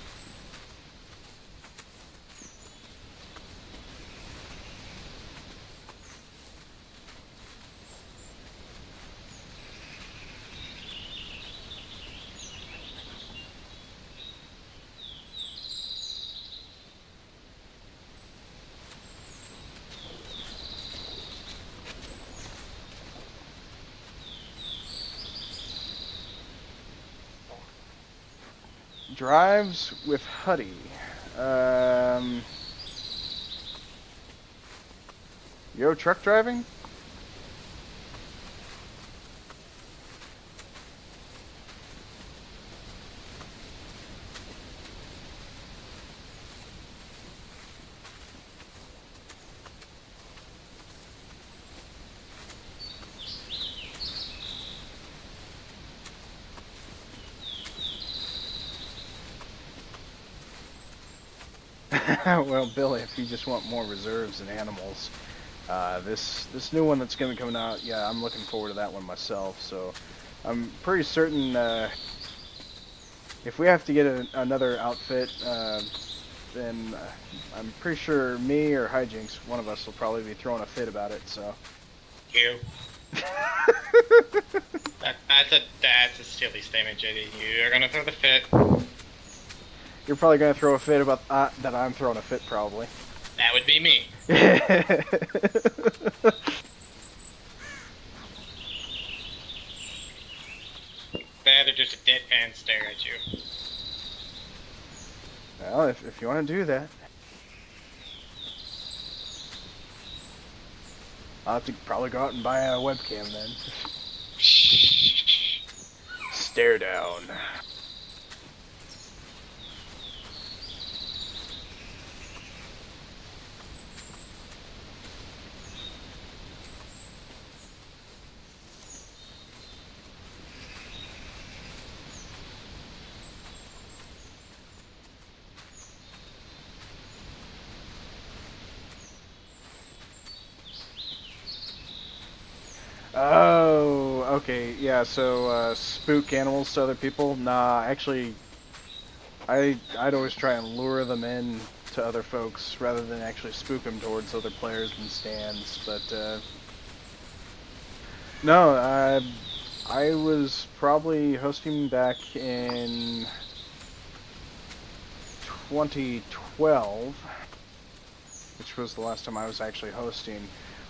Drives with Huddy. Yo, truck driving? Well, Billy, if you just want more reserves and animals, this new one that's going to be coming out, yeah, I'm looking forward to that one myself. So I'm pretty certain if we have to get another outfit, then I'm pretty sure me or Hyjinks, one of us, will probably be throwing a fit about it. So. You. That's a silly statement, JD. You're gonna throw the fit. You're probably gonna throw a fit about that I'm throwing a fit, probably. That would be me. That or just a deadpan stare at you. Well, if you want to do that. I'll have to probably go out and buy a webcam then. Stare down. Oh, okay, yeah, so, spook animals to other people? Nah, actually, I'd always try and lure them in to other folks rather than actually spook them towards other players and stands, but, no, I was probably hosting back in 2012, which was the last time I was actually hosting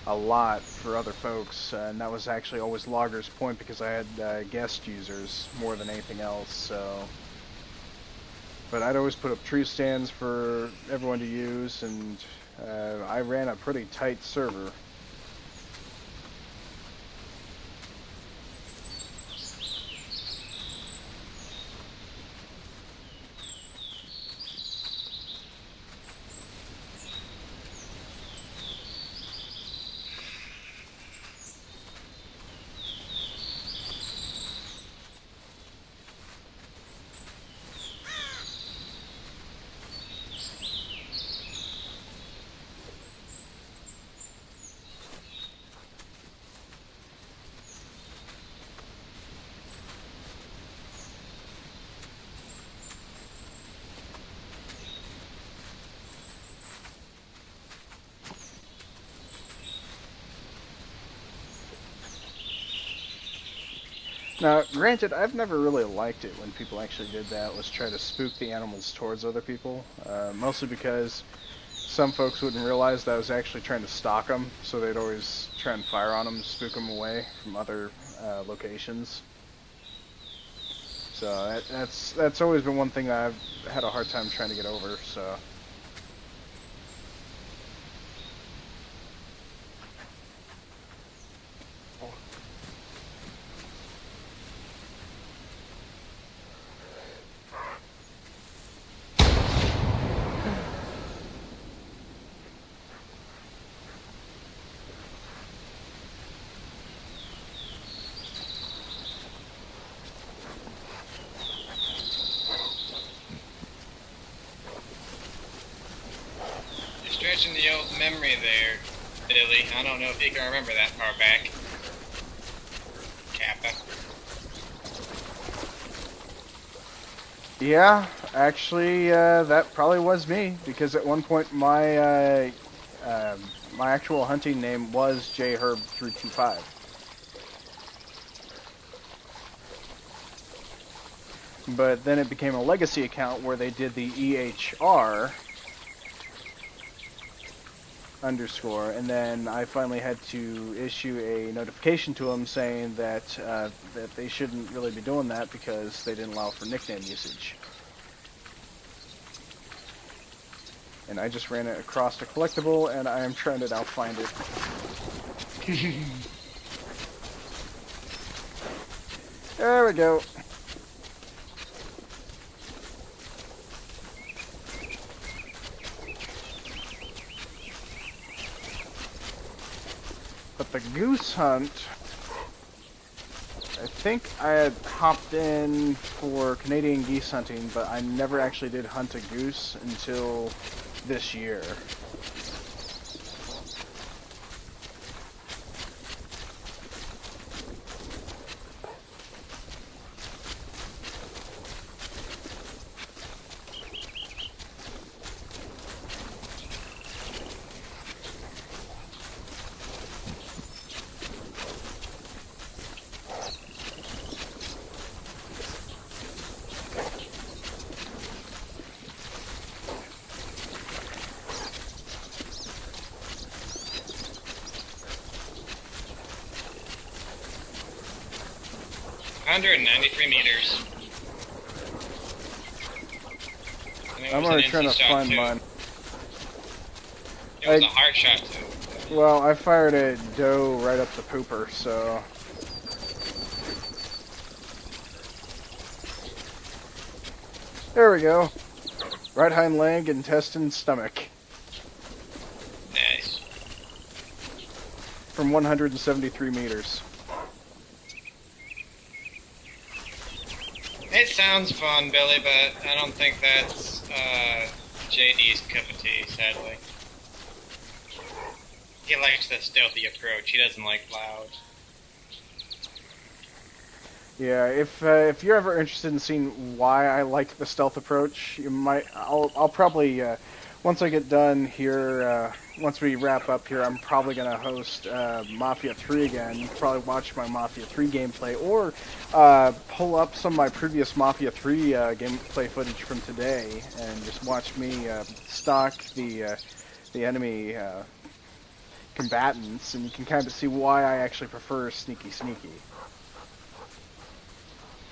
a lot for other folks, and that was actually always Logger's Point because I had guest users more than anything else. So, but I'd always put up tree stands for everyone to use, and I ran a pretty tight server. Now, granted, I've never really liked it when people actually did that, was try to spook the animals towards other people, mostly because some folks wouldn't realize that I was actually trying to stalk them, so they'd always try and fire on them, spook them away from other locations. So that's always been one thing that I've had a hard time trying to get over, so... Stretching the old memory there, Billy. I don't know if you can remember that far back. Kappa. Yeah, actually, that probably was me, because at one point my my actual hunting name was jherb325. But then it became a legacy account where they did the EHR underscore, and then I finally had to issue a notification to them saying that that they shouldn't really be doing that because they didn't allow for nickname usage. And I just ran it across a collectible, and I am trying to now find it. There we go. But the goose hunt, I think I had hopped in for Canadian geese hunting, but I never actually did hunt a goose until this year. 193 meters. And it I'm was an already trying to NC shot, find too. mine. It was a hard shot, too. Well, I fired a doe right up the pooper, so... There we go. Right hind leg, intestine, stomach. Nice. From 173 meters. It sounds fun, Billy, but I don't think that's JD's cup of tea, sadly. He likes the stealthy approach. He doesn't like loud. Yeah, if you're ever interested in seeing why I like the stealth approach, you might. I'll probably once I get done here, once we wrap up here, I'm probably gonna host Mafia 3 again. You can probably watch my Mafia 3 gameplay, or pull up some of my previous Mafia 3 gameplay footage from today, and just watch me stalk the enemy combatants, and you can kind of see why I actually prefer sneaky.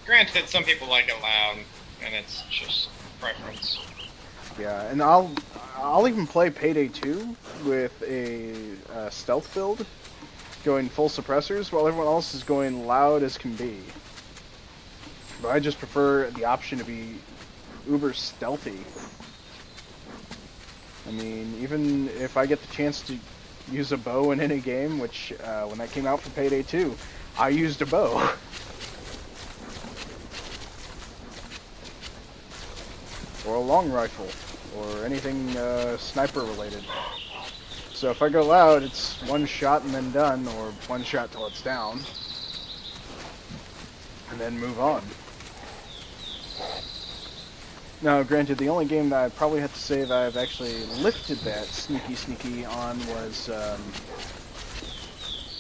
Granted, some people like it loud, and it's just preference. Yeah, and I'll even play Payday 2 with a stealth build, going full suppressors, while everyone else is going loud as can be. But I just prefer the option to be uber stealthy. I mean, even if I get the chance to use a bow in any game, which when that came out for Payday 2, I used a bow. Or a long rifle, or anything sniper related. So if I go loud, it's one shot and then done, or one shot till it's down, and then move on. Now, granted, the only game that I probably have to say that I've actually lifted that sneaky on was,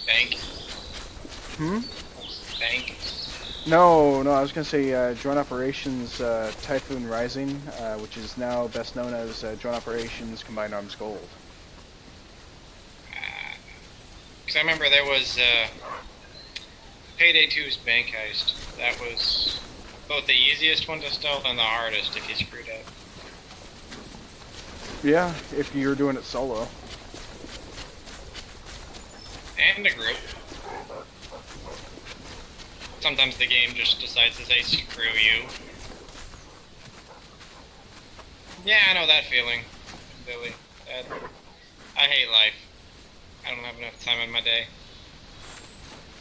Bank. Hmm? Bank. No, I was going to say Joint Operations Typhoon Rising, which is now best known as Joint Operations Combined Arms Gold. Because I remember there was Payday 2's Bank Heist. That was both the easiest one to stealth and the hardest if you screwed up. Yeah, if you're doing it solo. And a group. Sometimes the game just decides to say, screw you. Yeah, I know that feeling, Billy. I hate life. I don't have enough time in my day.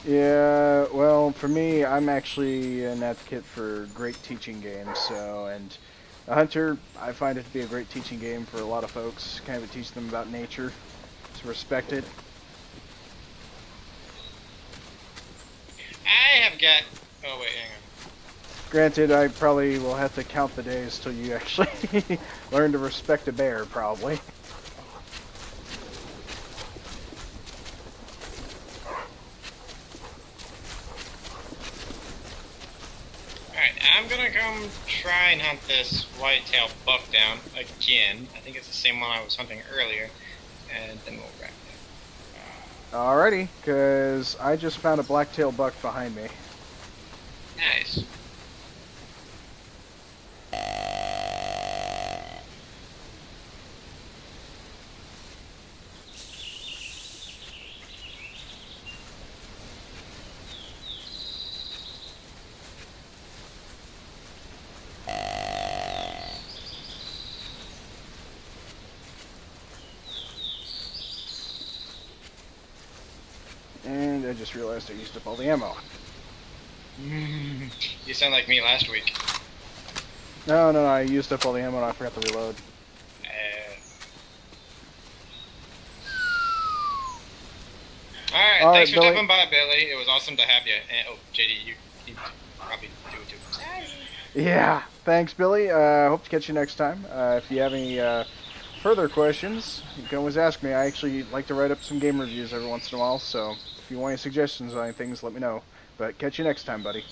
Yeah, well, for me, I'm actually an advocate for great teaching games, and theHunter, I find it to be a great teaching game for a lot of folks. Kind of teach them about nature, to respect it. I have got... Oh, wait, hang on. Granted, I probably will have to count the days till you actually learn to respect a bear, probably. Alright, I'm gonna come try and hunt this white-tailed buck down again. I think it's the same one I was hunting earlier. And then we'll wrap it. Alrighty, because I just found a black-tailed buck behind me. Nice. And I just realized I used up all the ammo. You sound like me last week. No, I used up all the ammo and I forgot to reload. Alright, All thanks right, for Billy. stopping by, Billy. It was awesome to have you. And, oh, JD, you probably do it too. Yeah, thanks, Billy. Hope to catch you next time. If you have any further questions, you can always ask me. I actually like to write up some game reviews every once in a while, so if you want any suggestions on any things, let me know. But catch you next time, buddy.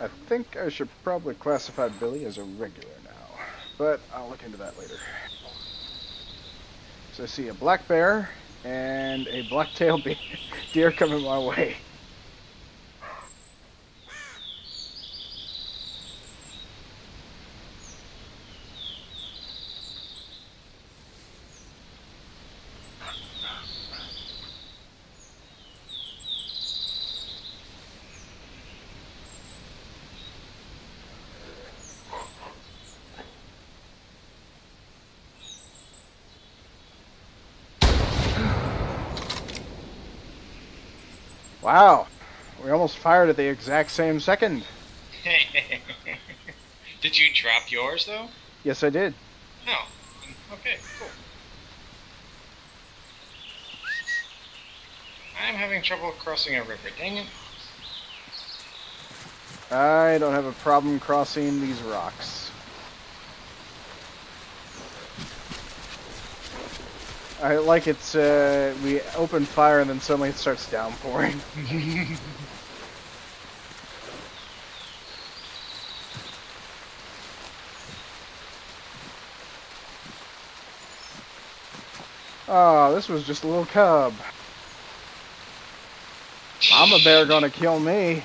I think I should probably classify Billy as a regular now, but I'll look into that later. So I see a black bear and a black-tailed deer coming my way. Wow, we almost fired at the exact same second. Did you drop yours though? Yes, I did. Oh, okay, cool. I'm having trouble crossing a river, dang it. I don't have a problem crossing these rocks. I like it's, we open fire and then suddenly it starts downpouring. Oh, this was just a little cub. Mama bear gonna kill me.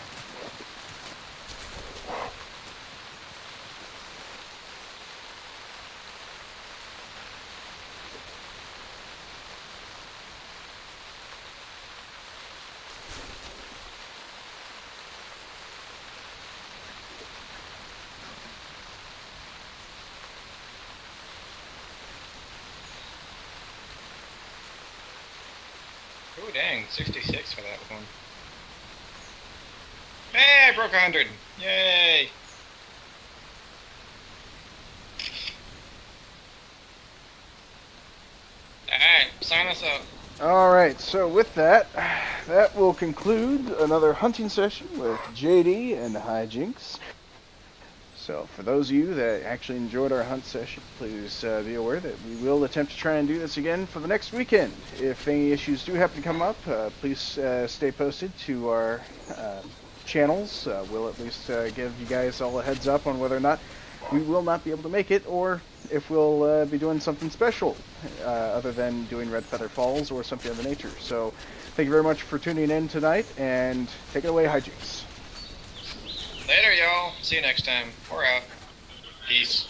Oh dang, 66 for that one. Hey, I broke 100! Yay! Alright, sign us up. Alright, so with that, that will conclude another hunting session with JD and Hyjinks. So for those of you that actually enjoyed our hunt session, please be aware that we will attempt to try and do this again for the next weekend. If any issues do happen to come up, please stay posted to our channels. We'll at least give you guys all a heads up on whether or not we will not be able to make it, or if we'll be doing something special other than doing Red Feather Falls or something of the nature. So thank you very much for tuning in tonight, and take it away, Hyjinks. Later, y'all. See you next time. We're out. Peace.